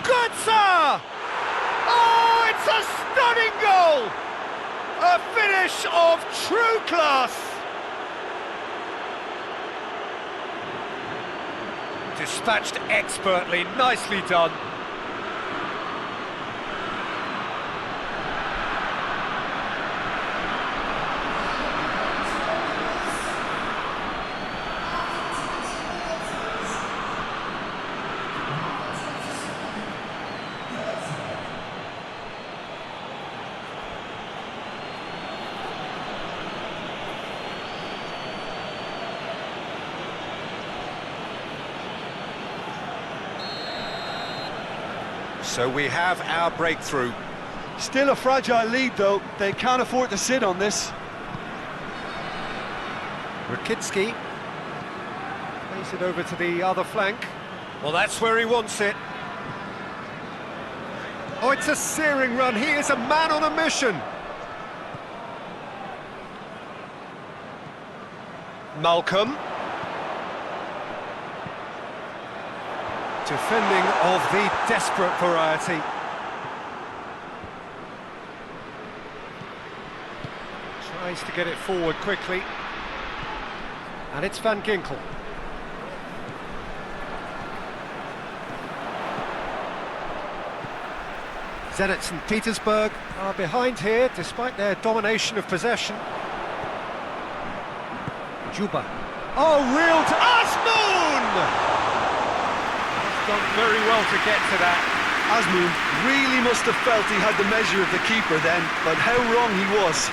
Götze! Oh, it's a stunning goal! A finish of true class! Dispatched expertly, nicely done. So we have our breakthrough. Still a fragile lead, though. They can't afford to sit on this. Rakitsky plays it over to the other flank. Well, that's where he wants it. Oh, it's a searing run. He is a man on a mission. Malcolm. Defending of the desperate variety. Tries to get it forward quickly. And it's Van Ginkel. Zenit St. Petersburg are behind here despite their domination of possession. Juba. Oh, real to Asmoon! Done very well to get to that. Asmoon really must have felt he had the measure of the keeper then, but how wrong he was.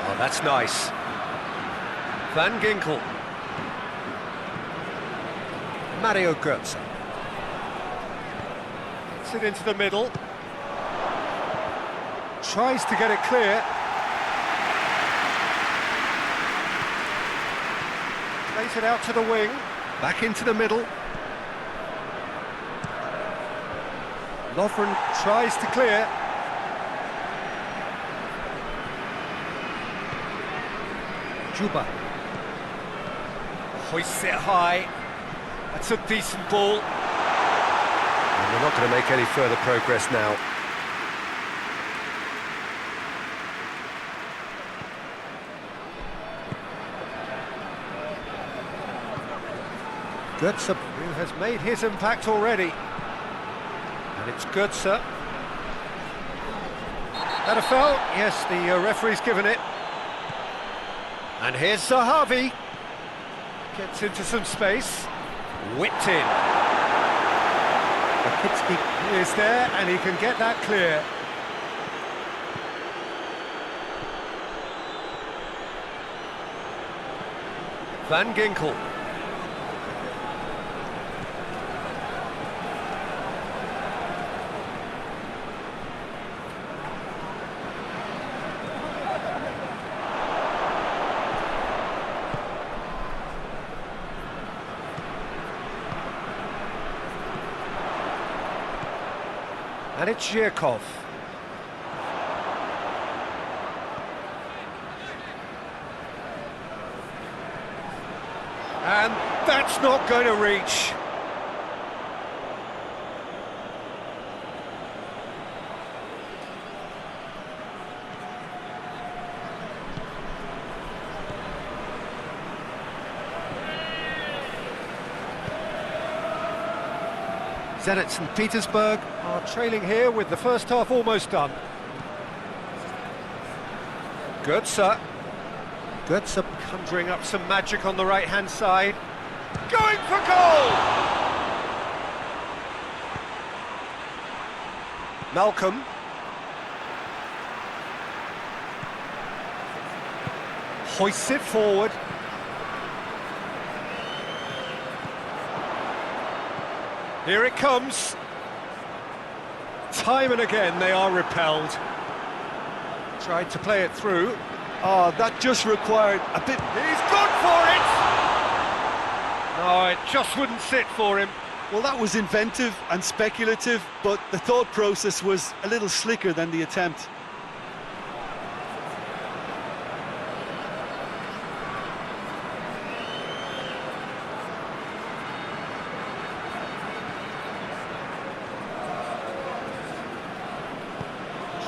Oh, that's nice. Van Ginkel. Mario Götze. Gets it into the middle. Tries to get it clear. Plays it out to the wing. Back into the middle. Lovren tries to clear. Juba. Hoists it high. That's a decent ball. And we're not going to make any further progress now. Götze, who has made his impact already. And it's Götze. That a foul? Yes, the referee's given it. And here's Zahavi. Gets into some space. Whipped in. Rakitsky is there, and he can get that clear. Van Ginkel. And it's Zhirkov. And that's not going to reach. Zenit St. Petersburg are trailing here with the first half almost done. Götze conjuring up some magic on the right-hand side. Going for goal! Malcolm. Hoists it forward. Here it comes. Time and again they are repelled. Tried to play it through. Oh, that just required a bit... He's gone for it! No, it just wouldn't sit for him. Well, that was inventive and speculative, but the thought process was a little slicker than the attempt.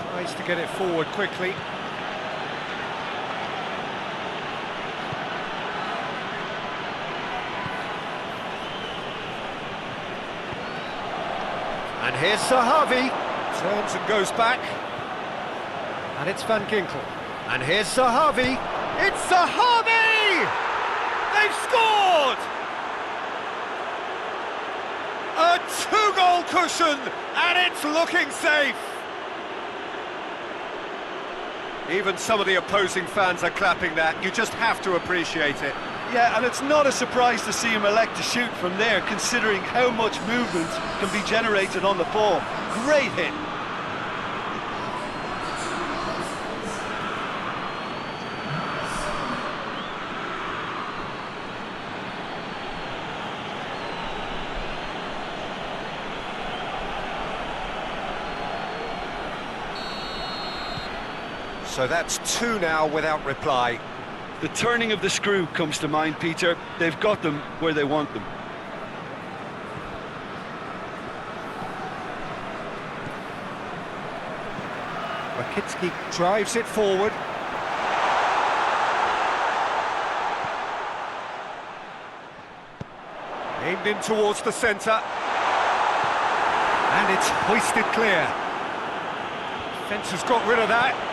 Tries to get it forward quickly. And here's Sahavi, turns and goes back, and it's Van Ginkel. And here's Sahavi, it's Sahavi! They've scored! A two-goal cushion, and it's looking safe! Even some of the opposing fans are clapping that. You just have to appreciate it. Yeah, and it's not a surprise to see him elect to shoot from there, considering how much movement can be generated on the ball. Great hit. So that's two now without reply. The turning of the screw comes to mind, Peter. They've got them where they want them. Rakitsky drives it forward. Aimed in towards the centre. And it's hoisted clear. Defence has got rid of that.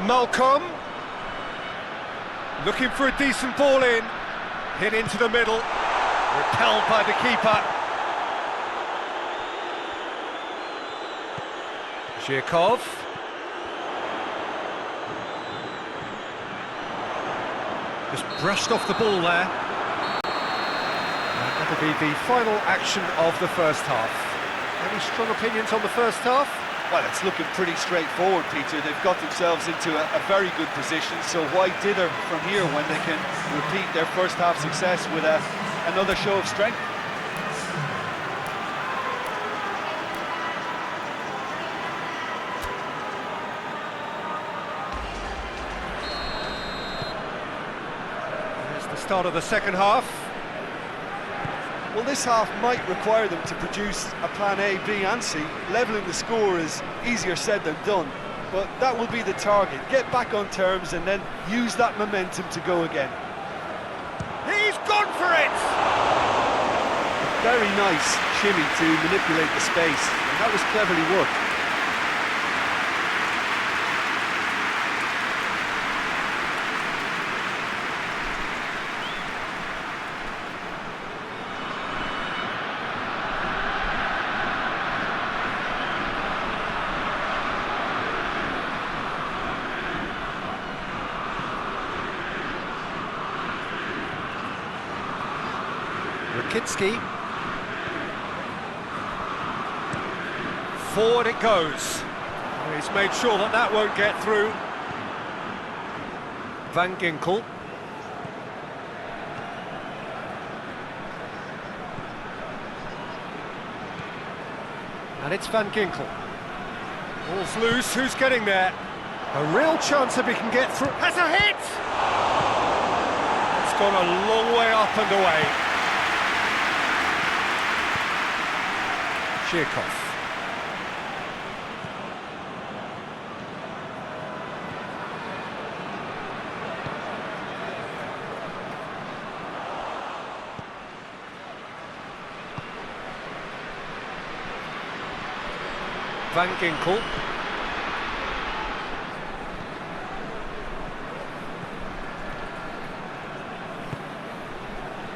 Malcolm, looking for a decent ball in, hit into the middle, repelled by the keeper. Zhirkov. Just brushed off the ball there. And that'll be the final action of the first half. Any strong opinions on the first half? Well, it's looking pretty straightforward, Peter. They've got themselves into a very good position, so why dither from here when they can repeat their first half success with another show of strength? There's the start of the second half. Well, this half might require them to produce a plan A, B and C. Levelling the score is easier said than done, but that will be the target. Get back on terms and then use that momentum to go again. He's gone for it! Very nice shimmy to manipulate the space, and that was cleverly worked. Rakitsky. Forward it goes. He's made sure that that won't get through. Van Ginkel. And it's Van Ginkel. Ball's loose, who's getting there? A real chance if he can get through. Has a hit! It's gone a long way up and away. Zhirkov. Van Ginkel.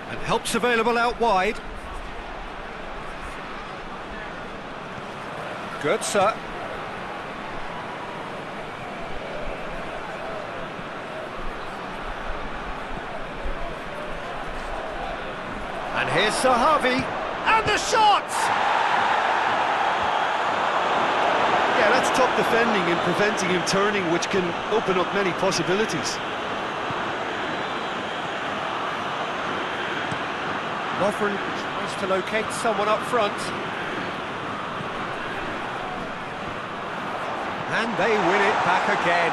And help's available out wide. Goetze. And here's Sahavi. And the shot! Yeah, that's top defending and preventing him turning, which can open up many possibilities. Lovren tries to locate someone up front. And they win it back again.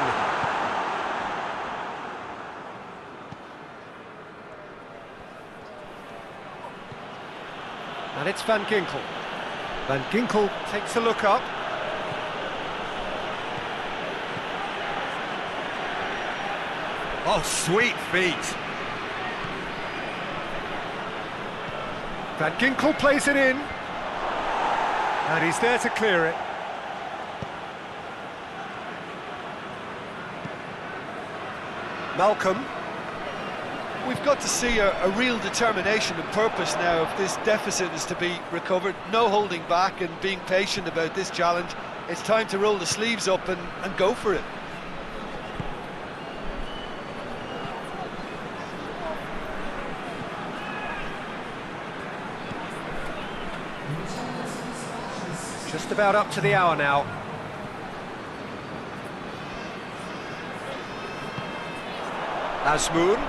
And it's Van Ginkel. Van Ginkel takes a look up. Oh, sweet feet. Van Ginkel plays it in. And he's there to clear it. Malcolm. We've got to see a real determination and purpose now if this deficit is to be recovered. No holding back and being patient about this challenge. It's time to roll the sleeves up and go for it. Just about up to the hour now. Asmoon.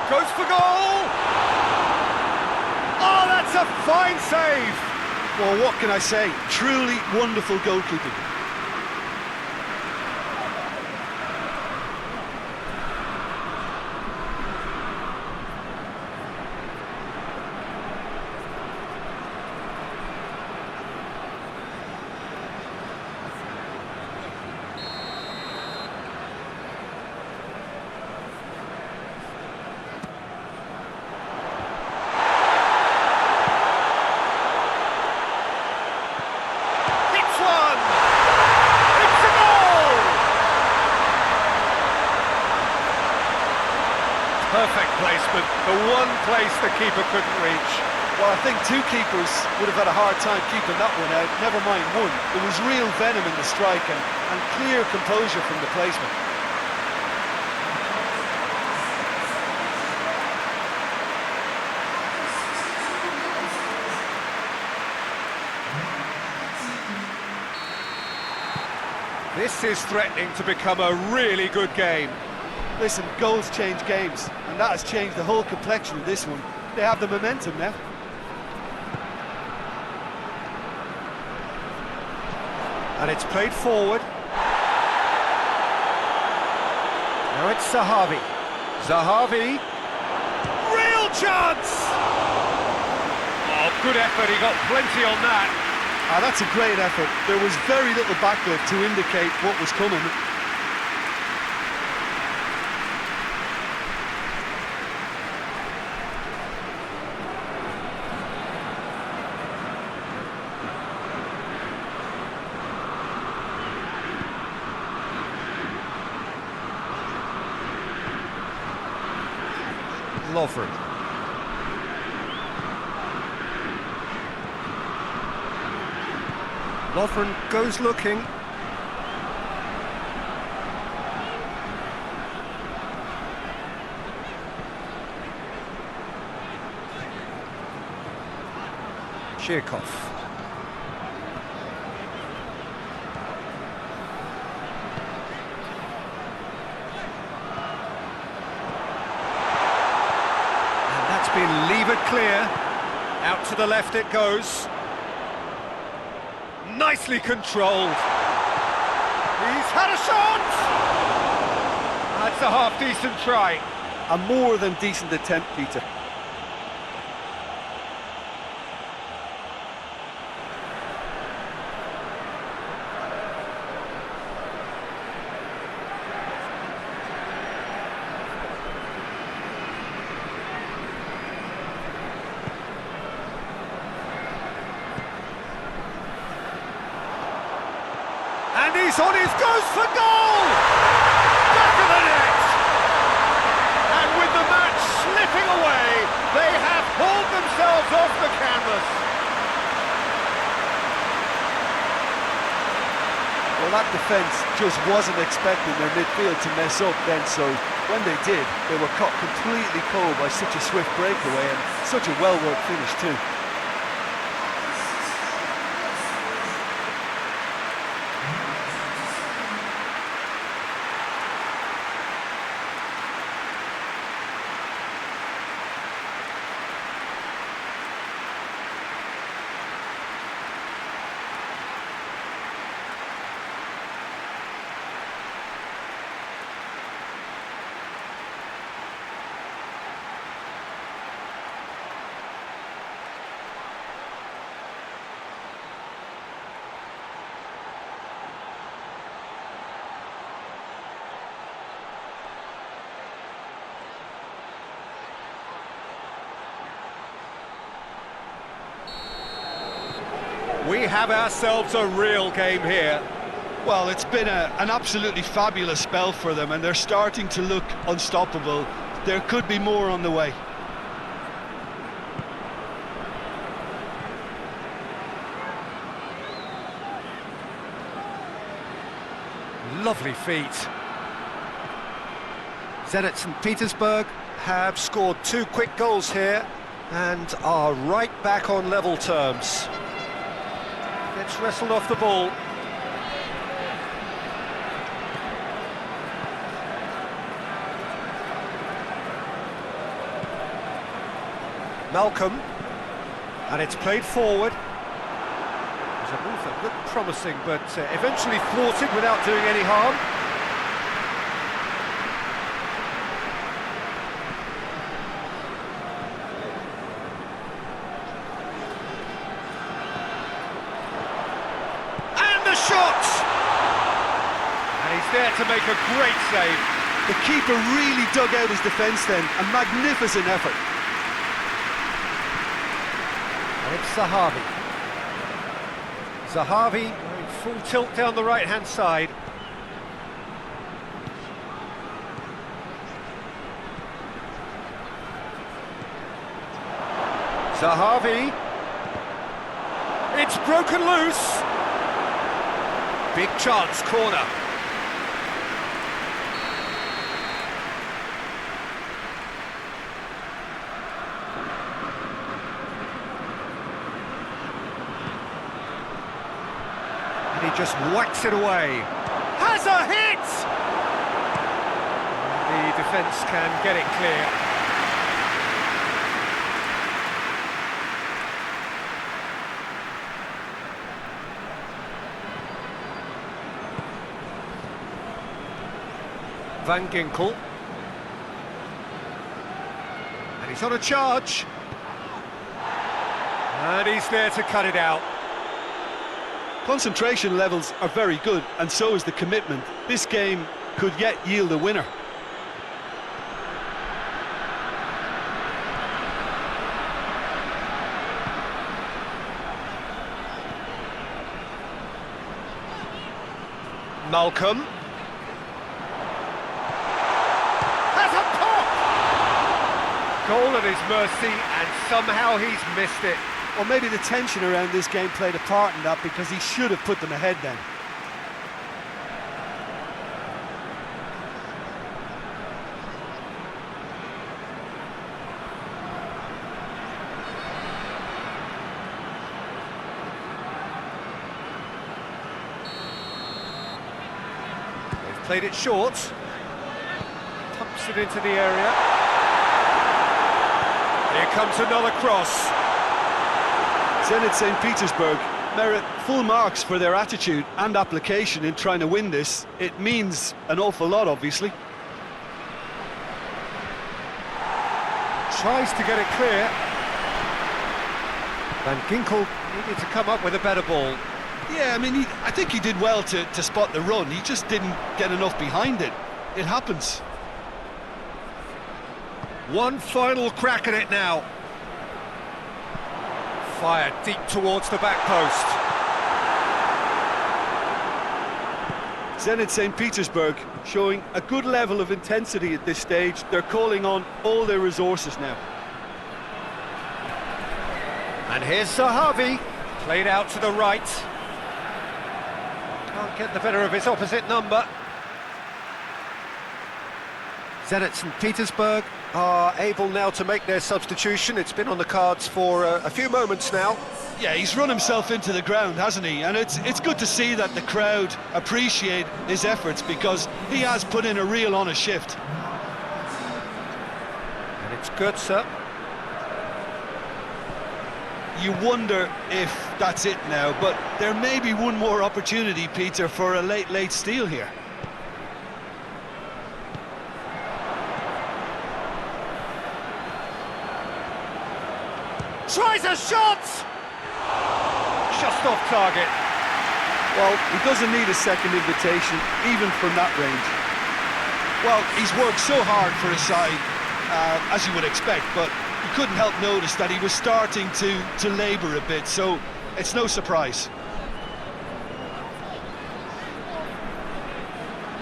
Goes for goal! Oh, that's a fine save! Well, what can I say? Truly wonderful goalkeeping. Perfect placement, the one place the keeper couldn't reach. Well, I think two keepers would have had a hard time keeping that one out, never mind one. There was real venom in the strike and clear composure from the placement. This is threatening to become a really good game. Listen, goals change games, and that has changed the whole complexion of this one. They have the momentum now. And it's played forward. Now it's Zahavi. Zahavi. Real chance! Oh, good effort, he got plenty on that. Ah, that's a great effort. There was very little backlift to indicate what was coming. Lovren. Lovren goes looking. Chirkov. Been levered clear. Out to the left it goes. Nicely controlled. He's had a shot! That's a half-decent try. A more than decent attempt, Peter. he's on his goes for goal! Back of the net! And with the match slipping away, they have hauled themselves off the canvas. Well, that defence just wasn't expecting their midfield to mess up then, so when they did, they were caught completely cold by such a swift breakaway and such a well-worked finish too. We have ourselves a real game here. Well, it's been an absolutely fabulous spell for them, and they're starting to look unstoppable. There could be more on the way. Lovely feet. Zenit St. Petersburg have scored 2 quick goals here and are right back on level terms. Gets wrestled off the ball. Malcolm, and it's played forward. It was a move that looked promising, but eventually thwarted without doing any harm. Shot! And he's there to make a great save. The keeper really dug out his defence then, a magnificent effort. And it's Zahavi. Zahavi going full tilt down the right-hand side. Zahavi. It's broken loose. Big chance, corner. And he just whacks it away. Has a hit! The defence can get it clear. Van Ginkel, and he's on a charge, and he's there to cut it out. Concentration levels are very good, and so is the commitment. This game could yet yield a winner. Malcolm. Goal at his mercy, and somehow he's missed it. Or maybe the tension around this game played a part in that, because he should have put them ahead then. They've played it short. Pumps it into the area. Here comes another cross. Zenit St. Petersburg merit full marks for their attitude and application in trying to win this. It means an awful lot, obviously. Tries to get it clear. Van Ginkel needed to come up with a better ball. Yeah, I mean, I think he did well to spot the run. He just didn't get enough behind it. It happens. One final crack at it now. Fired deep towards the back post. Zenit St. Petersburg showing a good level of intensity at this stage. They're calling on all their resources now. And here's Zahavi, played out to the right. Can't get the better of his opposite number. Zenit St. Petersburg are able now to make their substitution. It's been on the cards for a few moments now. Yeah, he's run himself into the ground, hasn't he? And it's good to see that the crowd appreciate his efforts, because he has put in a real honest shift. And it's Götze. You wonder if that's it now, but there may be one more opportunity, Peter, for a late steal here. Tries a shot! Just off target. Well, he doesn't need a second invitation, even from that range. Well, he's worked so hard for his side, as you would expect, but you couldn't help notice that he was starting to labour a bit, so it's no surprise.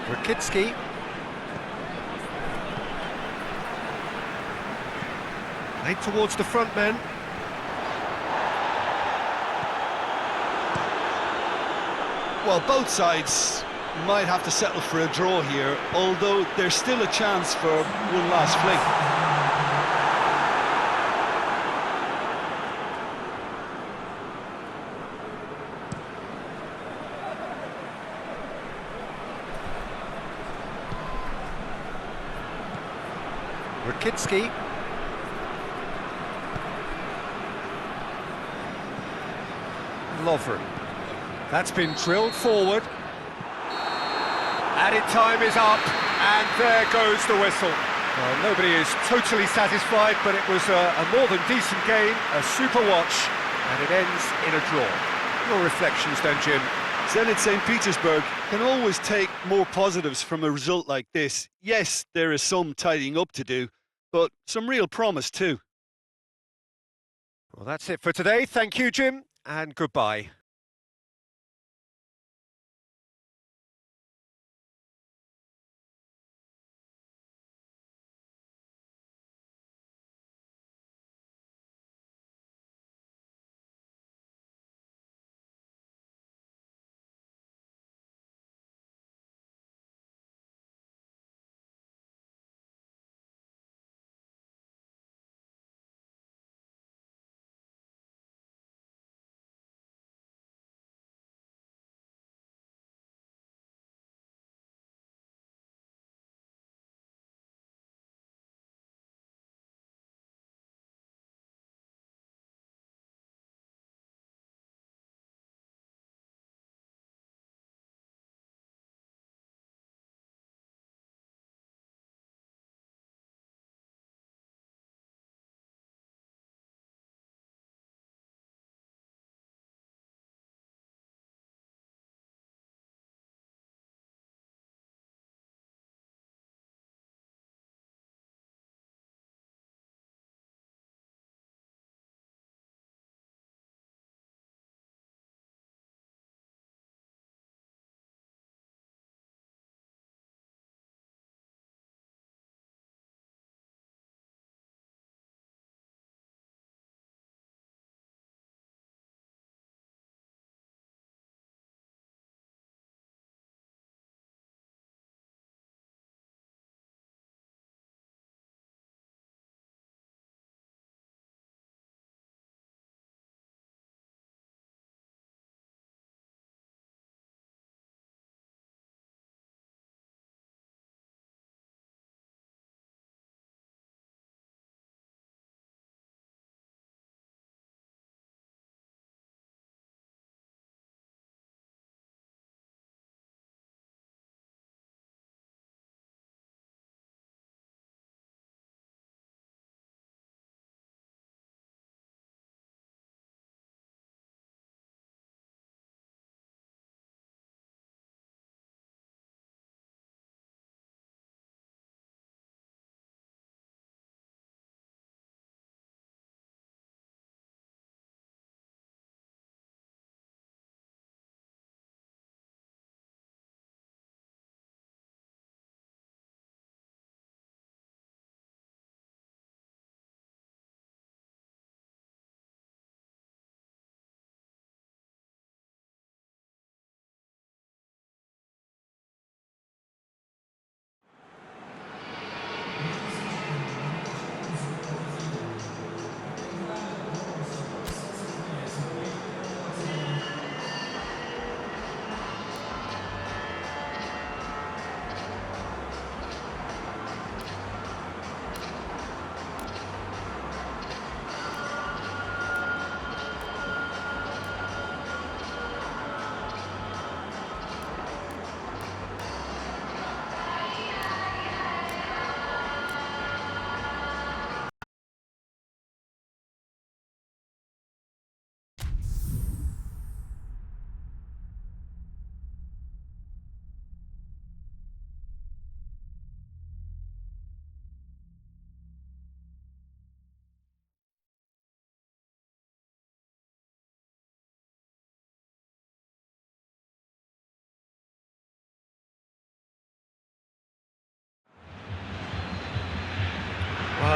Rakitsky. Played towards the front men. Well, both sides might have to settle for a draw here, although there's still a chance for one last fling. Rakitsky. Lovren. That's been drilled forward. Added time is up, and there goes the whistle. Well, nobody is totally satisfied, but it was a more than decent game, a super watch, and it ends in a draw. Your reflections then, Jim? Zenit St. Petersburg can always take more positives from a result like this. Yes, there is some tidying up to do, but some real promise too. Well, that's it for today. Thank you, Jim, and goodbye.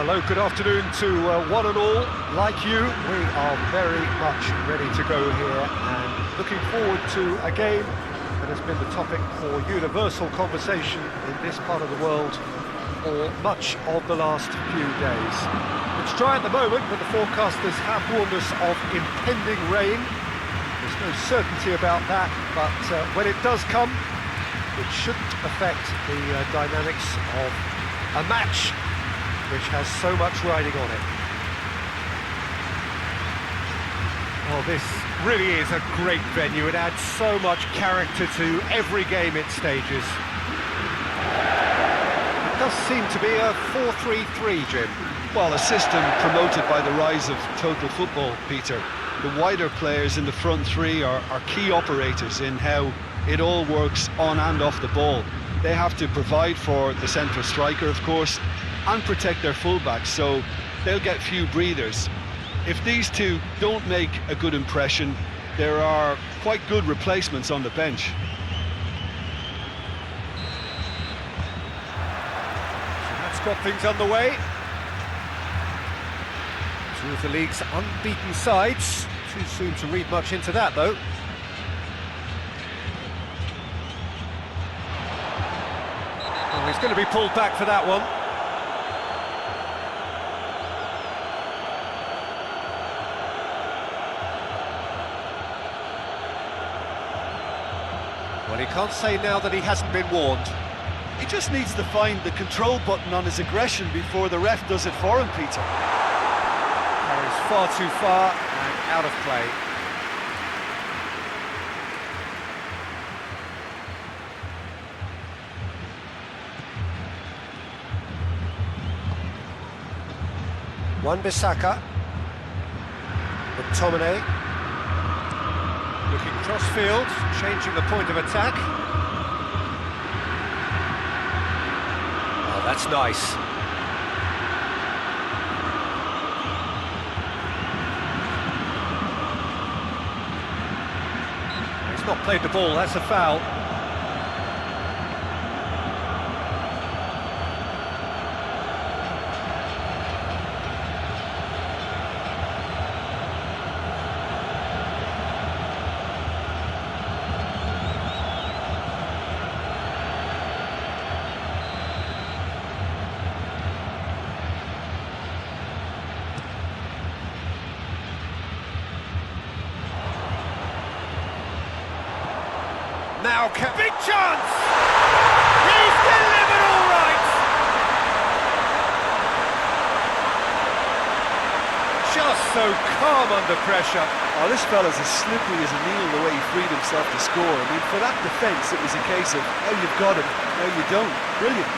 Hello, good afternoon to one and all. Like you, we are very much ready to go here and looking forward to a game that has been the topic for universal conversation in this part of the world for much of the last few days. It's dry at the moment, but the forecasters have warned us of impending rain. There's no certainty about that, but when it does come, it shouldn't affect the dynamics of a match which has so much riding on it. Well, this really is a great venue. It adds so much character to every game it stages. It does seem to be a 4-3-3, Jim. Well, a system promoted by the rise of total football, Peter. The wider players in the front three are key operators in how it all works on and off the ball. They have to provide for the central striker, of course, and protect their fullbacks, so they'll get few breathers. If these two don't make a good impression, there are quite good replacements on the bench. So that's got things underway. Two of the league's unbeaten sides. Too soon to read much into that, though. Oh, he's going to be pulled back for that one. Well, he can't say now that he hasn't been warned. He just needs to find the control button on his aggression before the ref does it for him, Peter. Carries far too far and out of play. Wan-Bissaka. McTominay. Looking cross-field, changing the point of attack. Oh, that's nice. He's not played the ball, that's a foul. Now, big chance! He's delivered all right! Just so calm under pressure. Oh, this fella's as slippery as a needle the way he freed himself to score. I mean, for that defence, it was a case of, oh, you've got him, no, you don't. Brilliant.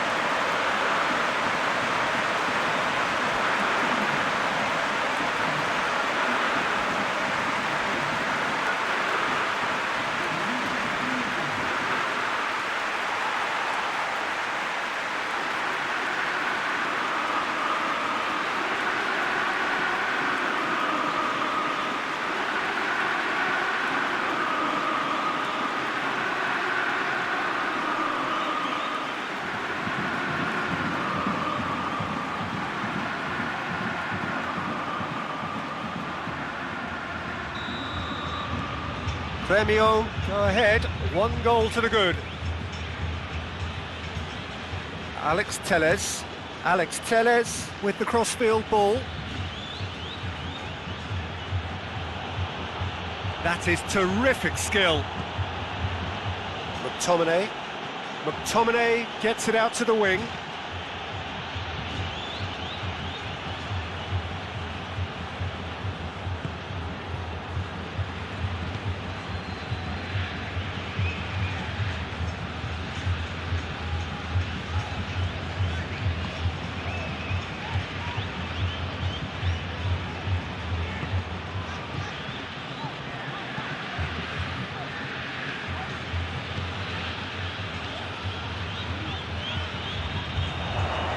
Gremio go ahead, 1 goal to the good. Alex Telles with the crossfield ball. That is terrific skill. McTominay gets it out to the wing.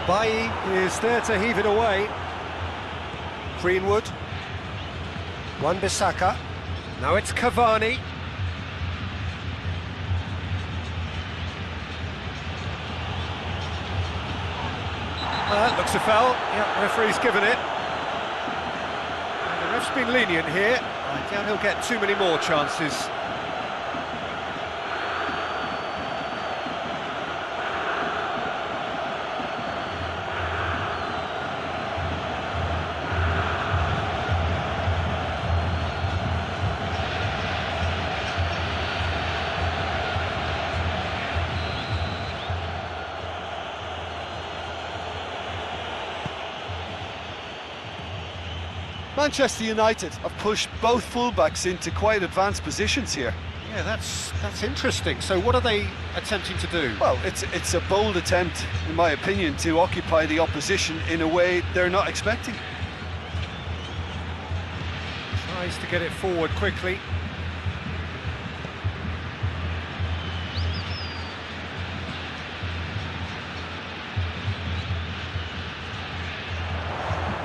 Bailly is there to heave it away. Greenwood. Wan-Bissaka. Now it's Cavani. Looks a foul. Yeah, referee's given it. And the ref's been lenient here. I doubt he'll get too many more chances. Manchester United have pushed both fullbacks into quite advanced positions here. Yeah, that's interesting. So what are they attempting to do? Well, it's a bold attempt, in my opinion, to occupy the opposition in a way they're not expecting. Tries to get it forward quickly.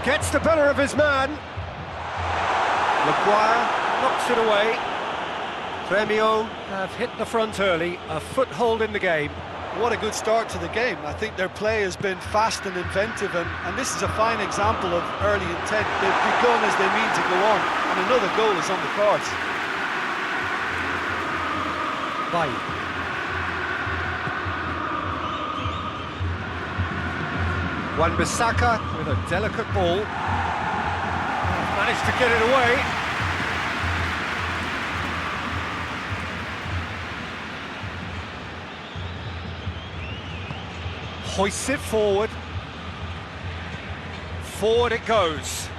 Gets the better of his man. Maguire knocks it away. Gremio have hit the front early, a foothold in the game. What a good start to the game. I think their play has been fast and inventive, and this is a fine example of early intent. They've begun as they mean to go on, and another goal is on the cards. Bayern. Wan-Bissaka with a delicate ball. Managed to get it away. Hoists it forward. Forward it goes.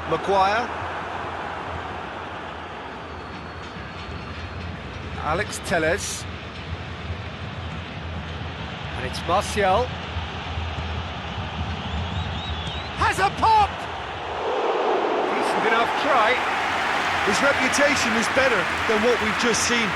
Maguire. Alex Telles. And it's Martial. Has a pop! Decent enough try. His reputation is better than what we've just seen.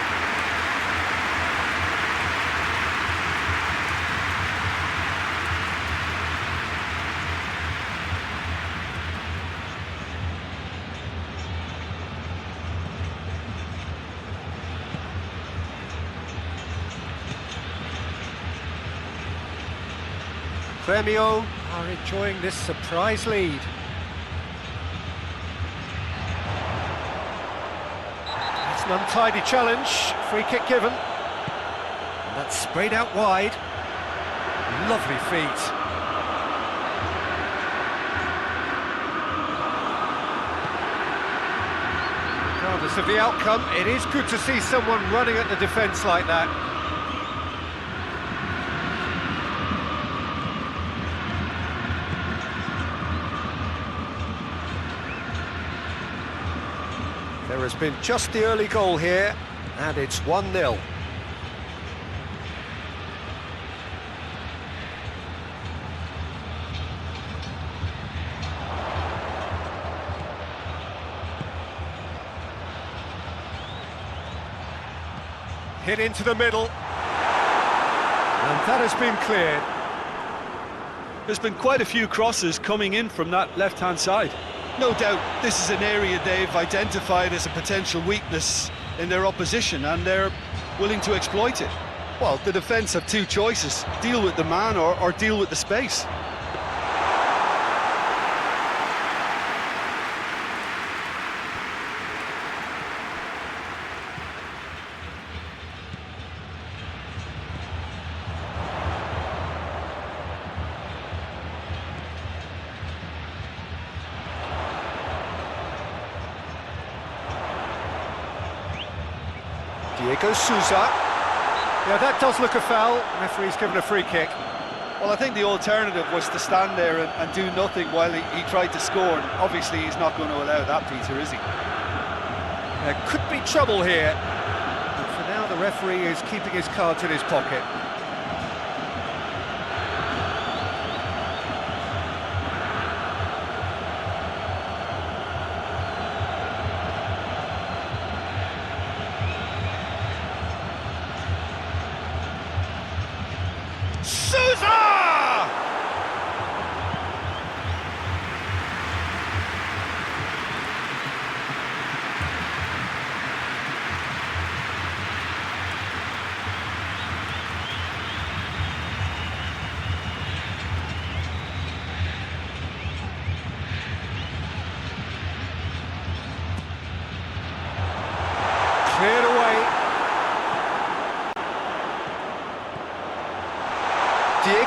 Gremio are enjoying this surprise lead. It's an untidy challenge, free kick given. And that's sprayed out wide. Lovely feet. Regardless of the outcome, it is good to see someone running at the defence like that. There has been just the early goal here, and it's 1-0. Hit into the middle, and that has been cleared. There's been quite a few crosses coming in from that left-hand side. No doubt this is an area they've identified as a potential weakness in their opposition, and they're willing to exploit it. Well, the defence have two choices: deal with the man or deal with the space. Diego Souza. Yeah, that does look a foul. Referee's given a free kick. Well, I think the alternative was to stand there and do nothing while he tried to score. And obviously, he's not going to allow that, Peter, is he? There could be trouble here. But for now, the referee is keeping his cards in his pocket.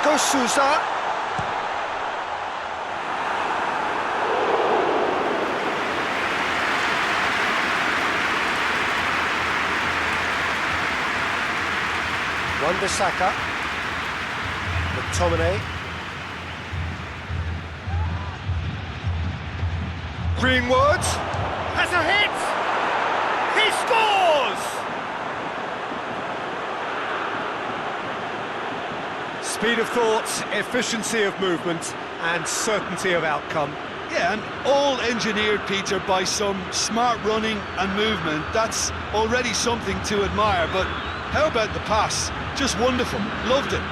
Diego Souza. Wan-Bissaka. McTominay. Greenwood has a hit! He scores! Speed of thought, efficiency of movement, and certainty of outcome. Yeah, and all engineered, Peter, by some smart running and movement. That's already something to admire, but how about the pass? Just wonderful. Loved it.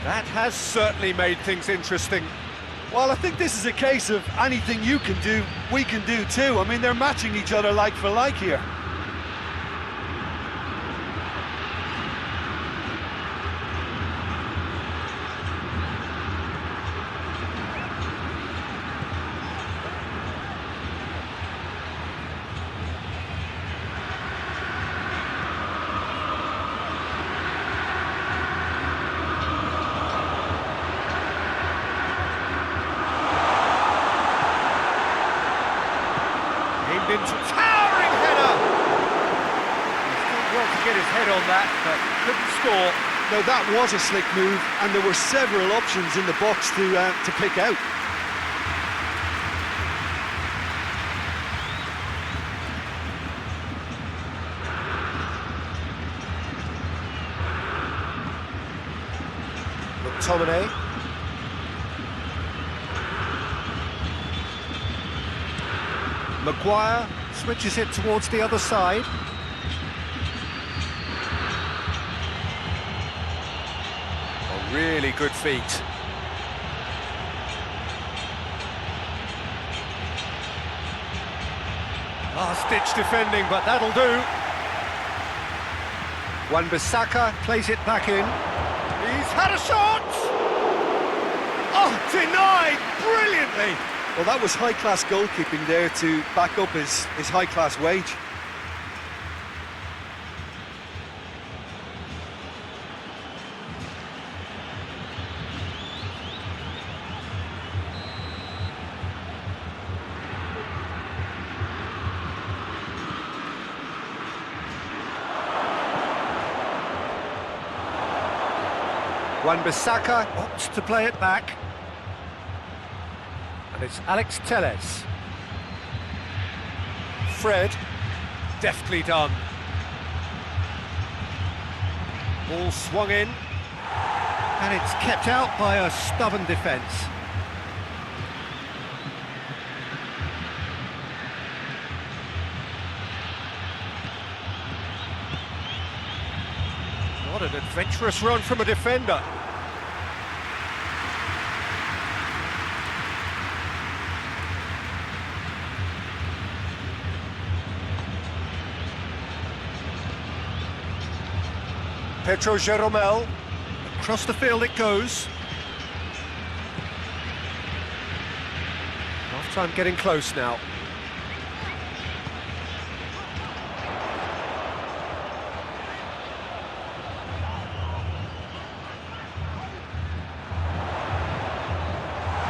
That has certainly made things interesting. Well, I think this is a case of anything you can do, we can do too. I mean, they're matching each other like for like here. Into towering header! He's done well to get his head on that, but couldn't score. Now that was a slick move, and there were several options in the box to pick out. McTominay. Maguire switches it towards the other side. Oh, really good feet. Last-ditch defending, but that'll do. Wan-Bissaka plays it back in. He's had a shot! Oh, denied brilliantly! Well, that was high-class goalkeeping there to back up his high-class wage. Wan-Bissaka opts to play it back. And it's Alex Telles. Fred, deftly done. Ball swung in, and it's kept out by a stubborn defence. What an adventurous run from a defender. Pedro Jeromel, across the field it goes. Half-time getting close now.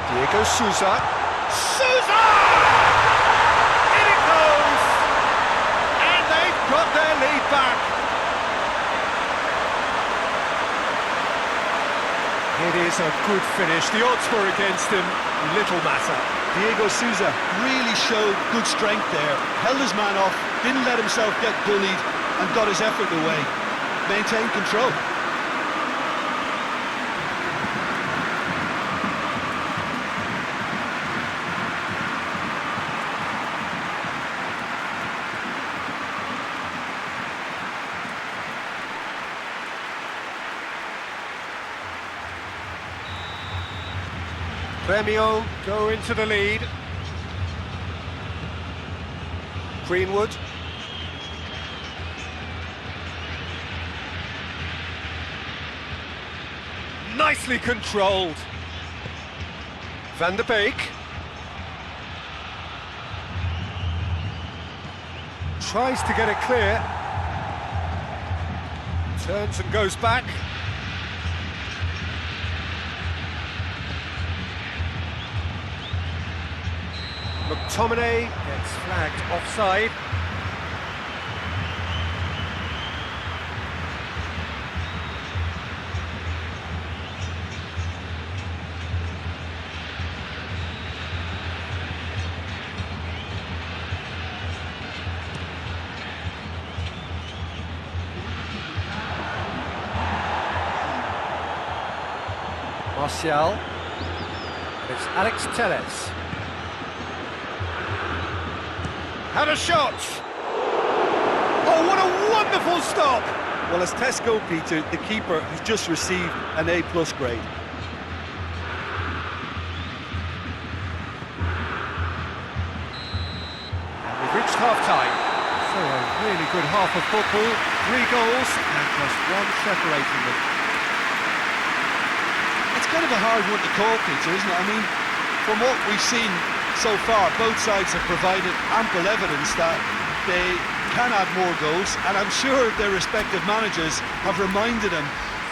Diego Souza. Souza! In it goes! And they've got their lead back. It is a good finish. The odds were against him, little matter. Diego Souza really showed good strength there. Held his man off, didn't let himself get bullied, and got his effort away. Maintained control. Gremio go into the lead. Greenwood. Nicely controlled. Van de Beek. Tries to get it clear. Turns and goes back. McTominay gets flagged offside. Martial. It's Alex Telles. Had a shot! Oh, what a wonderful stop! Well, as Tesco, Peter, the keeper has just received an A+ grade. We've reached half-time. So a really good half of football. 3 goals and just one separating them. It's kind of a hard one to call, Peter, isn't it? I mean, from what we've seen so far, both sides have provided ample evidence that they can add more goals, and I'm sure their respective managers have reminded them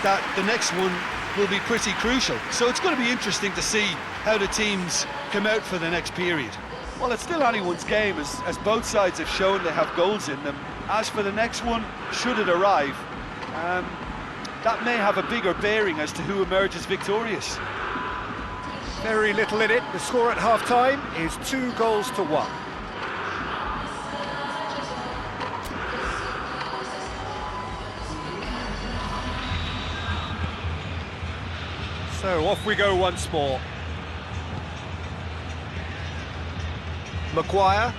that the next one will be pretty crucial. So it's going to be interesting to see how the teams come out for the next period. Well, it's still anyone's game, as both sides have shown they have goals in them. As for the next one, should it arrive, that may have a bigger bearing as to who emerges victorious. Very little in it. The score at half-time is 2 goals to 1. So off we go once more. Maguire.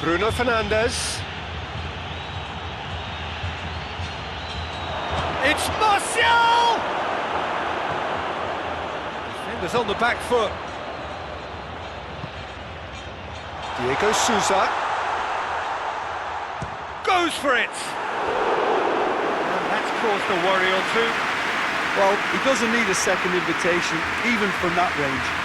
Bruno Fernandes. It's Martial! Defenders on the back foot. Diego Souza. Goes for it! And that's caused a worry or two. Well, he doesn't need a second invitation, even from that range.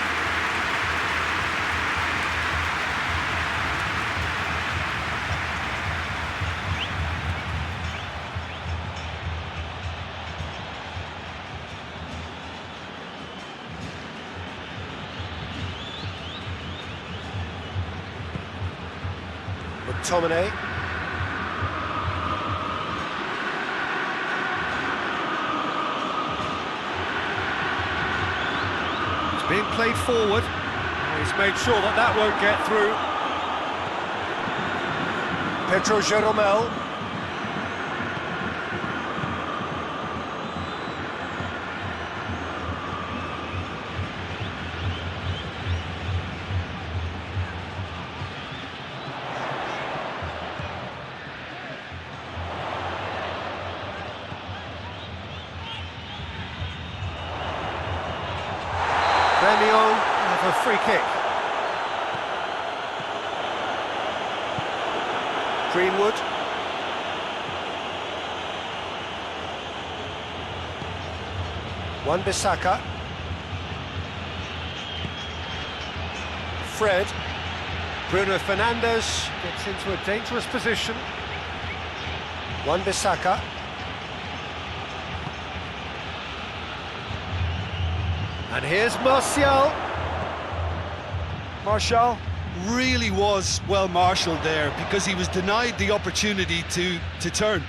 McTominay. It's being played forward. He's made sure that that won't get through. Pedro Jeromel. Gremio have a free kick. Greenwood. Wan-Bissaka. Fred. Bruno Fernandes gets into a dangerous position. Wan-Bissaka. And here's Martial. Martial really was well marshalled there because he was denied the opportunity to turn.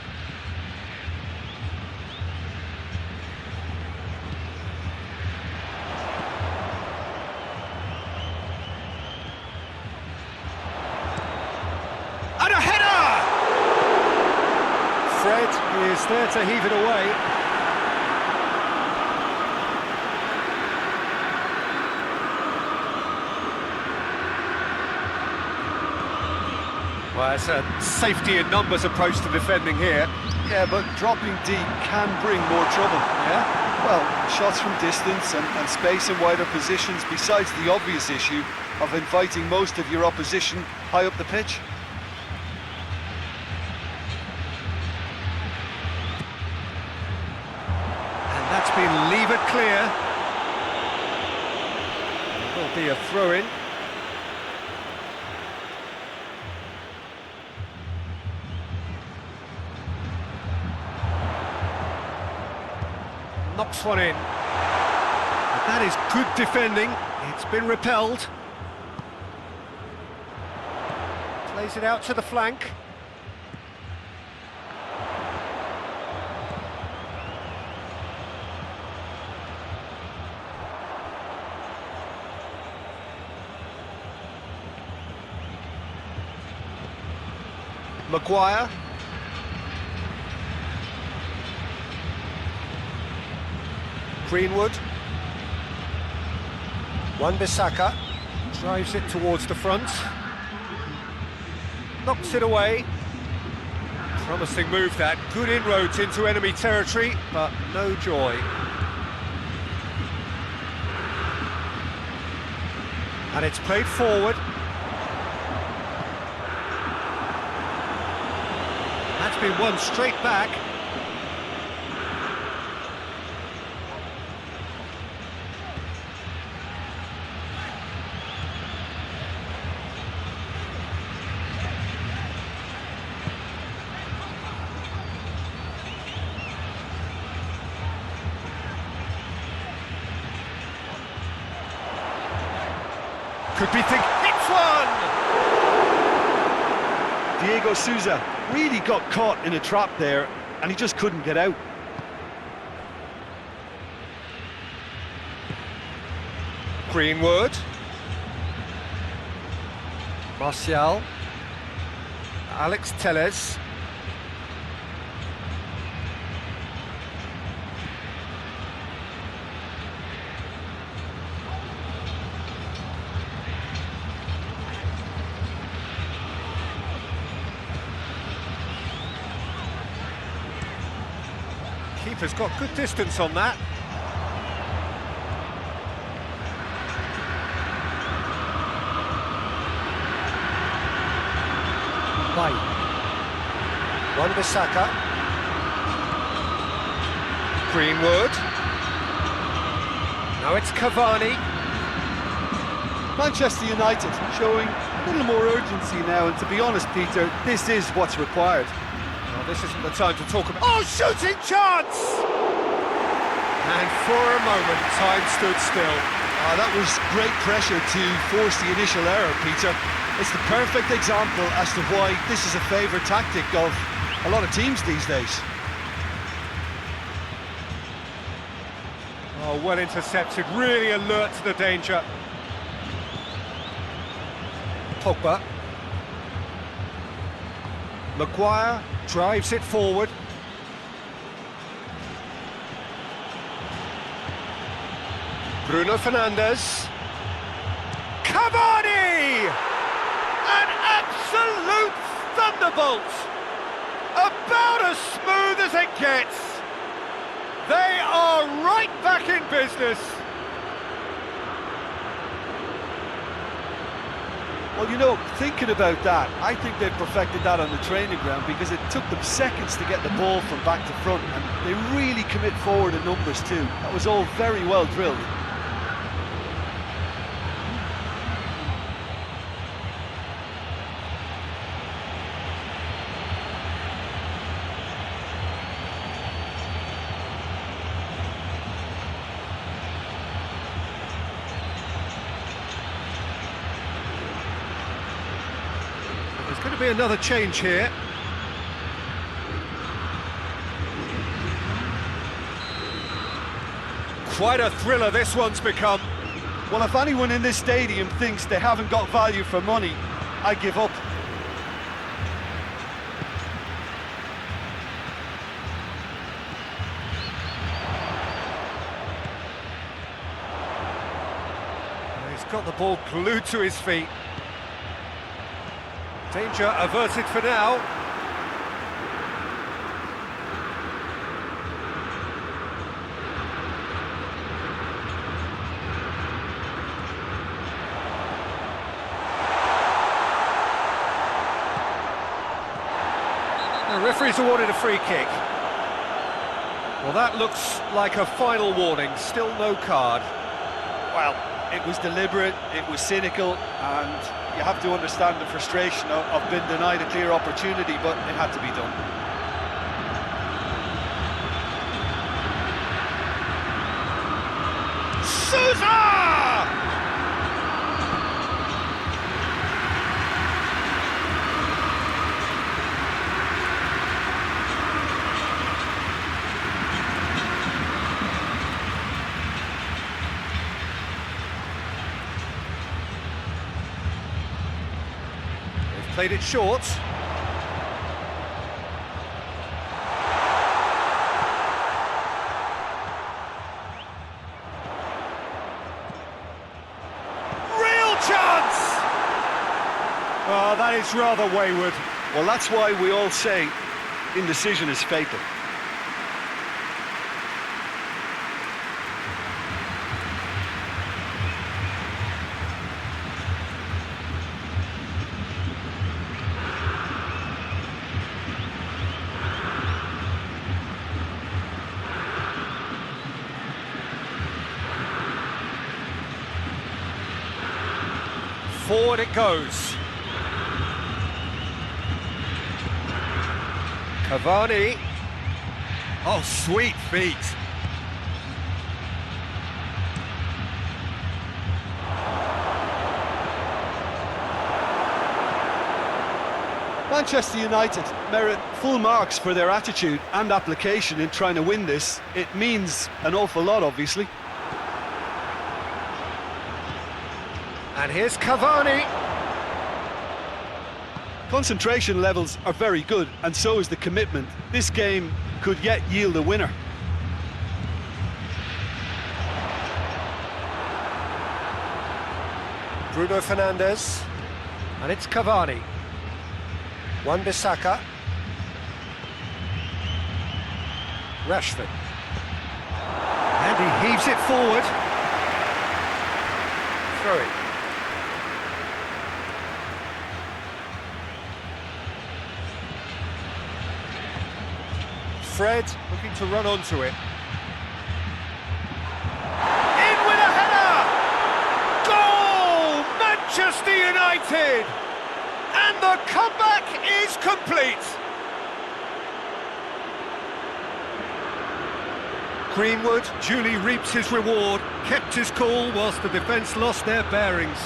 And a header! Fred is there to heave it away. Well, it's a safety in numbers approach to defending here. Yeah, but dropping deep can bring more trouble. Yeah? Well, shots from distance and space in wider positions, besides the obvious issue of inviting most of your opposition high up the pitch. And that's been levered clear. Will be a throw-in. Knocks one in. But that is good defending. It's been repelled. Plays it out to the flank. Maguire. Greenwood. Wan-Bissaka drives it towards the front. Knocks it away. Promising move that. Good inroads into enemy territory, but no joy. And it's played forward. That's been won straight back. Could be thinking, hits one! Diego Souza really got caught in a trap there, and he just couldn't get out. Greenwood. Martial. Alex Telles. Keeper's got good distance on that. Bay. Wan-Bissaka. Greenwood. Now it's Cavani. Manchester United showing a little more urgency now, and to be honest, Peter, this is what's required. Well, this isn't the time to talk about... Oh, shooting chance! And for a moment, time stood still. That was great pressure to force the initial error, Peter. It's the perfect example as to why this is a favourite tactic of a lot of teams these days. Oh, well intercepted, really alert to the danger. Pogba. Maguire drives it forward. Bruno Fernandes. Cavani! An absolute thunderbolt! About as smooth as it gets. They are right back in business. Well, you know, thinking about that, I think they've perfected that on the training ground, because it took them seconds to get the ball from back to front, and they really commit forward in numbers too. That was all very well drilled. There's going to be another change here. Quite a thriller this one's become. Well, if anyone in this stadium thinks they haven't got value for money, I give up. He's got the ball glued to his feet. Danger averted for now. referee's awarded a free kick. Well, that looks like a final warning, still no card. Well, it was deliberate, it was cynical, and you have to understand the frustration of being denied a clear opportunity, but it had to be done. Sousa! They've played it short. Chance! Oh, that is rather wayward. Well, that's why we all say indecision is fatal. Forward it goes. Cavani. Oh, sweet feet. Manchester United merit full marks for their attitude and application in trying to win this. It means an awful lot, obviously. And here's Cavani. Concentration levels are very good, and so is the commitment. This game could yet yield a winner. Bruno Fernandes. And it's Cavani. Wan-Bissaka. Rashford. And he heaves it forward. Throw it. Fred looking to run onto it. In with a header! Goal! Manchester United! And the comeback is complete! Greenwood duly reaps his reward, kept his cool whilst the defence lost their bearings.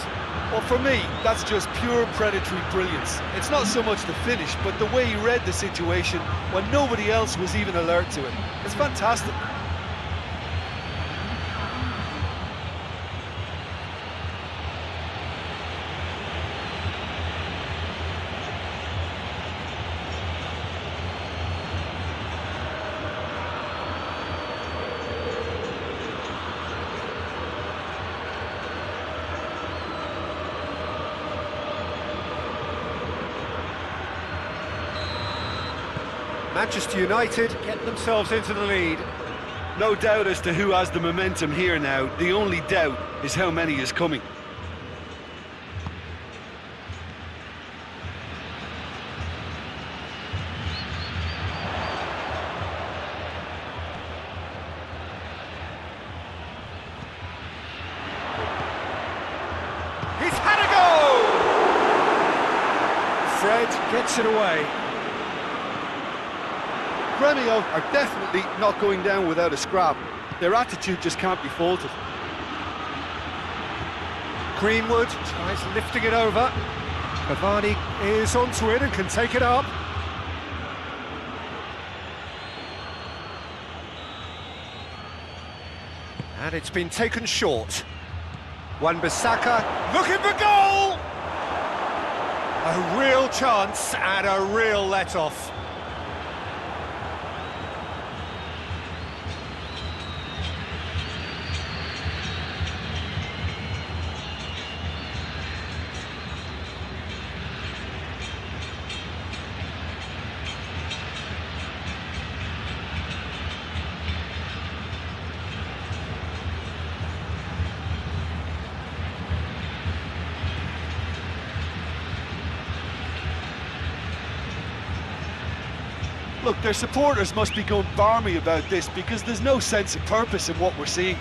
Well, for me, that's just pure predatory brilliance. It's not so much the finish, but the way he read the situation when nobody else was even alert to it. It's fantastic. Manchester United get themselves into the lead. No doubt as to who has the momentum here now. The only doubt is how many is coming. He's had a goal! Fred gets it away. Gremio are definitely not going down without a scrap. Their attitude just can't be faulted. Greenwood tries lifting it over. Cavani is onto it and can take it up. And it's been taken short. Wan-Bissaka looking for goal! A real chance and a real let-off. Look, their supporters must be going barmy about this because there's no sense of purpose in what we're seeing.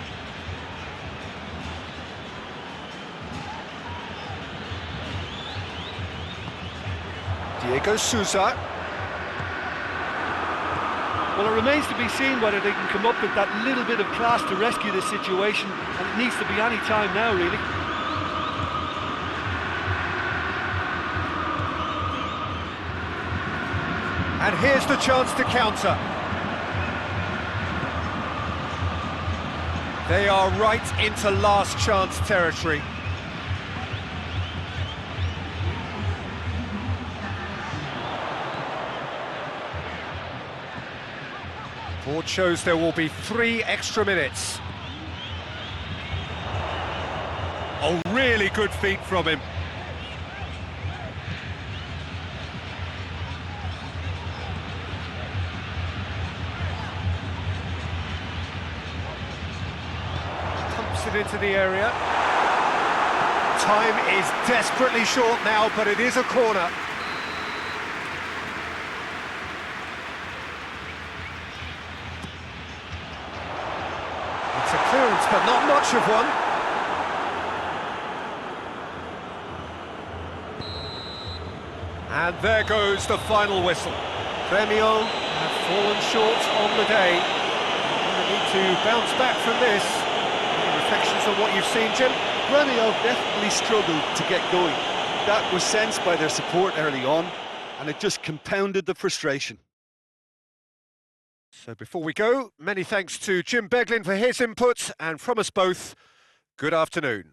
Diego Sousa. Well, it remains to be seen whether they can come up with that little bit of class to rescue this situation, and it needs to be any time now, really. And here's the chance to counter. They are right into last chance territory. Board shows there will be 3 extra minutes. Oh, really good feet from him. Pumps it into the area. Time is desperately short now, but it is a corner. It's a clearance, but not much of one. And there goes the final whistle. Gremio have fallen short on the day. They need to bounce back from this. Any reflections on what you've seen, Jim? Gremio definitely struggled to get going. That was sensed by their support early on, and it just compounded the frustration. So before we go, many thanks to Jim Beglin for his input, and from us both, good afternoon.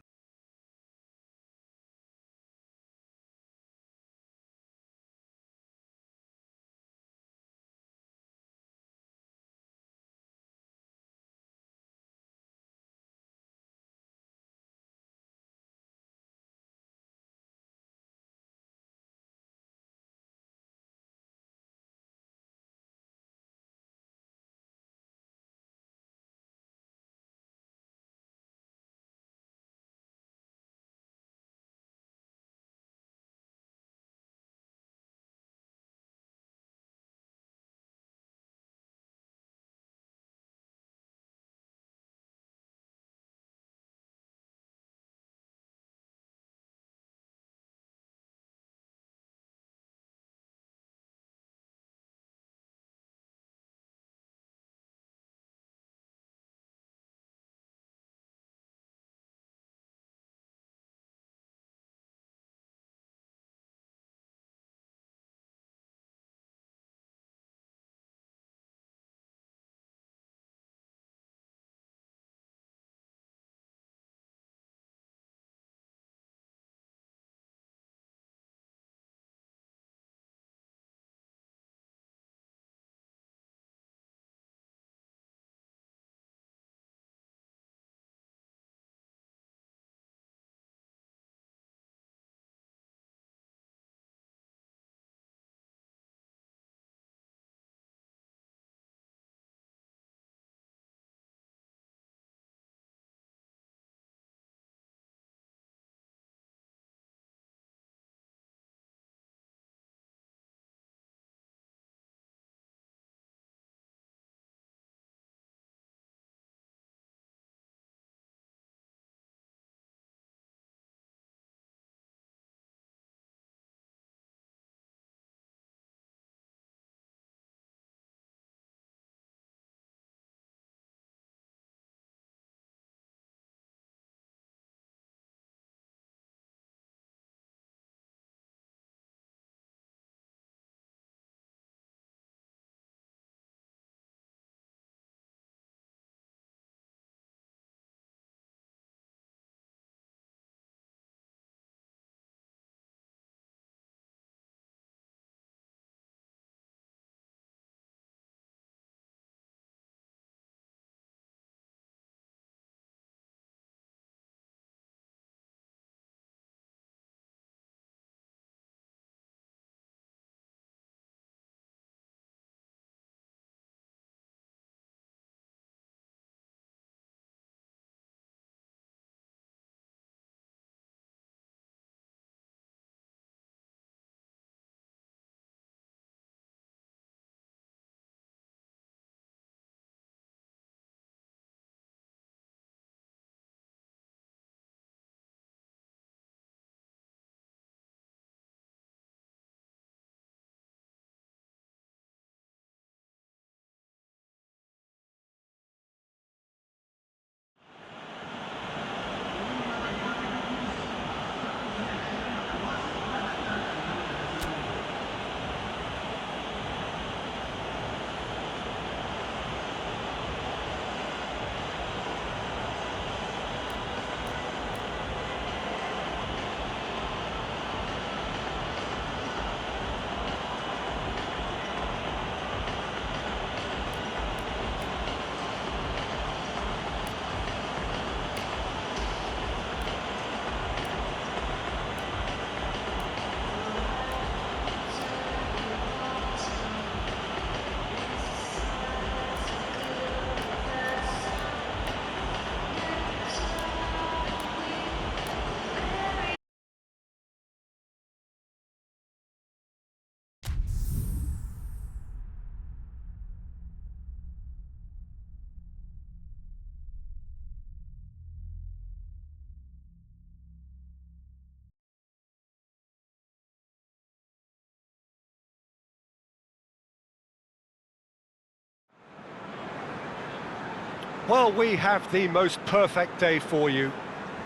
Well, we have the most perfect day for you.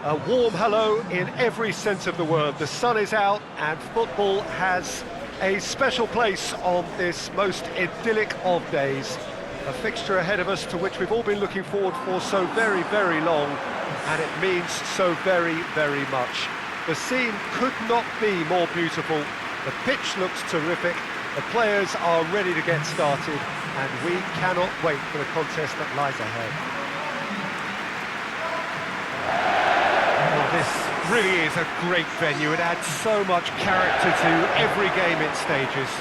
A warm hello in every sense of the word. The sun is out and football has a special place on this most idyllic of days. A fixture ahead of us to which we've all been looking forward for so very, very long, and it means so very, very much. The scene could not be more beautiful. The pitch looks terrific. The players are ready to get started, and we cannot wait for the contest that lies ahead. Well, this really is a great venue. It adds so much character to every game it stages.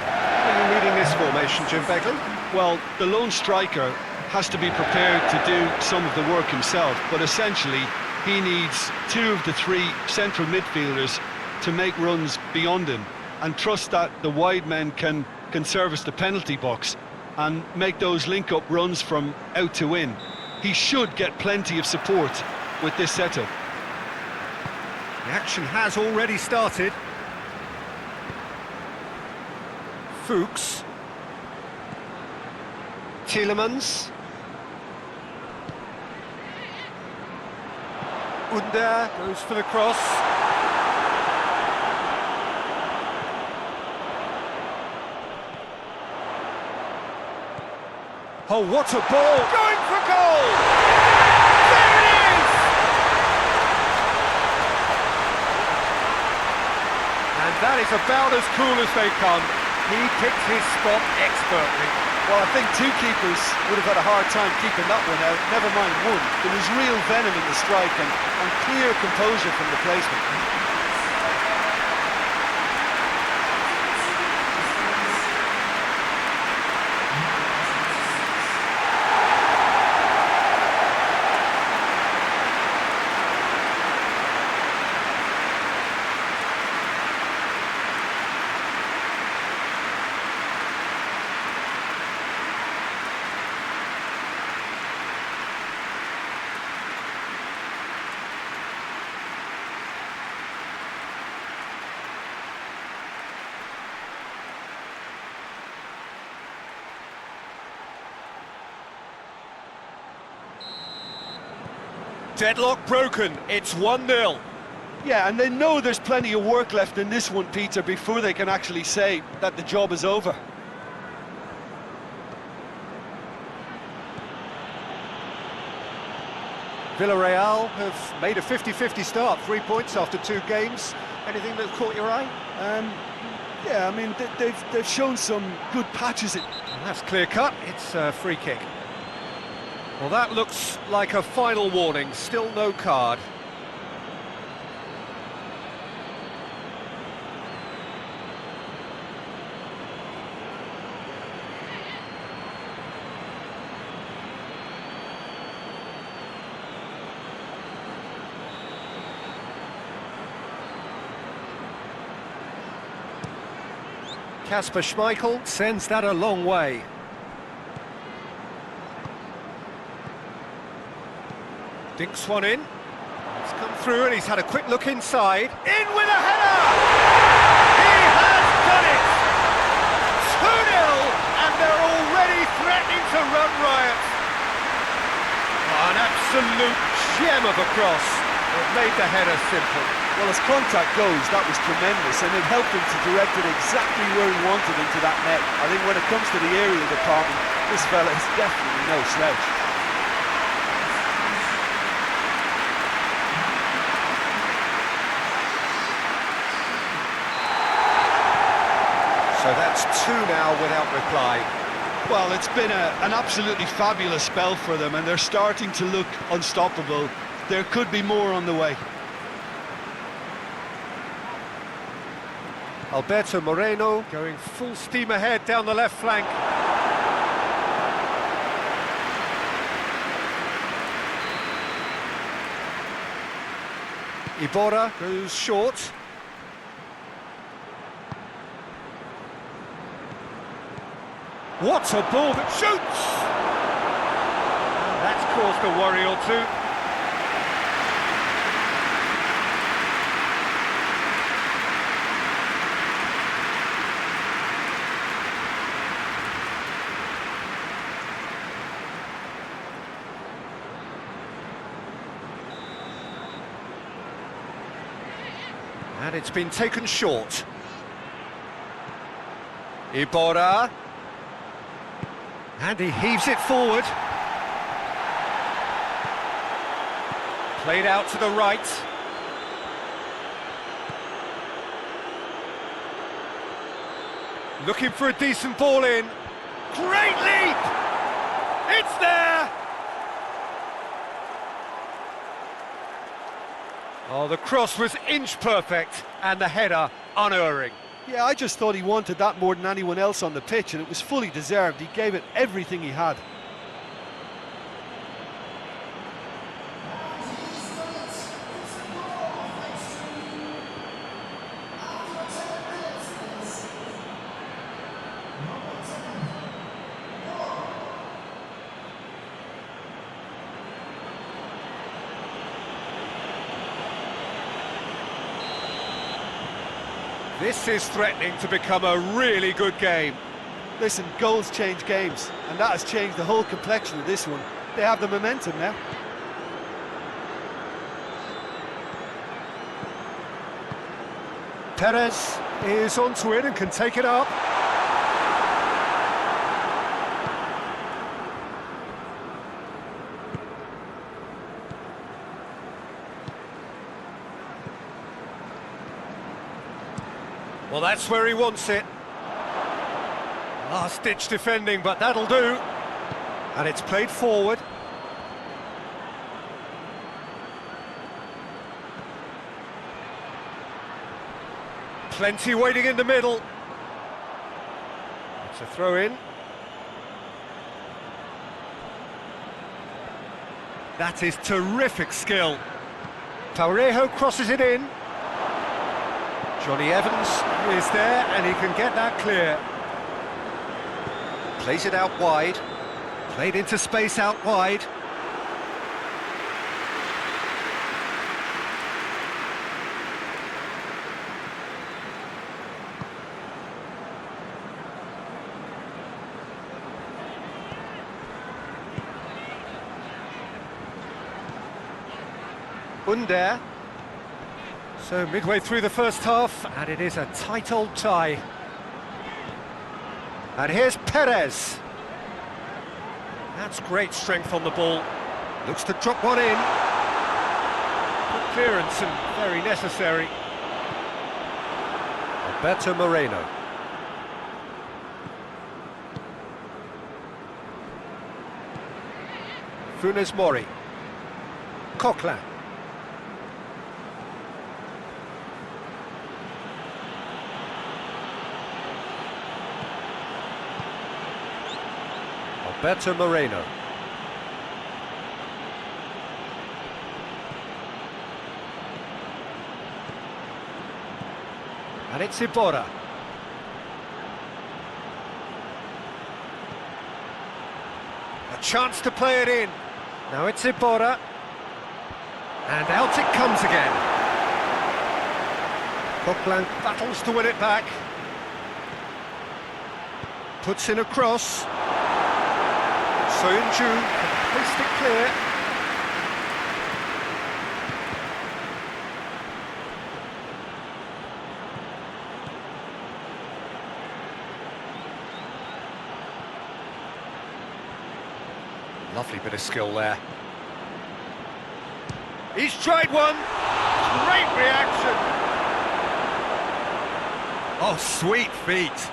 Are you reading this formation, Jim Begley? Well, the lone striker has to be prepared to do some of the work himself, but essentially he needs two of the three central midfielders to make runs beyond him and trust that the wide men can service the penalty box and make those link-up runs from out to in. He should get plenty of support with this setup. The action has already started. Fuchs. Tielemans. Under goes for the cross. Oh, what a ball! Going for goal! There it is! And that is about as cool as they come. He picked his spot expertly. Well, I think two keepers would have had a hard time keeping that one out, never mind one. There was real venom in the strike and clear composure from the placement. Deadlock broken, it's 1-0. Yeah, and they know there's plenty of work left in this one, Peter, before they can actually say that the job is over. Villarreal have made a 50-50 start, 3 points after 2 games. Anything that caught your eye? Yeah, I mean, they've shown some good patches. Well, that's clear cut, it's a free kick. Well, that looks like a final warning, still no card. Kasper Schmeichel sends that a long way. Dinks one in. It's come through and he's had a quick look inside. In with a header! He has done it! 2-0 and they're already threatening to run riot. An absolute gem of a cross. It made the header simple. Well, as contact goes, that was tremendous, and it helped him to direct it exactly where he wanted into that net. I think when it comes to the aerial department, this fella is definitely no slouch. So that's 2 now without reply. Well, it's been an absolutely fabulous spell for them, and they're starting to look unstoppable. There could be more on the way. Alberto Moreno going full steam ahead down the left flank. Iborra goes short. What a ball that shoots! That's caused a worry or two. And it's been taken short. Iborra. And he heaves it forward. Played out to the right. Looking for a decent ball in. Great leap! It's there! Oh, the cross was inch perfect, and the header unerring. Yeah, I just thought he wanted that more than anyone else on the pitch, and it was fully deserved. He gave it everything he had. This is threatening to become a really good game. Listen, goals change games, and that has changed the whole complexion of this one. They have the momentum now. Perez is onto it and can take it up. Well, that's where he wants it. Last-ditch defending, but that'll do. And it's played forward. Plenty waiting in the middle. It's a throw-in. That is terrific skill. Parejo crosses it in. Johnny Evans is there, and he can get that clear. Plays it out wide. Played into space out wide. Under. So midway through the first half, and it is a tight old tie. And here's Perez. That's great strength on the ball. Looks to drop one in. Good clearance and very necessary. Alberto Moreno. Funes Mori. Coquelin. Alberto Moreno. And it's Iborra. A chance to play it in. Now it's Iborra. And out it comes again. Coquelin battles to win it back. Puts in a cross. Soyuncu can hoist it clear. Lovely bit of skill there. He's tried one. Great reaction. Oh, sweet feet.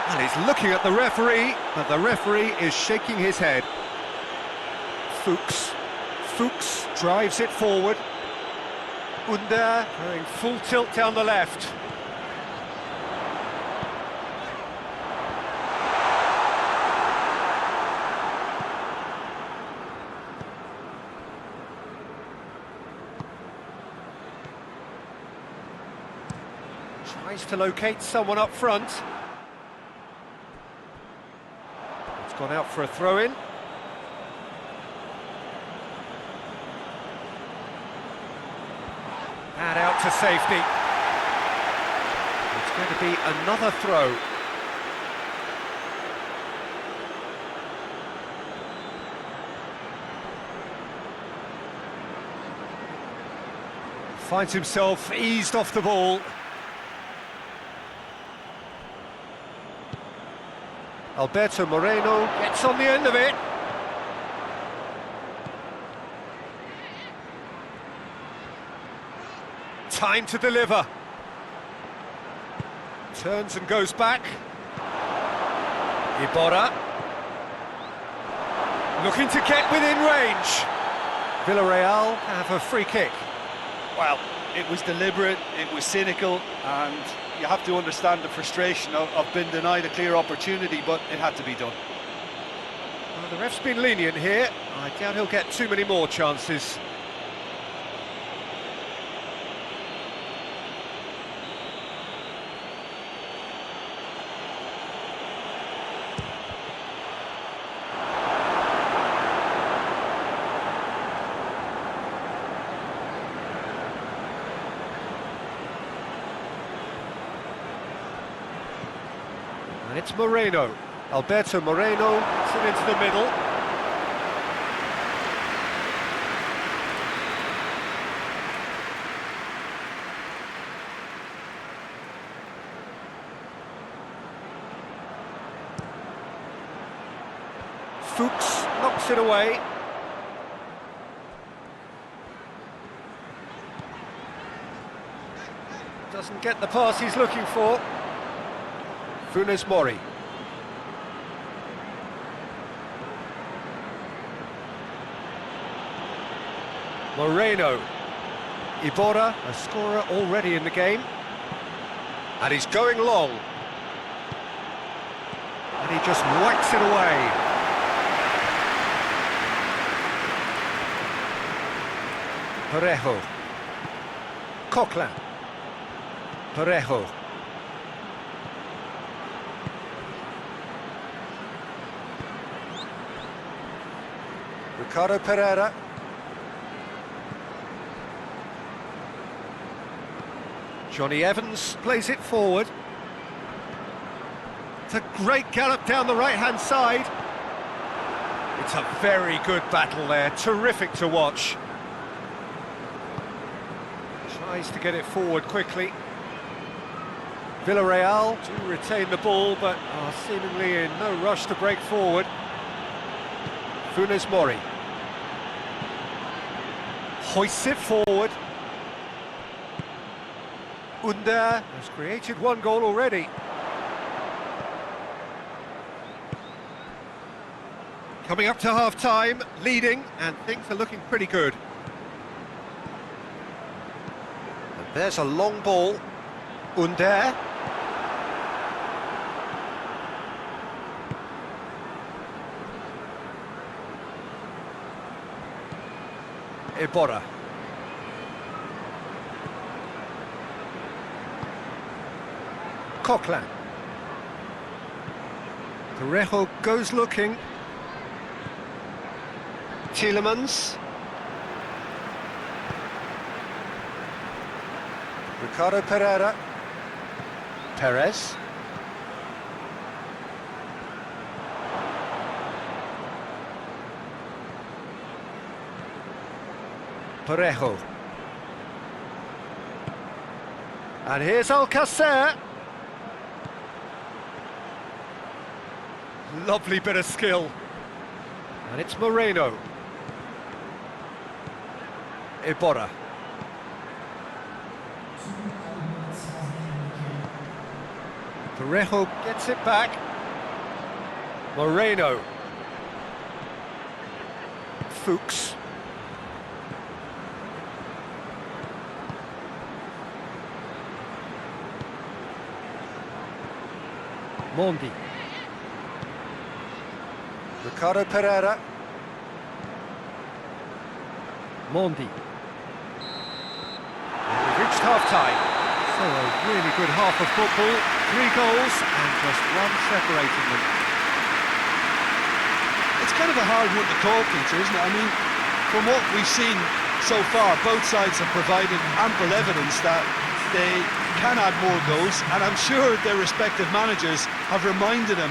And he's looking at the referee, but the referee is shaking his head. Fuchs drives it forward. Under going full tilt down the left. Tries to locate someone up front. It's gone out for a throw-in. And out to safety. It's going to be another throw. Finds himself eased off the ball. Alberto Moreno gets on the end of it. Time to deliver. Turns and goes back. Iborra. Looking to get within range. Villarreal have a free kick. Well, it was deliberate, it was cynical, and you have to understand the frustration of being denied a clear opportunity, but it had to be done. Well, the ref's been lenient here. I doubt he'll get too many more chances. And it's Moreno. Alberto Moreno puts it into the middle. Fuchs knocks it away. Doesn't get the pass he's looking for. Funes Mori. Moreno. Iborra, a scorer already in the game. And he's going long. And he just whacks it away. Parejo. Coquelin. Parejo. Ricardo Pereira. Johnny Evans plays it forward. It's a great gallop down the right-hand side. It's a very good battle there, terrific to watch. Tries to get it forward quickly. Villarreal do retain the ball, but are seemingly in no rush to break forward. Funes Mori. Hoists it forward. Under has created one goal already. Coming up to half-time, leading, and things are looking pretty good. And there's a long ball. Under. Iborra. Coquelin. Parejo goes looking. Tielemans. Ricardo Pereira. Perez. Parejo. And here's Alcacer. Lovely bit of skill. And it's Moreno. Iborra. Parejo gets it back. Moreno. Fuchs. Mondi. Ricardo Pereira. Mondi. And we've reached half-time. So a really good half of football. 3 goals and just one separating them. It's kind of a hard one to call, Peter, isn't it? I mean, from what we've seen so far, both sides have provided ample evidence that they can add more goals, and I'm sure their respective managers have reminded them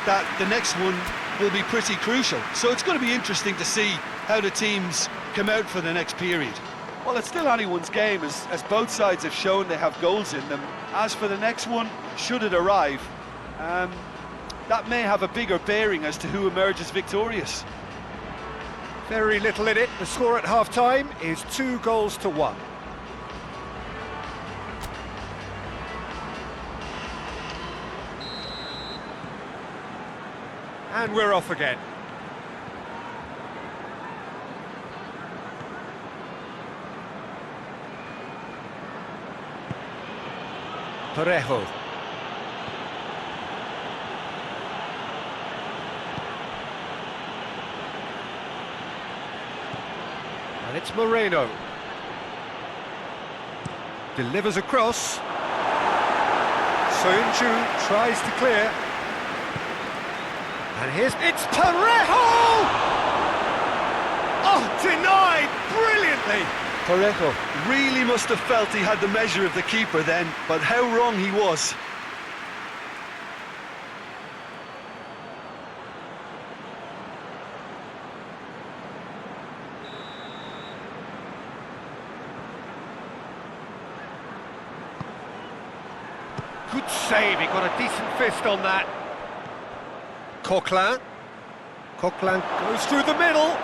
that the next one will be pretty crucial. So it's going to be interesting to see how the teams come out for the next period. Well, it's still anyone's game, as both sides have shown they have goals in them. As for the next one, should it arrive, that may have a bigger bearing as to who emerges victorious. Very little in it. The score at half-time is 2-1. And we're off again. Parejo. And it's Moreno. Delivers across. Soyuncu tries to clear. And it's Parejo! Oh, denied brilliantly! Parejo. Really must have felt he had the measure of the keeper then, but how wrong he was. Good save, he got a decent fist on that. Coquelin. Coquelin goes through the middle.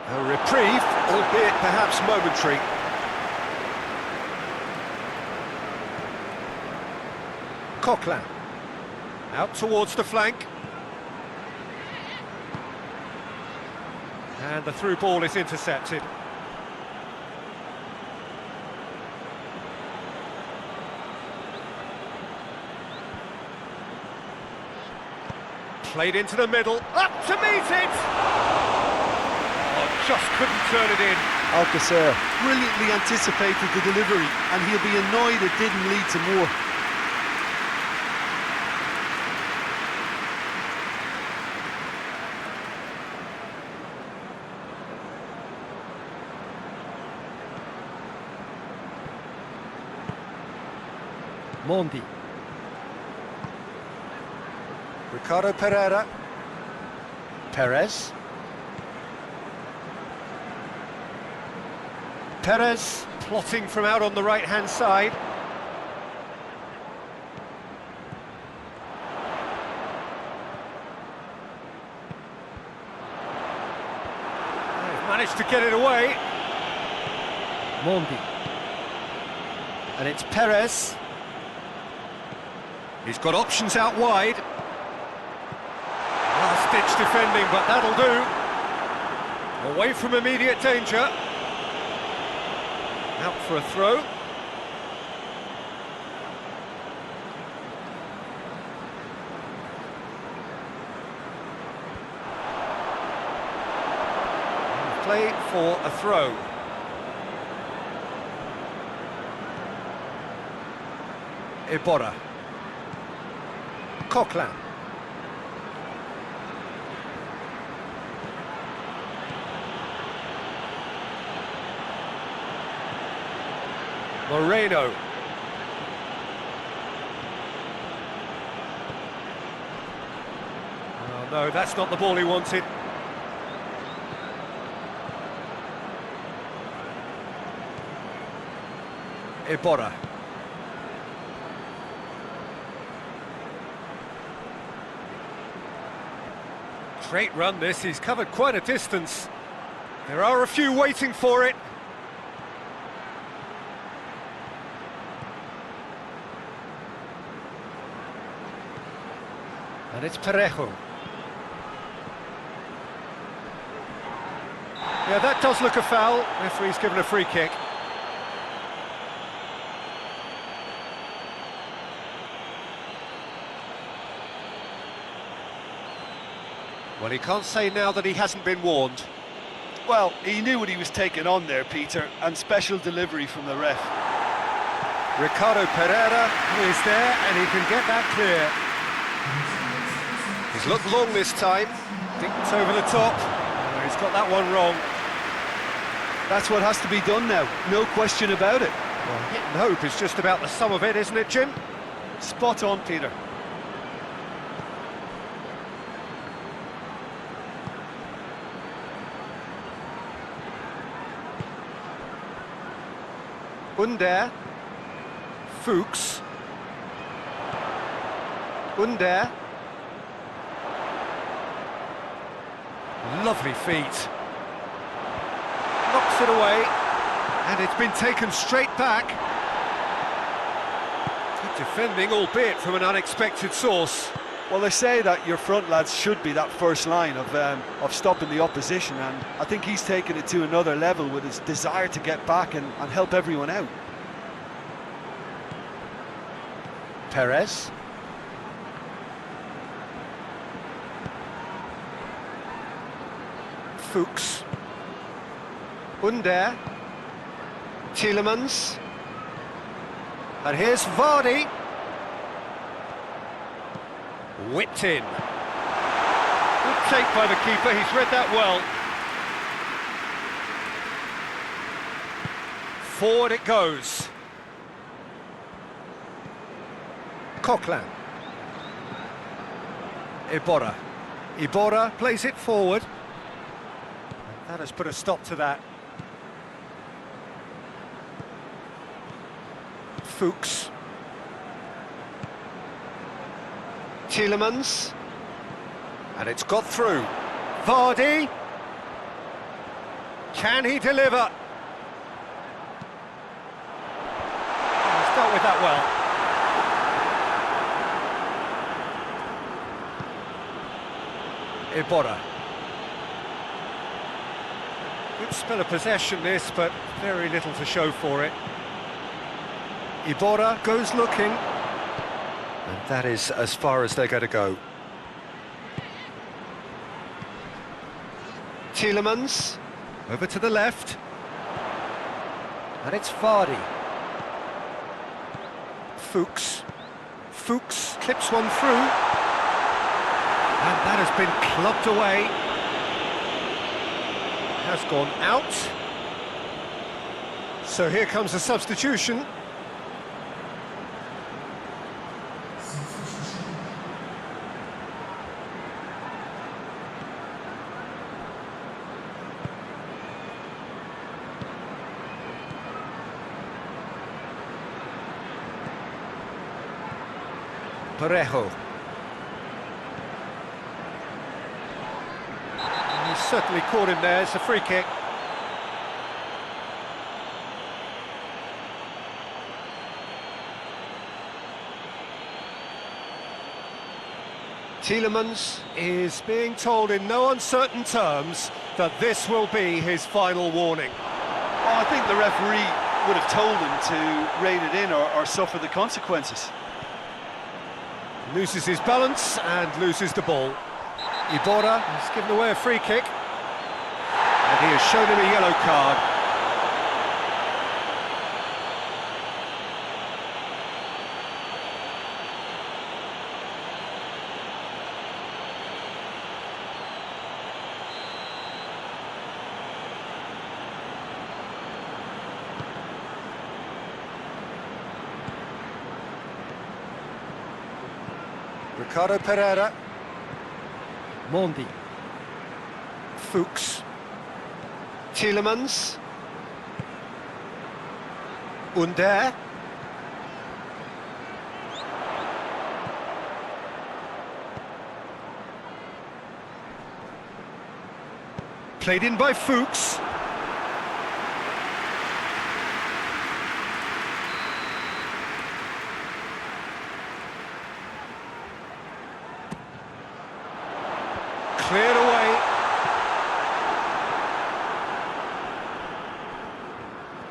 A reprieve, albeit perhaps momentary. Coquelin. Out towards the flank. And the through ball is intercepted. Played into the middle, up to meet it! Oh, just couldn't turn it in. Alcacer. Brilliantly anticipated the delivery, and he'll be annoyed it didn't lead to more. Mondi. Ricardo Pereira. Perez. Perez plotting from out on the right-hand side. They've managed to get it away. Mondi. And it's Perez. He's got options out wide. Last-ditch defending, but that'll do. Away from immediate danger. Out for a throw. Play for a throw. Iborra. Coquelin. Moreno. Oh no, that's not the ball he wanted. Iborra. Great run this, he's covered quite a distance. There are a few waiting for it. And it's Parejo. Yeah, that does look a foul. Referee's given a free kick. Well, he can't say now that he hasn't been warned. Well, he knew what he was taking on there, Peter, and special delivery from the ref. Ricardo Pereira is there, and he can get that clear. He's looked long this time. Dinked over the top. Oh, he's got that one wrong. That's what has to be done now, no question about it. Well, hit and hope is just about the sum of it, isn't it, Jim? Spot on, Peter. Under. Fuchs. Under. Lovely feet. Knocks it away. And it's been taken straight back. Good defending, albeit from an unexpected source. Well, they say that your front lads should be that first line of stopping the opposition, and I think he's taken it to another level with his desire to get back and help everyone out. Perez. Fuchs. Under. Tielemans. And here's Vardy. Whipped in. Good take by the keeper, he's read that well. Forward it goes. Coquelin. Iborra. Iborra plays it forward. That has put a stop to that. Fuchs. Tielemans. And it's got through. Vardy. Can he deliver? He's dealt with that well. Iborra. Good spell of possession this, but very little to show for it. Iborra goes looking. And that is as far as they're going to go. Tielemans. Over to the left. And it's Vardy. Fuchs. Fuchs clips one through. And that has been clubbed away. Has gone out. So here comes a substitution. Parejo. He's certainly caught him there, it's a free kick. Tielemans is being told in no uncertain terms that this will be his final warning. Oh, I think the referee would have told him to rein it in or suffer the consequences. Loses his balance and loses the ball. Iborra has given away a free kick. And he has shown him a yellow card. Ricardo Pereira. Mondi. Fuchs. Tielemans. Under. Played in by Fuchs. Cleared away.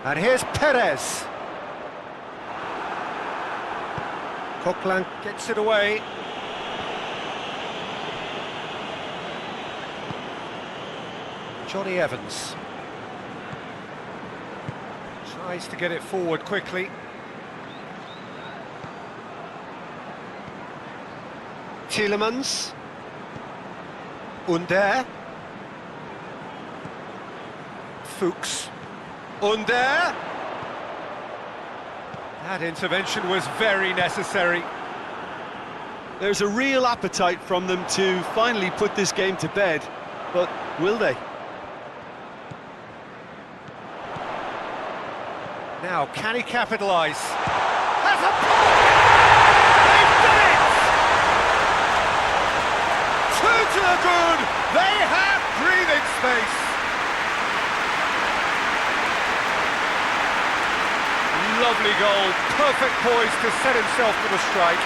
And here's Perez. Coquelin gets it away. Johnny Evans tries to get it forward quickly. Tielemans. Under. Fuchs. Under. That intervention was very necessary. There's a real appetite from them to finally put this game to bed, but will they? Now, can he capitalise? Has a... They've done it! Two to the good! They have breathing space! Lovely goal, perfect poise to set himself for the strike.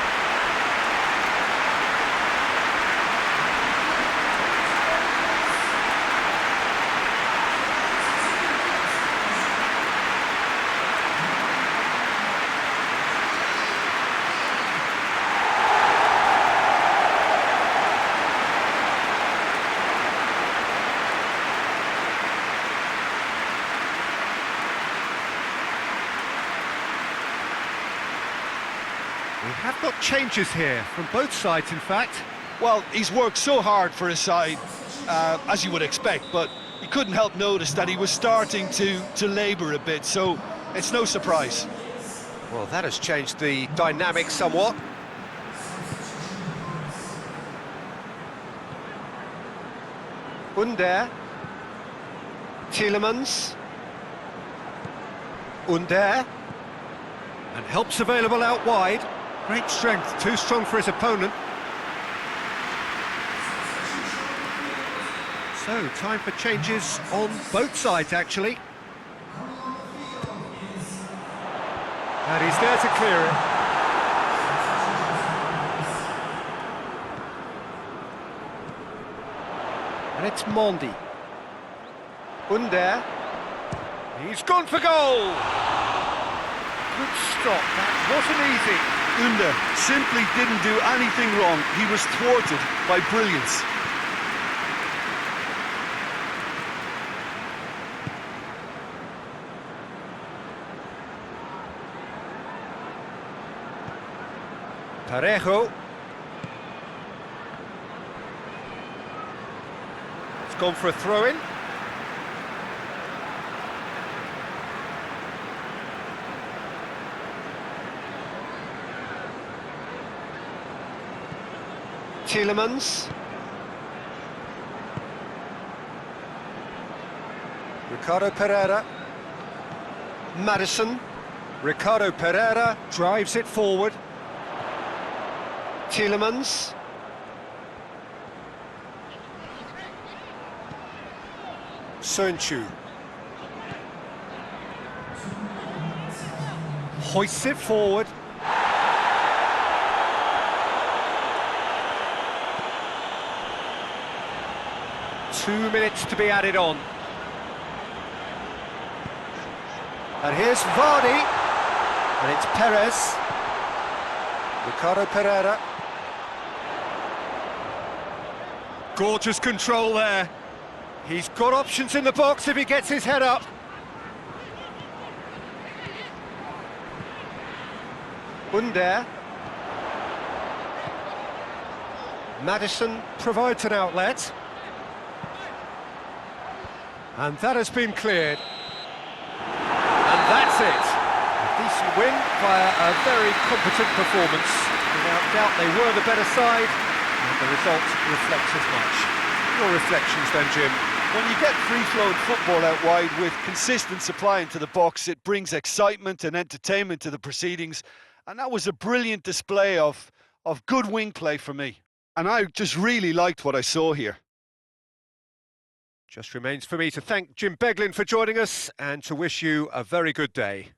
We have got changes here, from both sides in fact. Well, he's worked so hard for his side, as you would expect, but you couldn't help notice that he was starting to labour a bit, so it's no surprise. Well, that has changed the dynamic somewhat. Under. Tielemans. Under. And help's available out wide. Great strength, too strong for his opponent. So, time for changes on both sides, actually. And he's there to clear it. And it's Mondi. Under. He's gone for goal! Good stop, that wasn't easy. Under simply didn't do anything wrong. He was thwarted by brilliance. Parejo. It's gone for a throw-in. Tielemans. Ricardo Pereira. Madison. Ricardo Pereira drives it forward. Tielemans. Sönchu. Hoists it forward. Two minutes to be added on. And here's Vardy. And it's Perez. Ricardo Pereira. Gorgeous control there. He's got options in the box if he gets his head up. Under. Madison provides an outlet. And that has been cleared. And that's it. A decent win via a very competent performance. Without doubt they were the better side, and the result reflects as much. Your reflections then, Jim? When you get free-flowing football out wide with consistent supply into the box, it brings excitement and entertainment to the proceedings. And that was a brilliant display of good wing play for me. And I just really liked what I saw here. Just remains for me to thank Jim Beglin for joining us and to wish you a very good day.